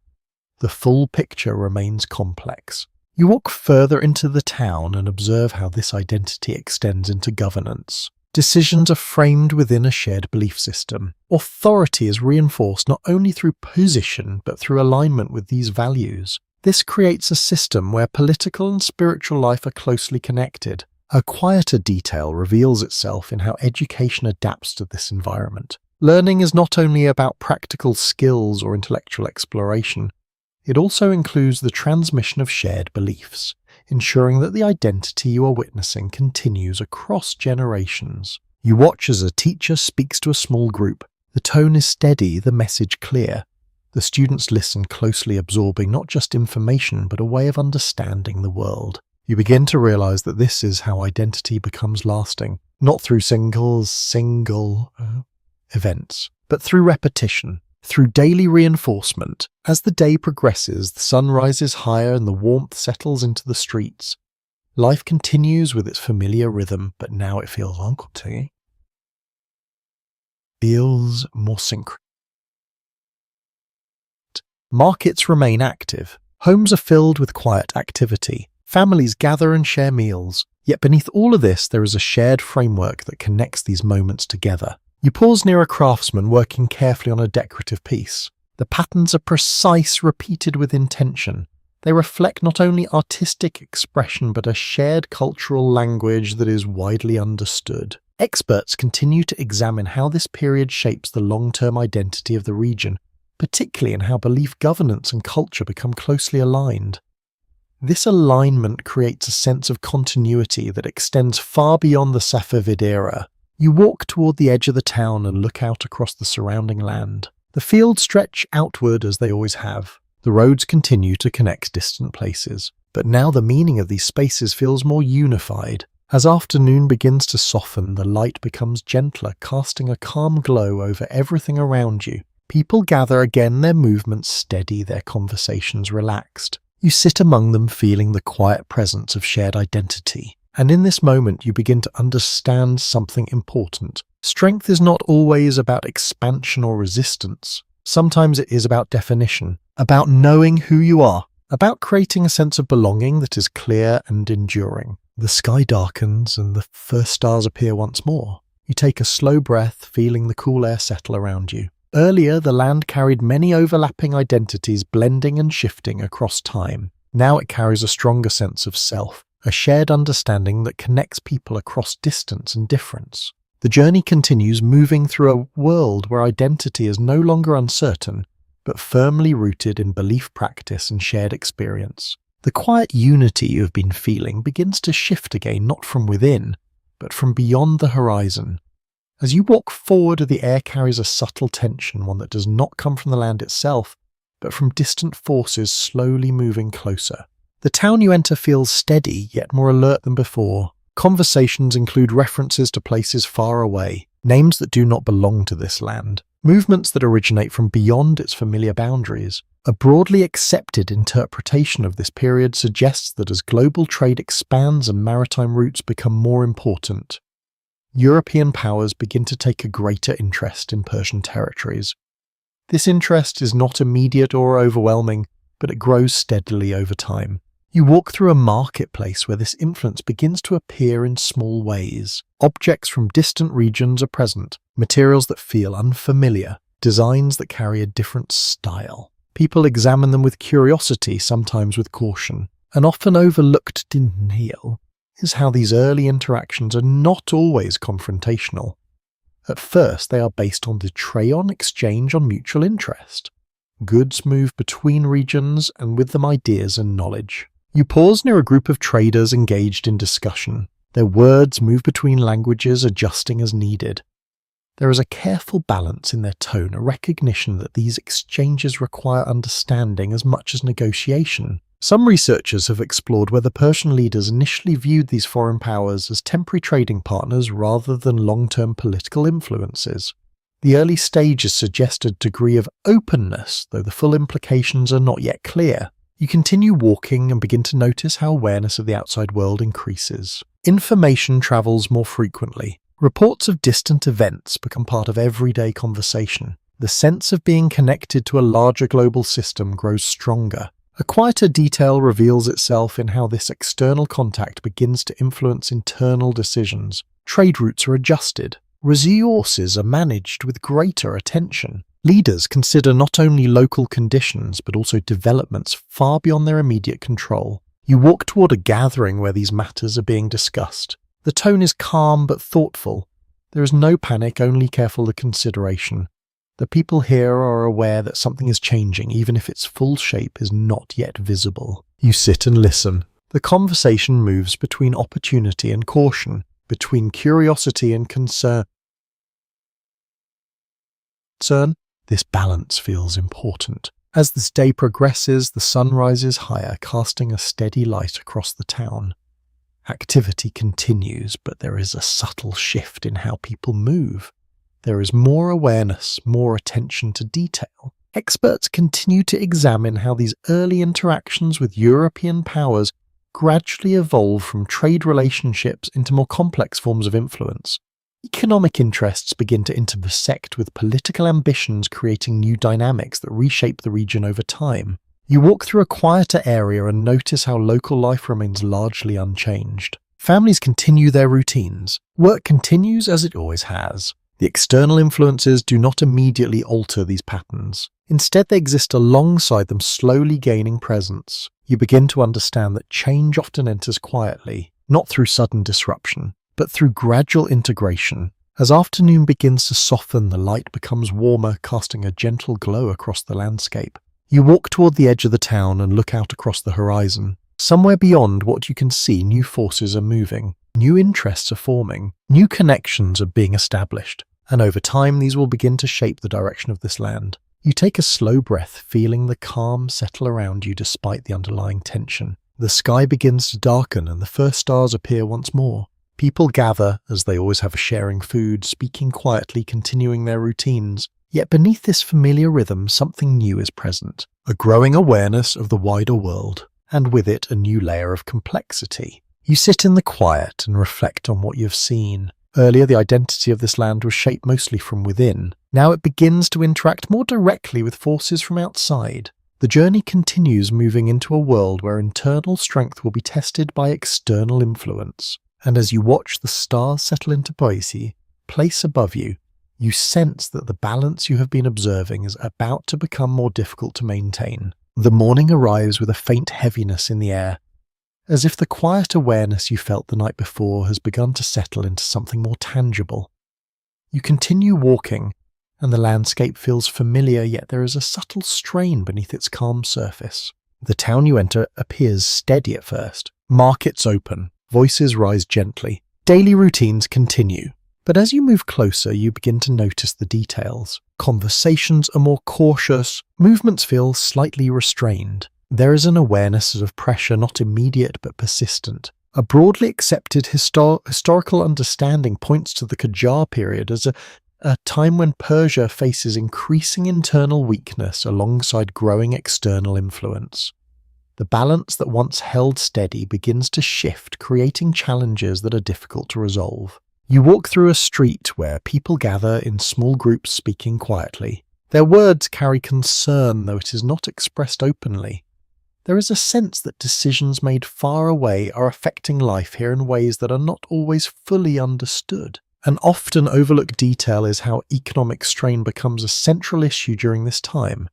The full picture remains complex. You walk further into the town and observe how this identity extends into governance. Decisions are framed within a shared belief system. Authority is reinforced not only through position but through alignment with these values. This creates a system where political and spiritual life are closely connected. A quieter detail reveals itself in how education adapts to this environment. Learning is not only about practical skills or intellectual exploration, it also includes the transmission of shared beliefs, ensuring that the identity you are witnessing continues across generations. You watch as a teacher speaks to a small group. The tone is steady, the message clear. The students listen closely, absorbing not just information but a way of understanding the world. You begin to realize that this is how identity becomes lasting, not through single events, but through repetition, through daily reinforcement. As the day progresses, the sun rises higher and the warmth settles into the streets. Life continues with its familiar rhythm, but now it feels more synchronous. Markets remain active. Homes are filled with quiet activity. Families gather and share meals. Yet beneath all of this, there is a shared framework that connects these moments together. You pause near a craftsman working carefully on a decorative piece. The patterns are precise, repeated with intention. They reflect not only artistic expression but a shared cultural language that is widely understood. Experts continue to examine how this period shapes the long-term identity of the region, particularly in how belief, governance, and culture become closely aligned. This alignment creates a sense of continuity that extends far beyond the Safavid era. You walk toward the edge of the town and look out across the surrounding land. The fields stretch outward as they always have. The roads continue to connect distant places. But now the meaning of these spaces feels more unified. As afternoon begins to soften, the light becomes gentler, casting a calm glow over everything around you. People gather again, their movements steady, their conversations relaxed. You sit among them feeling the quiet presence of shared identity. And in this moment you begin to understand something important. Strength is not always about expansion or resistance. Sometimes it is about definition, about knowing who you are, about creating a sense of belonging that is clear and enduring. The sky darkens and the first stars appear once more. You take a slow breath, feeling the cool air settle around you. Earlier, the land carried many overlapping identities blending and shifting across time. Now it carries a stronger sense of self, a shared understanding that connects people across distance and difference. The journey continues, moving through a world where identity is no longer uncertain, but firmly rooted in belief practice and shared experience. The quiet unity you have been feeling begins to shift again, not from within, but from beyond the horizon. As you walk forward, the air carries a subtle tension, one that does not come from the land itself, but from distant forces slowly moving closer. The town you enter feels steady, yet more alert than before. Conversations include references to places far away, names that do not belong to this land, movements that originate from beyond its familiar boundaries. A broadly accepted interpretation of this period suggests that as global trade expands and maritime routes become more important, European powers begin to take a greater interest in Persian territories. This interest is not immediate or overwhelming, but it grows steadily over time. You walk through a marketplace where this influence begins to appear in small ways. Objects from distant regions are present, materials that feel unfamiliar, designs that carry a different style. People examine them with curiosity, sometimes with caution. An often overlooked detail is how these early interactions are not always confrontational. At first, they are based on the trade exchange on mutual interest. Goods move between regions and with them ideas and knowledge. You pause near a group of traders engaged in discussion. Their words move between languages, adjusting as needed. There is a careful balance in their tone, a recognition that these exchanges require understanding as much as negotiation. Some researchers have explored whether Persian leaders initially viewed these foreign powers as temporary trading partners rather than long-term political influences. The early stages suggest a degree of openness, though the full implications are not yet clear. You continue walking and begin to notice how awareness of the outside world increases. Information travels more frequently. Reports of distant events become part of everyday conversation. The sense of being connected to a larger global system grows stronger. A quieter detail reveals itself in how this external contact begins to influence internal decisions. Trade routes are adjusted. Resources are managed with greater attention. Leaders consider not only local conditions but also developments far beyond their immediate control. You walk toward a gathering where these matters are being discussed. The tone is calm but thoughtful. There is no panic, only careful consideration. The people here are aware that something is changing, even if its full shape is not yet visible. You sit and listen. The conversation moves between opportunity and caution, between curiosity and concern. This balance feels important. As this day progresses, the sun rises higher, casting a steady light across the town. Activity continues, but there is a subtle shift in how people move. There is more awareness, more attention to detail. Experts continue to examine how these early interactions with European powers gradually evolve from trade relationships into more complex forms of influence. Economic interests begin to intersect with political ambitions, creating new dynamics that reshape the region over time. You walk through a quieter area and notice how local life remains largely unchanged. Families continue their routines. Work continues as it always has. The external influences do not immediately alter these patterns. Instead, they exist alongside them, slowly gaining presence. You begin to understand that change often enters quietly, not through sudden disruption, but through gradual integration. As afternoon begins to soften, the light becomes warmer, casting a gentle glow across the landscape. You walk toward the edge of the town and look out across the horizon. Somewhere beyond what you can see, new forces are moving. New interests are forming, new connections are being established, and over time these will begin to shape the direction of this land. You take a slow breath, feeling the calm settle around you despite the underlying tension. The sky begins to darken and the first stars appear once more. People gather, as they always have, sharing food, speaking quietly, continuing their routines. Yet beneath this familiar rhythm, something new is present. A growing awareness of the wider world, and with it a new layer of complexity. You sit in the quiet and reflect on what you've seen. Earlier, the identity of this land was shaped mostly from within. Now it begins to interact more directly with forces from outside. The journey continues, moving into a world where internal strength will be tested by external influence. And as you watch the stars settle into Poissy, place above you, you sense that the balance you have been observing is about to become more difficult to maintain. The morning arrives with a faint heaviness in the air, as if the quiet awareness you felt the night before has begun to settle into something more tangible. You continue walking, and the landscape feels familiar, yet there is a subtle strain beneath its calm surface. The town you enter appears steady at first. Markets open, voices rise gently, daily routines continue. But as you move closer, you begin to notice the details. Conversations are more cautious, movements feel slightly restrained. There is an awareness of pressure not immediate but persistent. A broadly accepted historical understanding points to the Qajar period as a time when Persia faces increasing internal weakness alongside growing external influence. The balance that once held steady begins to shift, creating challenges that are difficult to resolve. You walk through a street where people gather in small groups speaking quietly. Their words carry concern, though it is not expressed openly. There is a sense that decisions made far away are affecting life here in ways that are not always fully understood. An often overlooked detail is how economic strain becomes a central issue during this time.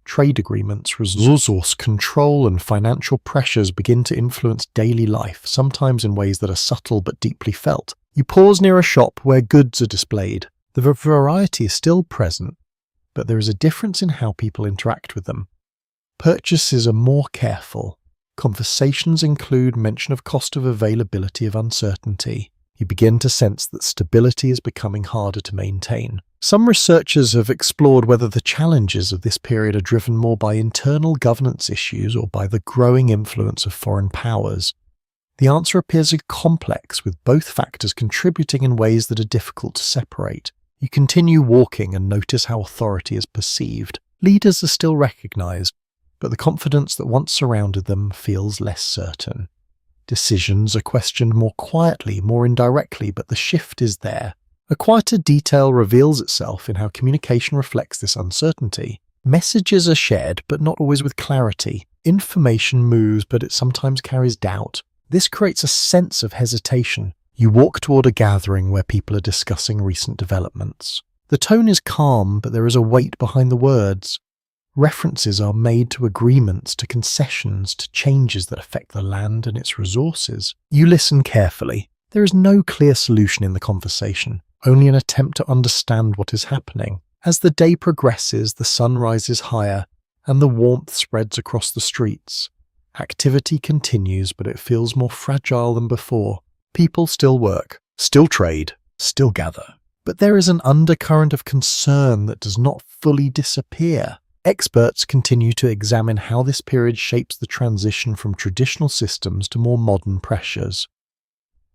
Trade agreements, resource control, and financial pressures begin to influence daily life, sometimes in ways that are subtle but deeply felt. You pause near a shop where goods are displayed. The variety is still present, but there is a difference in how people interact with them. Purchases are more careful. Conversations include mention of cost of availability of uncertainty. You begin to sense that stability is becoming harder to maintain. Some researchers have explored whether the challenges of this period are driven more by internal governance issues or by the growing influence of foreign powers. The answer appears complex, with both factors contributing in ways that are difficult to separate. You continue walking and notice how authority is perceived. Leaders are still recognized, but the confidence that once surrounded them feels less certain. Decisions are questioned more quietly, more indirectly, but the shift is there. A quieter detail reveals itself in how communication reflects this uncertainty. Messages are shared, but not always with clarity. Information moves, but it sometimes carries doubt. This creates a sense of hesitation. You walk toward a gathering where people are discussing recent developments. The tone is calm, but there is a weight behind the words. References are made to agreements, to concessions, to changes that affect the land and its resources. You listen carefully. There is no clear solution in the conversation, only an attempt to understand what is happening. As the day progresses, the sun rises higher, and the warmth spreads across the streets. Activity continues, but it feels more fragile than before. People still work, still trade, still gather. But there is an undercurrent of concern that does not fully disappear. Experts continue to examine how this period shapes the transition from traditional systems to more modern pressures.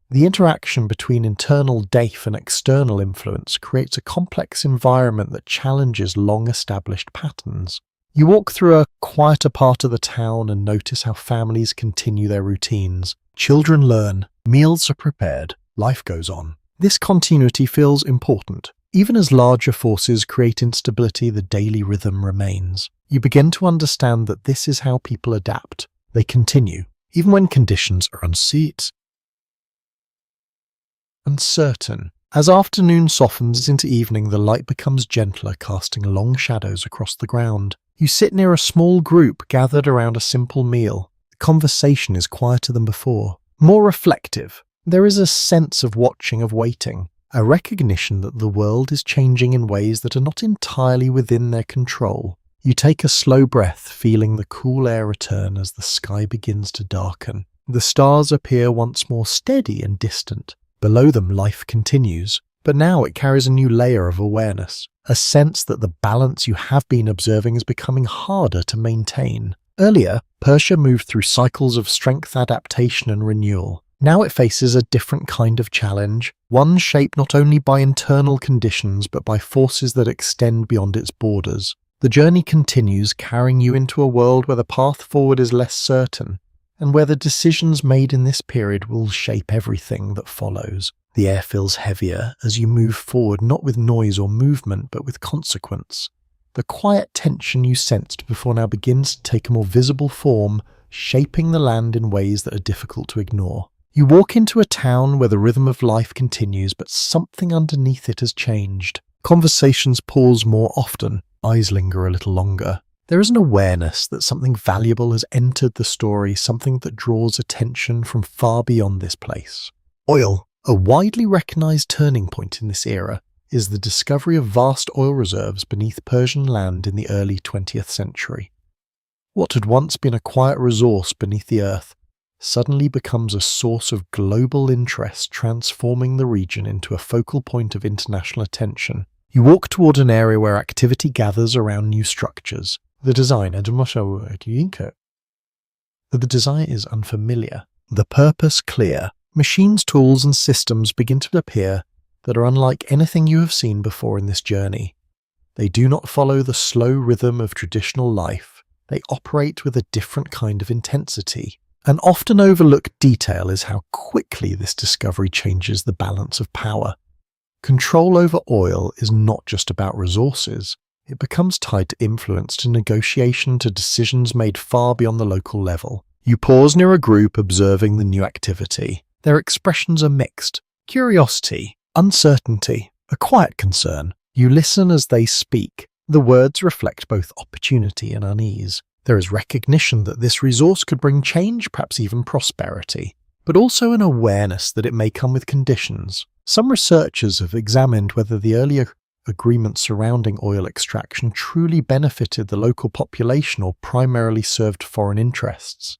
The interaction between internal DAIF and external influence creates a complex environment that challenges long-established patterns. You walk through a quieter part of the town and notice how families continue their routines. Children learn, meals are prepared, life goes on. This continuity feels important. Even as larger forces create instability, the daily rhythm remains. You begin to understand that this is how people adapt. They continue, even when conditions are uncertain. As afternoon softens into evening, the light becomes gentler, casting long shadows across the ground. You sit near a small group gathered around a simple meal. The conversation is quieter than before, more reflective. There is a sense of watching, of waiting, a recognition that the world is changing in ways that are not entirely within their control. You take a slow breath, feeling the cool air return as the sky begins to darken. The stars appear once more steady and distant. Below them, life continues, but now it carries a new layer of awareness, a sense that the balance you have been observing is becoming harder to maintain. Earlier, Persia moved through cycles of strength, adaptation, and renewal. Now it faces a different kind of challenge, one shaped not only by internal conditions but by forces that extend beyond its borders. The journey continues, carrying you into a world where the path forward is less certain, and where the decisions made in this period will shape everything that follows. The air feels heavier as you move forward, not with noise or movement, but with consequence. The quiet tension you sensed before now begins to take a more visible form, shaping the land in ways that are difficult to ignore. You walk into a town where the rhythm of life continues, but something underneath it has changed. Conversations pause more often, eyes linger a little longer. There is an awareness that something valuable has entered the story, something that draws attention from far beyond this place. Oil. A widely recognized turning point in this era is the discovery of vast oil reserves beneath Persian land in the early 20th century. What had once been a quiet resource beneath the earth suddenly becomes a source of global interest, transforming the region into a focal point of international attention. You walk toward an area where activity gathers around new structures. The design is unfamiliar, the purpose clear. Machines, tools, and systems begin to appear that are unlike anything you have seen before in this journey. They do not follow the slow rhythm of traditional life. They operate with a different kind of intensity. An often overlooked detail is how quickly this discovery changes the balance of power. Control over oil is not just about resources. It becomes tied to influence, to negotiation, to decisions made far beyond the local level. You pause near a group observing the new activity. Their expressions are mixed. Curiosity, uncertainty, a quiet concern. You listen as they speak. The words reflect both opportunity and unease. There is recognition that this resource could bring change, perhaps even prosperity, but also an awareness that it may come with conditions. Some researchers have examined whether the earlier agreements surrounding oil extraction truly benefited the local population or primarily served foreign interests.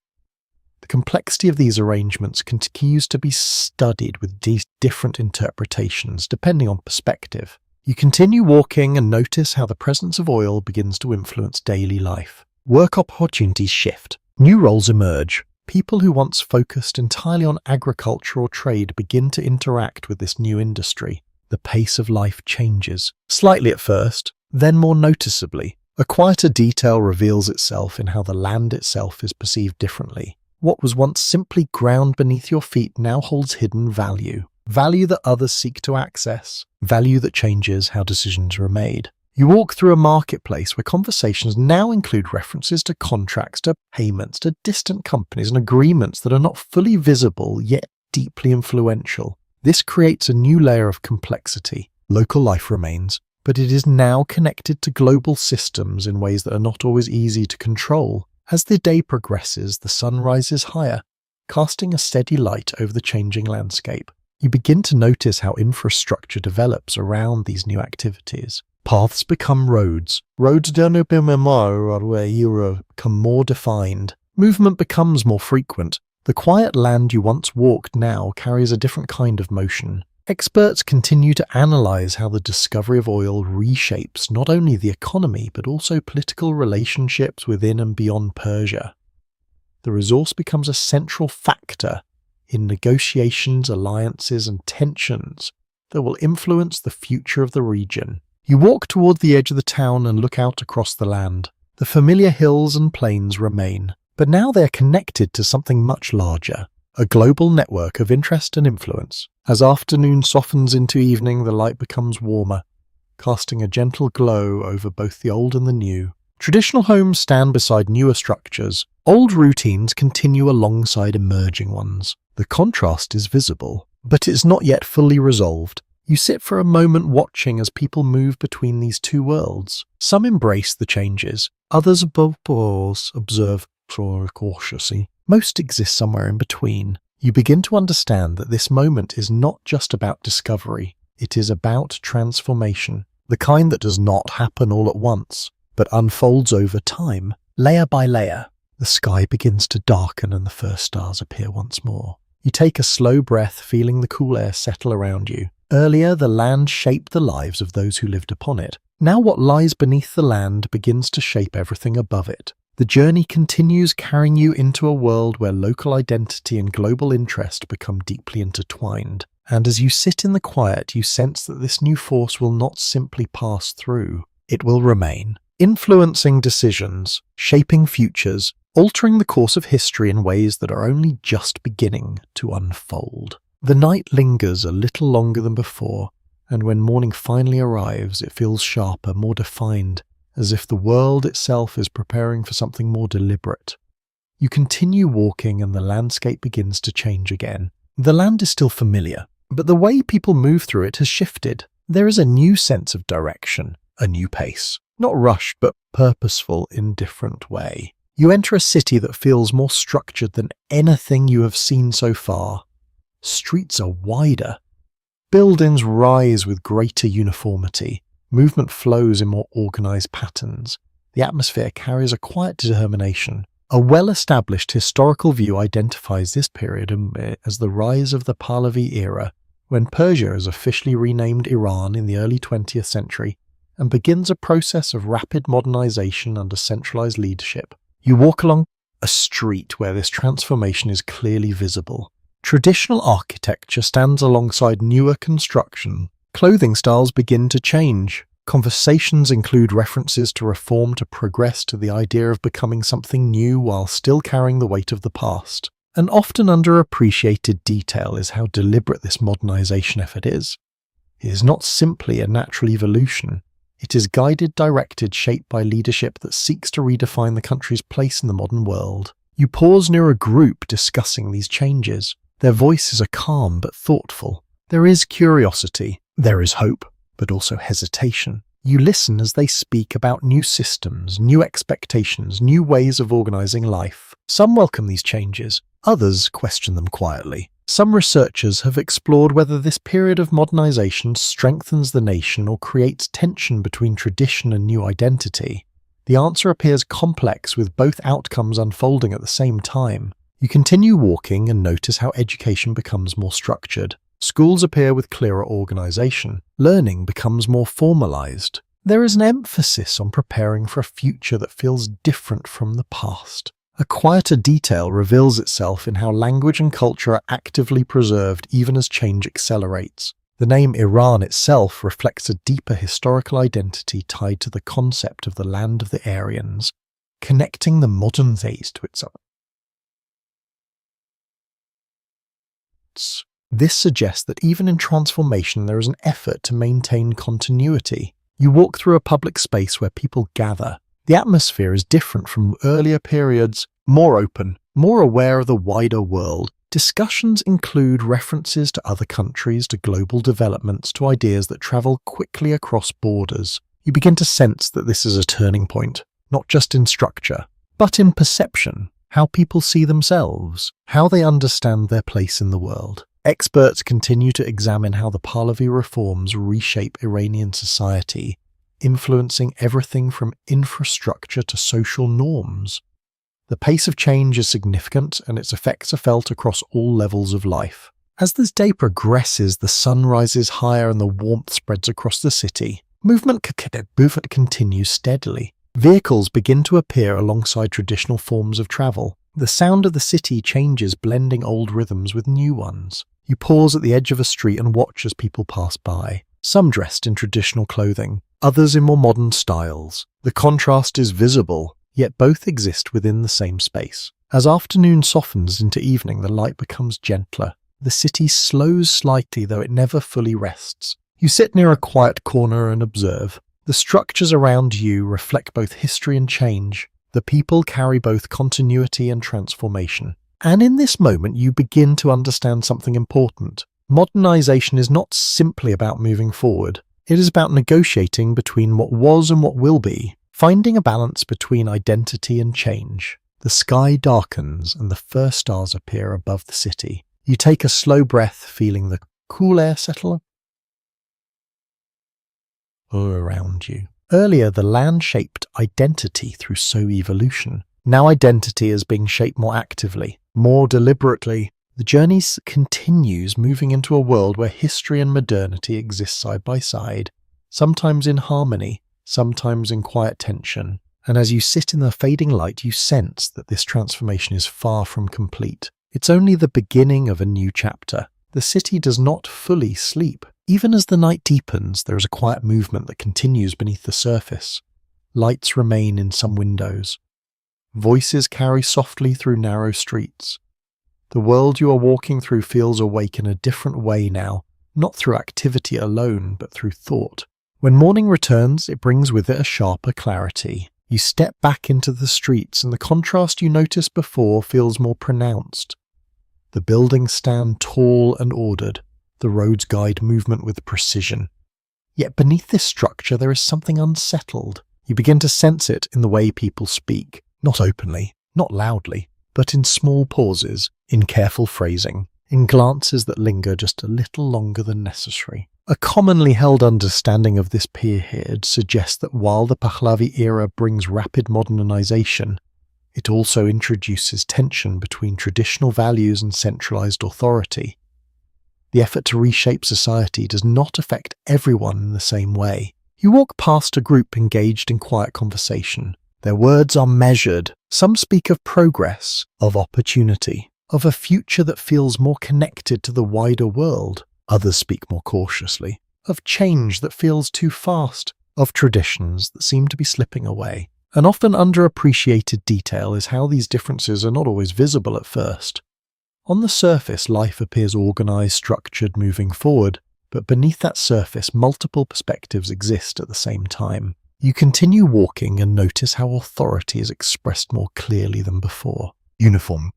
The complexity of these arrangements continues to be studied with different interpretations depending on perspective. You continue walking and notice how the presence of oil begins to influence daily life. Work opportunities shift. New roles emerge. People who once focused entirely on agriculture or trade begin to interact with this new industry. The pace of life changes, slightly at first, then more noticeably. A quieter detail reveals itself in how the land itself is perceived differently. What was once simply ground beneath your feet now holds hidden value. Value that others seek to access. Value that changes how decisions are made. You walk through a marketplace where conversations now include references to contracts, to payments, to distant companies and agreements that are not fully visible yet deeply influential. This creates a new layer of complexity. Local life remains, but it is now connected to global systems in ways that are not always easy to control. As the day progresses, the sun rises higher, casting a steady light over the changing landscape. You begin to notice how infrastructure develops around these new activities. Paths become roads. Roads become more defined. Movement becomes more frequent. The quiet land you once walked now carries a different kind of motion. Experts continue to analyze how the discovery of oil reshapes not only the economy but also political relationships within and beyond Persia. The resource becomes a central factor in negotiations, alliances, and tensions that will influence the future of the region. You walk toward the edge of the town and look out across the land. The familiar hills and plains remain, but now they are connected to something much larger. A global network of interest and influence. As afternoon softens into evening, the light becomes warmer, casting a gentle glow over both the old and the new. Traditional homes stand beside newer structures. Old routines continue alongside emerging ones. The contrast is visible, but it's not yet fully resolved. You sit for a moment watching as people move between these two worlds. Some embrace the changes, others observe cautiously. Most exist somewhere in between. You begin to understand that this moment is not just about discovery, it is about transformation, the kind that does not happen all at once, but unfolds over time, layer by layer. The sky begins to darken and the first stars appear once more. You take a slow breath, feeling the cool air settle around you. Earlier, the land shaped the lives of those who lived upon it. Now what lies beneath the land begins to shape everything above it. The journey continues, carrying you into a world where local identity and global interest become deeply intertwined. And as you sit in the quiet, you sense that this new force will not simply pass through. It will remain, influencing decisions, shaping futures, altering the course of history in ways that are only just beginning to unfold. The night lingers a little longer than before, and when morning finally arrives, it feels sharper, more defined, as if the world itself is preparing for something more deliberate. You continue walking and the landscape begins to change again. The land is still familiar, but the way people move through it has shifted. There is a new sense of direction, a new pace. Not rushed, but purposeful in a different way. You enter a city that feels more structured than anything you have seen so far. Streets are wider. Buildings rise with greater uniformity. Movement flows in more organized patterns. The atmosphere carries a quiet determination. A well-established historical view identifies this period as the rise of the Pahlavi era, when Persia is officially renamed Iran in the early 20th century and begins a process of rapid modernization under centralized leadership. You walk along a street where this transformation is clearly visible. Traditional architecture stands alongside newer construction. Clothing styles begin to change. Conversations include references to reform, to progress, to the idea of becoming something new while still carrying the weight of the past. An often underappreciated detail is how deliberate this modernization effort is. It is not simply a natural evolution. It is guided, directed, shaped by leadership that seeks to redefine the country's place in the modern world. You pause near a group discussing these changes. Their voices are calm but thoughtful. There is curiosity. There is hope, but also hesitation. You listen as they speak about new systems, new expectations, new ways of organizing life. Some welcome these changes. Others question them quietly. Some researchers have explored whether this period of modernization strengthens the nation or creates tension between tradition and new identity. The answer appears complex, with both outcomes unfolding at the same time. You continue walking and notice how education becomes more structured. Schools appear with clearer organization. Learning becomes more formalized. There is an emphasis on preparing for a future that feels different from the past. A quieter detail reveals itself in how language and culture are actively preserved even as change accelerates. The name Iran itself reflects a deeper historical identity tied to the concept of the land of the Aryans, connecting the modern days to its own. This suggests that even in transformation there is an effort to maintain continuity. You walk through a public space where people gather. The atmosphere is different from earlier periods, more open, more aware of the wider world. Discussions include references to other countries, to global developments, to ideas that travel quickly across borders. You begin to sense that this is a turning point, not just in structure, but in perception, how people see themselves, how they understand their place in the world. Experts continue to examine how the Pahlavi reforms reshape Iranian society, influencing everything from infrastructure to social norms. The pace of change is significant, and its effects are felt across all levels of life. As this day progresses, the sun rises higher and the warmth spreads across the city. Movement continues steadily. Vehicles begin to appear alongside traditional forms of travel. The sound of the city changes, blending old rhythms with new ones. You pause at the edge of a street and watch as people pass by. Some dressed in traditional clothing, others in more modern styles. The contrast is visible, yet both exist within the same space. As afternoon softens into evening, the light becomes gentler. The city slows slightly, though it never fully rests. You sit near a quiet corner and observe. The structures around you reflect both history and change. The people carry both continuity and transformation. And in this moment, you begin to understand something important. Modernization is not simply about moving forward. It is about negotiating between what was and what will be, finding a balance between identity and change. The sky darkens and the first stars appear above the city. You take a slow breath, feeling the cool air settle around you. Earlier, the land shaped identity through slow evolution. Now identity is being shaped more actively, more deliberately. The journey continues, moving into a world where history and modernity exist side by side, sometimes in harmony, sometimes in quiet tension. And as you sit in the fading light, you sense that this transformation is far from complete. It's only the beginning of a new chapter. The city does not fully sleep. Even as the night deepens, there is a quiet movement that continues beneath the surface. Lights remain in some windows. Voices carry softly through narrow streets. The world you are walking through feels awake in a different way now, not through activity alone, but through thought. When morning returns, it brings with it a sharper clarity. You step back into the streets, and the contrast you noticed before feels more pronounced. The buildings stand tall and ordered. The roads guide movement with precision. Yet beneath this structure there is something unsettled. You begin to sense it in the way people speak, not openly, not loudly, but in small pauses, in careful phrasing, in glances that linger just a little longer than necessary. A commonly held understanding of this period suggests that while the Pahlavi era brings rapid modernization, it also introduces tension between traditional values and centralized authority. The effort to reshape society does not affect everyone in the same way. You walk past a group engaged in quiet conversation. Their words are measured. Some speak of progress, of opportunity, of a future that feels more connected to the wider world. Others speak more cautiously, of change that feels too fast, of traditions that seem to be slipping away. An often underappreciated detail is how these differences are not always visible at first. On the surface, life appears organized, structured, moving forward, but beneath that surface, multiple perspectives exist at the same time. You continue walking and notice how authority is expressed more clearly than before. Uniform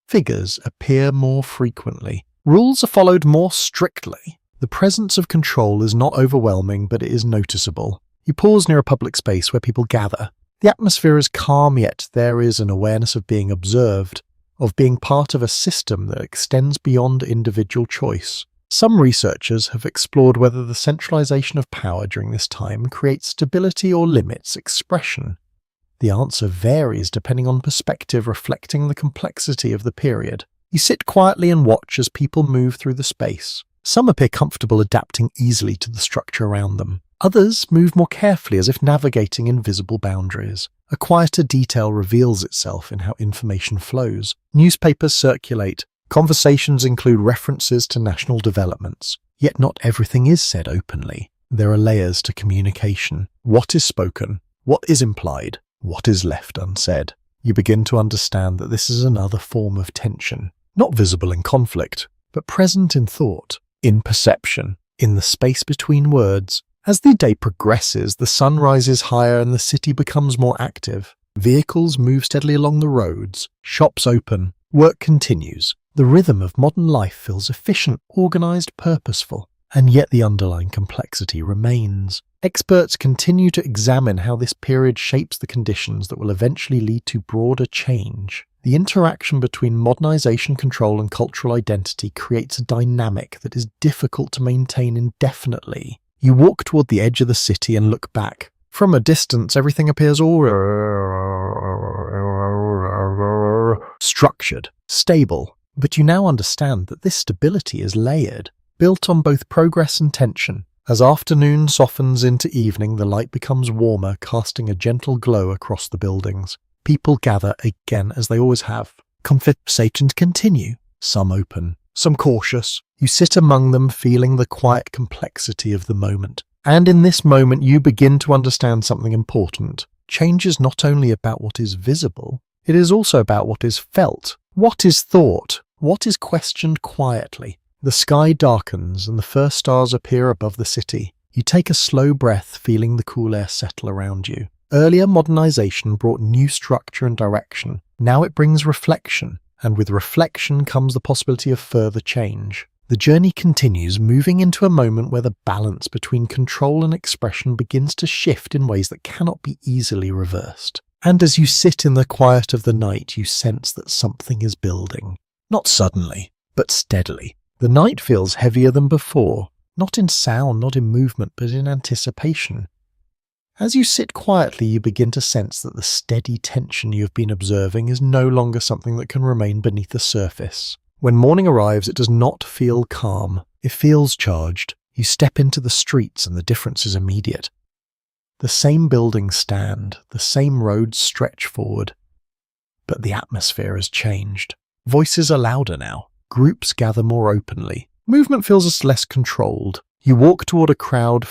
figures appear more frequently. Rules are followed more strictly. The presence of control is not overwhelming, but it is noticeable. You pause near a public space where people gather. The atmosphere is calm, yet there is an awareness of being observed, of being part of a system that extends beyond individual choice. Some researchers have explored whether the centralization of power during this time creates stability or limits expression. The answer varies depending on perspective, reflecting the complexity of the period. You sit quietly and watch as people move through the space. Some appear comfortable adapting easily to the structure around them. Others move more carefully, as if navigating invisible boundaries. A quieter detail reveals itself in how information flows. Newspapers circulate. Conversations include references to national developments. Yet not everything is said openly. There are layers to communication. What is spoken? What is implied? What is left unsaid? You begin to understand that this is another form of tension, not visible in conflict, but present in thought, in perception, in the space between words. As the day progresses, the sun rises higher and the city becomes more active. Vehicles move steadily along the roads, shops open, work continues. The rhythm of modern life feels efficient, organized, purposeful, and yet the underlying complexity remains. Experts continue to examine how this period shapes the conditions that will eventually lead to broader change. The interaction between modernization, control, and cultural identity creates a dynamic that is difficult to maintain indefinitely. You walk toward the edge of the city and look back. From a distance, everything appears all structured, stable, but you now understand that this stability is layered, built on both progress and tension. As afternoon softens into evening, the light becomes warmer, casting a gentle glow across the buildings. People gather again, as they always have. Conversations continue, some open, some cautious. You sit among them, feeling the quiet complexity of the moment. And in this moment, you begin to understand something important. Change is not only about what is visible, it is also about what is felt, what is thought, what is questioned quietly. The sky darkens and the first stars appear above the city. You take a slow breath, feeling the cool air settle around you. Earlier modernization brought new structure and direction. Now it brings reflection, and with reflection comes the possibility of further change. The journey continues, moving into a moment where the balance between control and expression begins to shift in ways that cannot be easily reversed. And as you sit in the quiet of the night, you sense that something is building. Not suddenly, but steadily. The night feels heavier than before, not in sound, not in movement, but in anticipation. As you sit quietly, you begin to sense that the steady tension you have been observing is no longer something that can remain beneath the surface. When morning arrives, it does not feel calm. It feels charged. You step into the streets and the difference is immediate. The same buildings stand, the same roads stretch forward, but the atmosphere has changed. Voices are louder now. Groups gather more openly. Movement feels less controlled. You walk toward a crowd,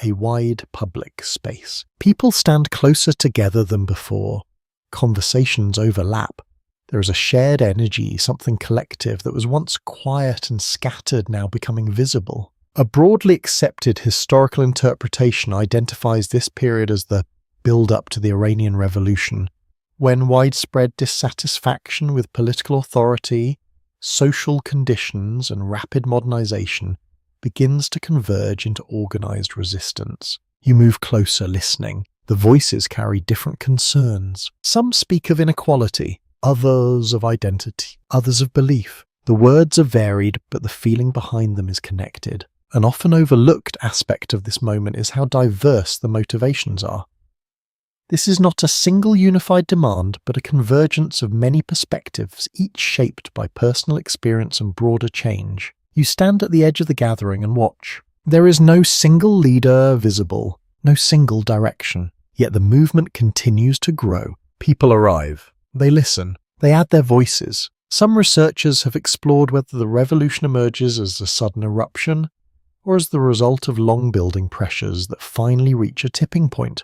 a wide public space. People stand closer together than before. Conversations overlap. There is a shared energy, something collective that was once quiet and scattered now becoming visible. A broadly accepted historical interpretation identifies this period as the build-up to the Iranian Revolution, when widespread dissatisfaction with political authority, social conditions, and rapid modernization begins to converge into organized resistance. You move closer, listening. The voices carry different concerns. Some speak of inequality, others of identity, others of belief. The words are varied, but the feeling behind them is connected. An often overlooked aspect of this moment is how diverse the motivations are. This is not a single unified demand, but a convergence of many perspectives, each shaped by personal experience and broader change. You stand at the edge of the gathering and watch. There is no single leader visible, no single direction. Yet the movement continues to grow. People arrive. They listen. They add their voices. Some researchers have explored whether the revolution emerges as a sudden eruption or as the result of long-building pressures that finally reach a tipping point.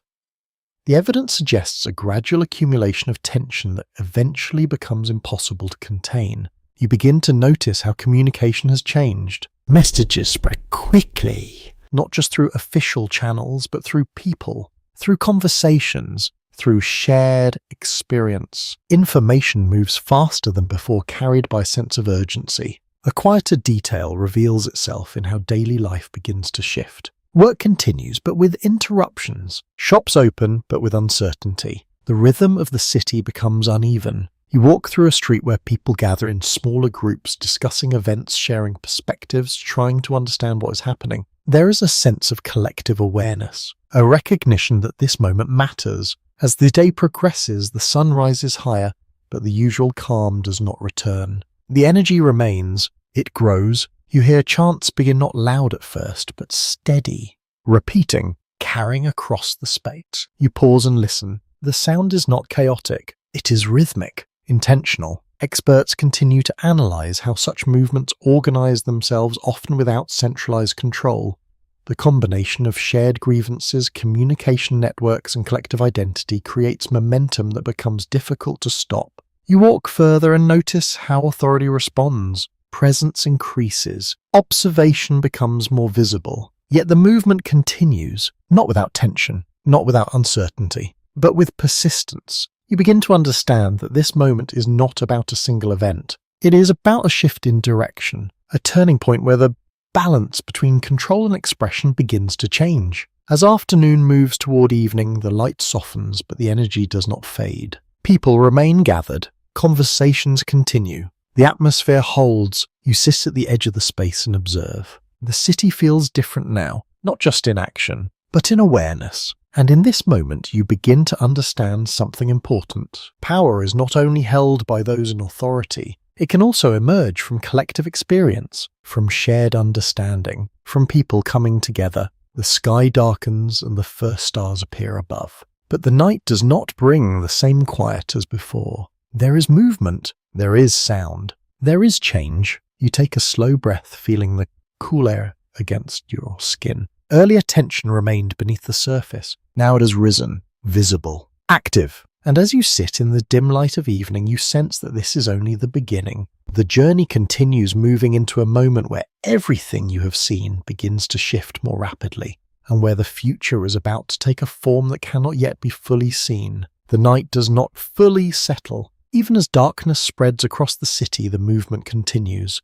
The evidence suggests a gradual accumulation of tension that eventually becomes impossible to contain. You begin to notice how communication has changed. Messages spread quickly, not just through official channels, but through people, through conversations, through shared experience. Information moves faster than before, carried by a sense of urgency. A quieter detail reveals itself in how daily life begins to shift. Work continues, but with interruptions. Shops open, but with uncertainty. The rhythm of the city becomes uneven. You walk through a street where people gather in smaller groups, discussing events, sharing perspectives, trying to understand what is happening. There is a sense of collective awareness, a recognition that this moment matters. As the day progresses, the sun rises higher, but the usual calm does not return. The energy remains. It grows. You hear chants begin not loud at first, but steady, repeating, carrying across the space. You pause and listen. The sound is not chaotic. It is rhythmic, intentional. Experts continue to analyze how such movements organize themselves, often without centralized control. The combination of shared grievances, communication networks, and collective identity creates momentum that becomes difficult to stop. You walk further and notice how authority responds. Presence increases. Observation becomes more visible. Yet the movement continues, not without tension, not without uncertainty, but with persistence. You begin to understand that this moment is not about a single event. It is about a shift in direction, a turning point where the balance between control and expression begins to change. As afternoon moves toward evening, the light softens, but the energy does not fade. People remain gathered. Conversations continue. The atmosphere holds. You sit at the edge of the space and observe. The city feels different now, not just in action, but in awareness. And in this moment, you begin to understand something important. Power is not only held by those in authority, it can also emerge from collective experience, from shared understanding, from people coming together. The sky darkens and the first stars appear above. But the night does not bring the same quiet as before. There is movement, there is sound, there is change. You take a slow breath, feeling the cool air against your skin. Earlier tension remained beneath the surface. Now it has risen, visible, active. And as you sit in the dim light of evening, you sense that this is only the beginning. The journey continues, moving into a moment where everything you have seen begins to shift more rapidly, and where the future is about to take a form that cannot yet be fully seen. The night does not fully settle. Even as darkness spreads across the city, the movement continues.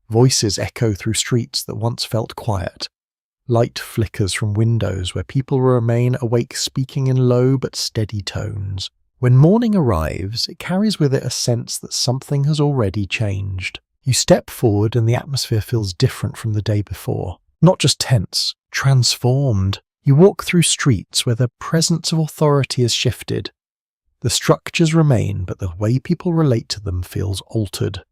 Voices echo through streets that once felt quiet. Light flickers from windows where people remain awake, speaking in low but steady tones. When morning arrives, it carries with it a sense that something has already changed. You step forward and the atmosphere feels different from the day before. Not just tense, transformed. You walk through streets where the presence of authority has shifted. The structures remain, but the way people relate to them feels altered.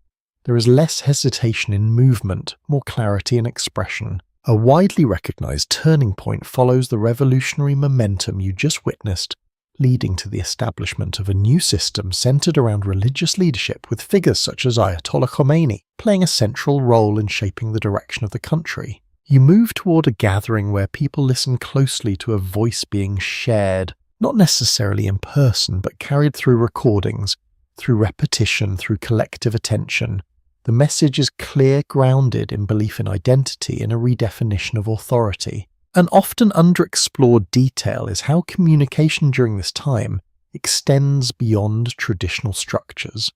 There is less hesitation in movement, more clarity in expression. A widely recognized turning point follows the revolutionary momentum you just witnessed, leading to the establishment of a new system centered around religious leadership, with figures such as Ayatollah Khomeini playing a central role in shaping the direction of the country. You move toward a gathering where people listen closely to a voice being shared, not necessarily in person, but carried through recordings, through repetition, through collective attention. The message is clear, grounded in belief in identity and a redefinition of authority. An often underexplored detail is how communication during this time extends beyond traditional structures.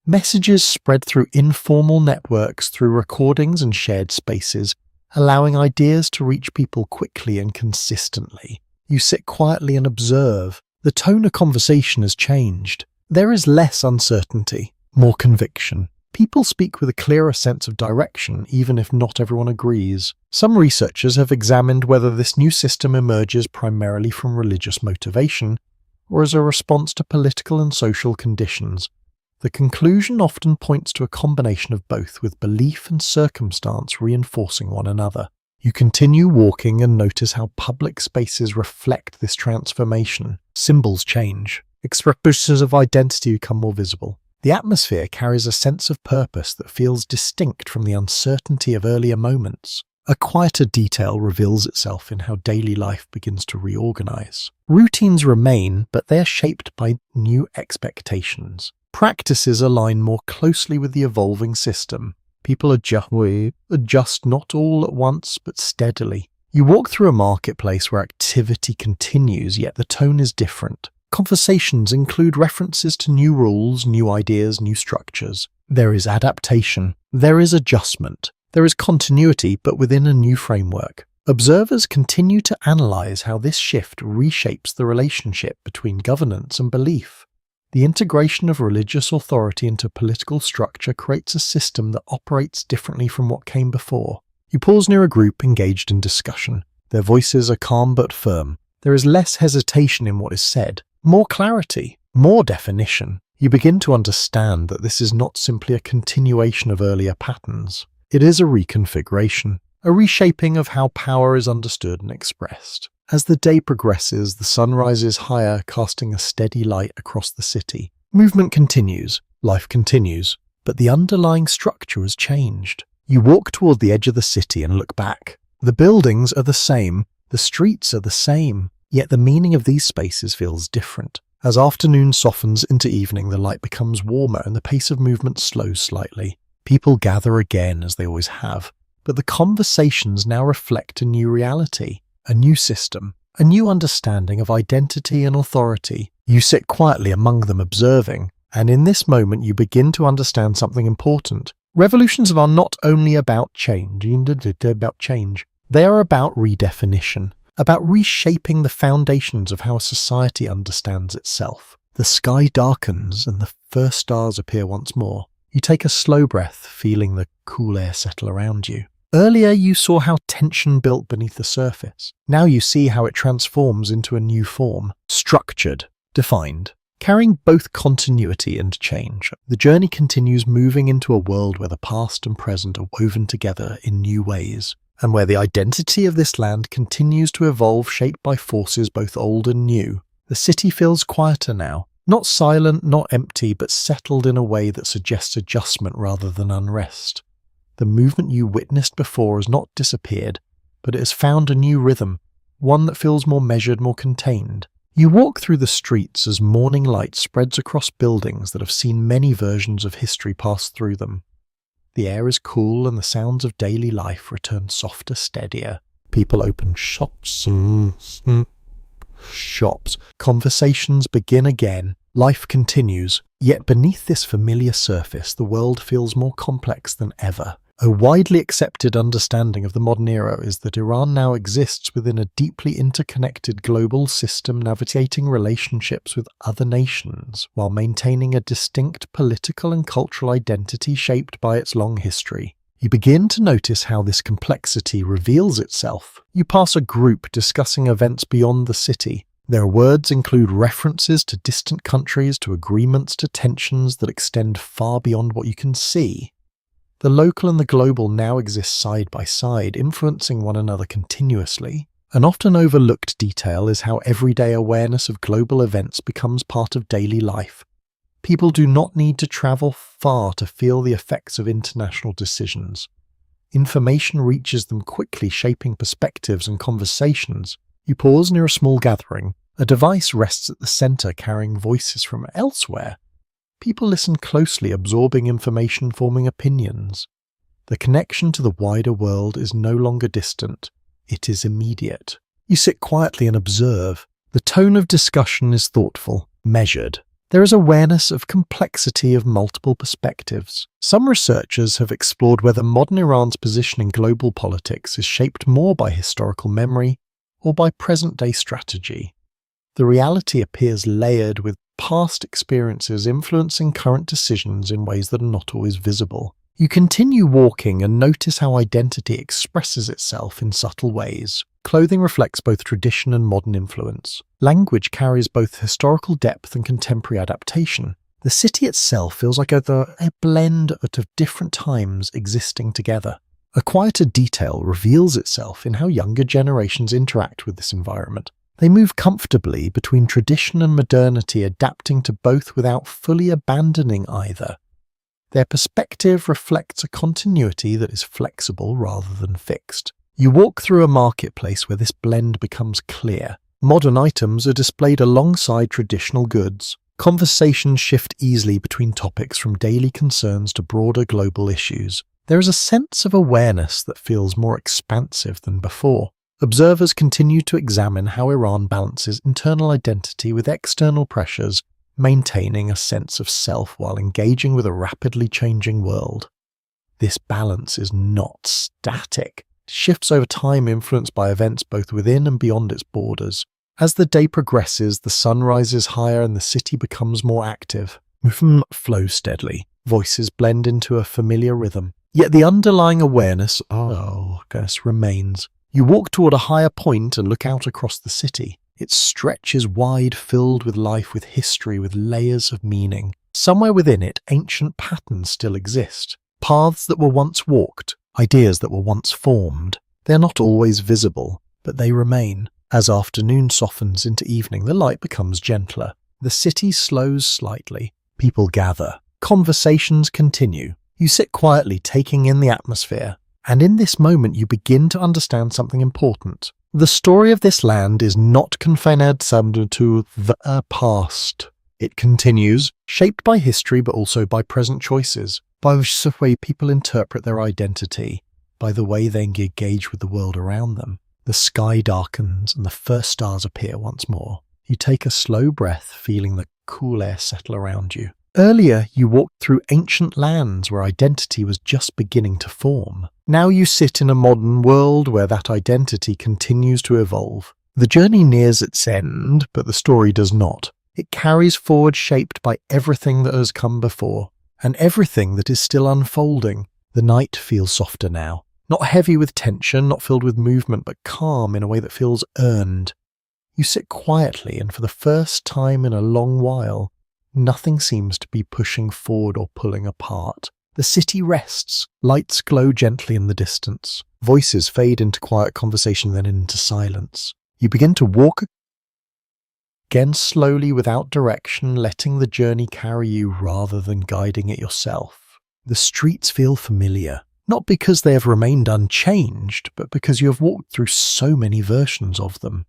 Messages spread through informal networks, through recordings and shared spaces, allowing ideas to reach people quickly and consistently. You sit quietly and observe. The tone of conversation has changed. There is less uncertainty, more conviction. People speak with a clearer sense of direction, even if not everyone agrees. Some researchers have examined whether this new system emerges primarily from religious motivation or as a response to political and social conditions. The conclusion often points to a combination of both, with belief and circumstance reinforcing one another. You continue walking and notice how public spaces reflect this transformation. Symbols change. Expressions of identity become more visible. The atmosphere carries a sense of purpose that feels distinct from the uncertainty of earlier moments. A quieter detail reveals itself in how daily life begins to reorganize. Routines remain, but they are shaped by new expectations. Practices align more closely with the evolving system. People adjust not all at once, but steadily. You walk through a marketplace where activity continues, yet the tone is different. Conversations include references to new rules, new ideas, new structures. There is adaptation. There is adjustment. There is continuity, but within a new framework. Observers continue to analyze how this shift reshapes the relationship between governance and belief. The integration of religious authority into political structure creates a system that operates differently from what came before. You pause near a group engaged in discussion. Their voices are calm but firm. There is less hesitation in what is said. More clarity, more definition. You begin to understand that this is not simply a continuation of earlier patterns. It is a reconfiguration, a reshaping of how power is understood and expressed. As the day progresses, the sun rises higher, casting a steady light across the city. Movement continues, life continues, but the underlying structure has changed. You walk toward the edge of the city and look back. The buildings are the same, the streets are the same. Yet the meaning of these spaces feels different. As afternoon softens into evening, the light becomes warmer and the pace of movement slows slightly. People gather again, as they always have, but the conversations now reflect a new reality, a new system, a new understanding of identity and authority. You sit quietly among them observing, and in this moment you begin to understand something important. Revolutions are not only about change, they are about redefinition. About reshaping the foundations of how a society understands itself. The sky darkens and the first stars appear once more. You take a slow breath, feeling the cool air settle around you. Earlier you saw how tension built beneath the surface. Now you see how it transforms into a new form. Structured, defined, carrying both continuity and change. The journey continues, moving into a world where the past and present are woven together in new ways, and where the identity of this land continues to evolve, shaped by forces both old and new. The city feels quieter now, not silent, not empty, but settled in a way that suggests adjustment rather than unrest. The movement you witnessed before has not disappeared, but it has found a new rhythm, one that feels more measured, more contained. You walk through the streets as morning light spreads across buildings that have seen many versions of history pass through them. The air is cool and the sounds of daily life return softer, steadier. People open shops. Conversations begin again. Life continues. Yet beneath this familiar surface, the world feels more complex than ever. A widely accepted understanding of the modern era is that Iran now exists within a deeply interconnected global system, navigating relationships with other nations while maintaining a distinct political and cultural identity shaped by its long history. You begin to notice how this complexity reveals itself. You pass a group discussing events beyond the city. Their words include references to distant countries, to agreements, to tensions that extend far beyond what you can see. The local and the global now exist side by side, influencing one another continuously. An often overlooked detail is how everyday awareness of global events becomes part of daily life. People do not need to travel far to feel the effects of international decisions. Information reaches them quickly, shaping perspectives and conversations. You pause near a small gathering. A device rests at the center, carrying voices from elsewhere. People listen closely, absorbing information, forming opinions. The connection to the wider world is no longer distant. It is immediate. You sit quietly and observe. The tone of discussion is thoughtful, measured. There is awareness of complexity of multiple perspectives. Some researchers have explored whether modern Iran's position in global politics is shaped more by historical memory or by present-day strategy. The reality appears layered with past experiences influencing current decisions in ways that are not always visible. You continue walking and notice how identity expresses itself in subtle ways. Clothing reflects both tradition and modern influence. Language carries both historical depth and contemporary adaptation. The city itself feels like a blend of different times existing together. A quieter detail reveals itself in how younger generations interact with this environment. They move comfortably between tradition and modernity, adapting to both without fully abandoning either. Their perspective reflects a continuity that is flexible rather than fixed. You walk through a marketplace where this blend becomes clear. Modern items are displayed alongside traditional goods. Conversations shift easily between topics from daily concerns to broader global issues. There is a sense of awareness that feels more expansive than before. Observers continue to examine how Iran balances internal identity with external pressures, maintaining a sense of self while engaging with a rapidly changing world. This balance is not static. It shifts over time, influenced by events both within and beyond its borders. As the day progresses, the sun rises higher and the city becomes more active. Movement flows steadily. Voices blend into a familiar rhythm. Yet the underlying awareness remains. You walk toward a higher point and look out across the city. It stretches wide, filled with life, with history, with layers of meaning. Somewhere within it, ancient patterns still exist. Paths that were once walked, ideas that were once formed. They are not always visible, but they remain. As afternoon softens into evening, the light becomes gentler. The city slows slightly. People gather. Conversations continue. You sit quietly, taking in the atmosphere. And in this moment, you begin to understand something important. The story of this land is not confined to the past. It continues, shaped by history but also by present choices, by the way people interpret their identity, by the way they engage with the world around them. The sky darkens and the first stars appear once more. You take a slow breath, feeling the cool air settle around you. Earlier, you walked through ancient lands where identity was just beginning to form. Now you sit in a modern world where that identity continues to evolve. The journey nears its end, but the story does not. It carries forward, shaped by everything that has come before, and everything that is still unfolding. The night feels softer now. Not heavy with tension, not filled with movement, but calm in a way that feels earned. You sit quietly, and for the first time in a long while, nothing seems to be pushing forward or pulling apart. The city rests. Lights glow gently in the distance. Voices fade into quiet conversation, then into silence. You begin to walk again slowly, without direction, letting the journey carry you rather than guiding it yourself. The streets feel familiar, not because they have remained unchanged, but because you have walked through so many versions of them.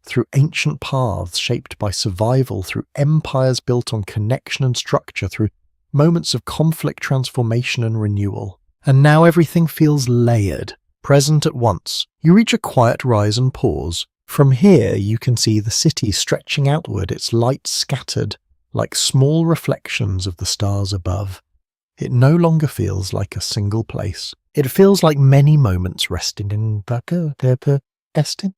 Through ancient paths shaped by survival, through empires built on connection and structure, through moments of conflict, transformation and renewal. And now everything feels layered, present at once. You reach a quiet rise and pause. From here you can see the city stretching outward, its light scattered like small reflections of the stars above. It no longer feels like a single place. It feels like many moments resting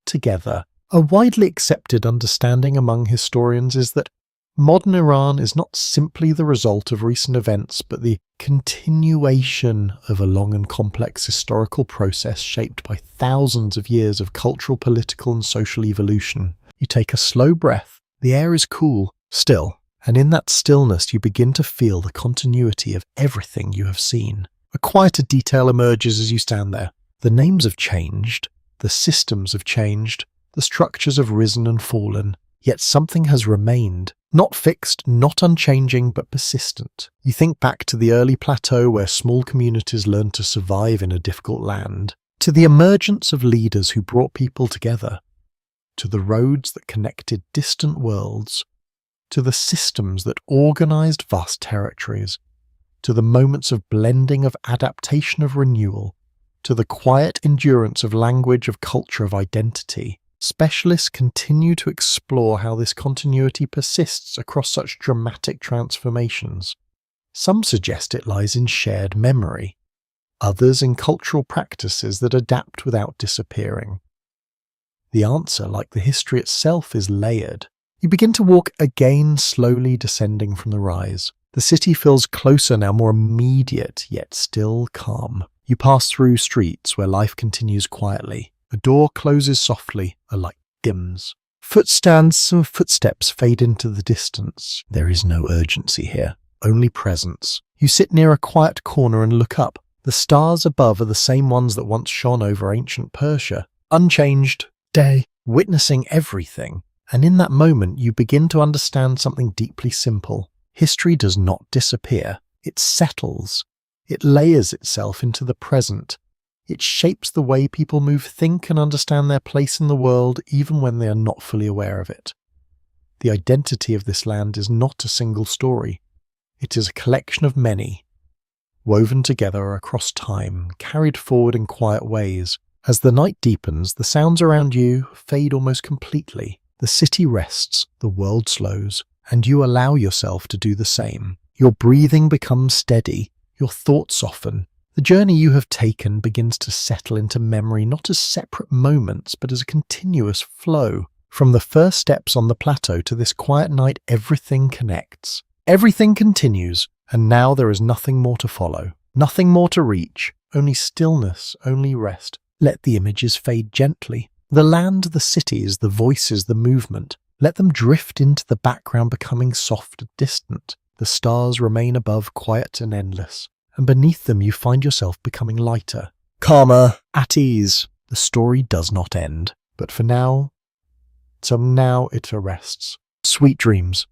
together. A widely accepted understanding among historians is that Modern Iran is not simply the result of recent events, but the continuation of a long and complex historical process shaped by thousands of years of cultural, political, and social evolution. You take a slow breath, the air is cool, still, and in that stillness you begin to feel the continuity of everything you have seen. A quieter detail emerges as you stand there. The names have changed, the systems have changed, the structures have risen and fallen, yet something has remained. Not fixed, not unchanging, but persistent. You think back to the early plateau where small communities learned to survive in a difficult land, to the emergence of leaders who brought people together, to the roads that connected distant worlds, to the systems that organized vast territories, to the moments of blending, of adaptation, of renewal, to the quiet endurance of language, of culture, of identity. Specialists continue to explore how this continuity persists across such dramatic transformations. Some suggest it lies in shared memory, others in cultural practices that adapt without disappearing. The answer, like the history itself, is layered. You begin to walk again, slowly descending from the rise. The city feels closer now, more immediate, yet still calm. You pass through streets where life continues quietly. A door closes softly, a light dims. Some footsteps fade into the distance. There is no urgency here, only presence. You sit near a quiet corner and look up. The stars above are the same ones that once shone over ancient Persia, unchanged, day, witnessing everything. And in that moment you begin to understand something deeply simple. History does not disappear. It settles. It layers itself into the present. It shapes the way people move, think, and understand their place in the world, even when they are not fully aware of it. The identity of this land is not a single story. It is a collection of many, woven together across time, carried forward in quiet ways. As the night deepens, the sounds around you fade almost completely. The city rests, the world slows, and you allow yourself to do the same. Your breathing becomes steady, your thoughts soften. The journey you have taken begins to settle into memory, not as separate moments, but as a continuous flow. From the first steps on the plateau to this quiet night, everything connects. Everything continues, and now there is nothing more to follow, nothing more to reach, only stillness, only rest. Let the images fade gently. The land, the cities, the voices, the movement. Let them drift into the background, becoming soft and distant. The stars remain above, quiet and endless. And beneath them you find yourself becoming lighter, calmer, at ease. The story does not end, but for now, it arrests. Sweet dreams.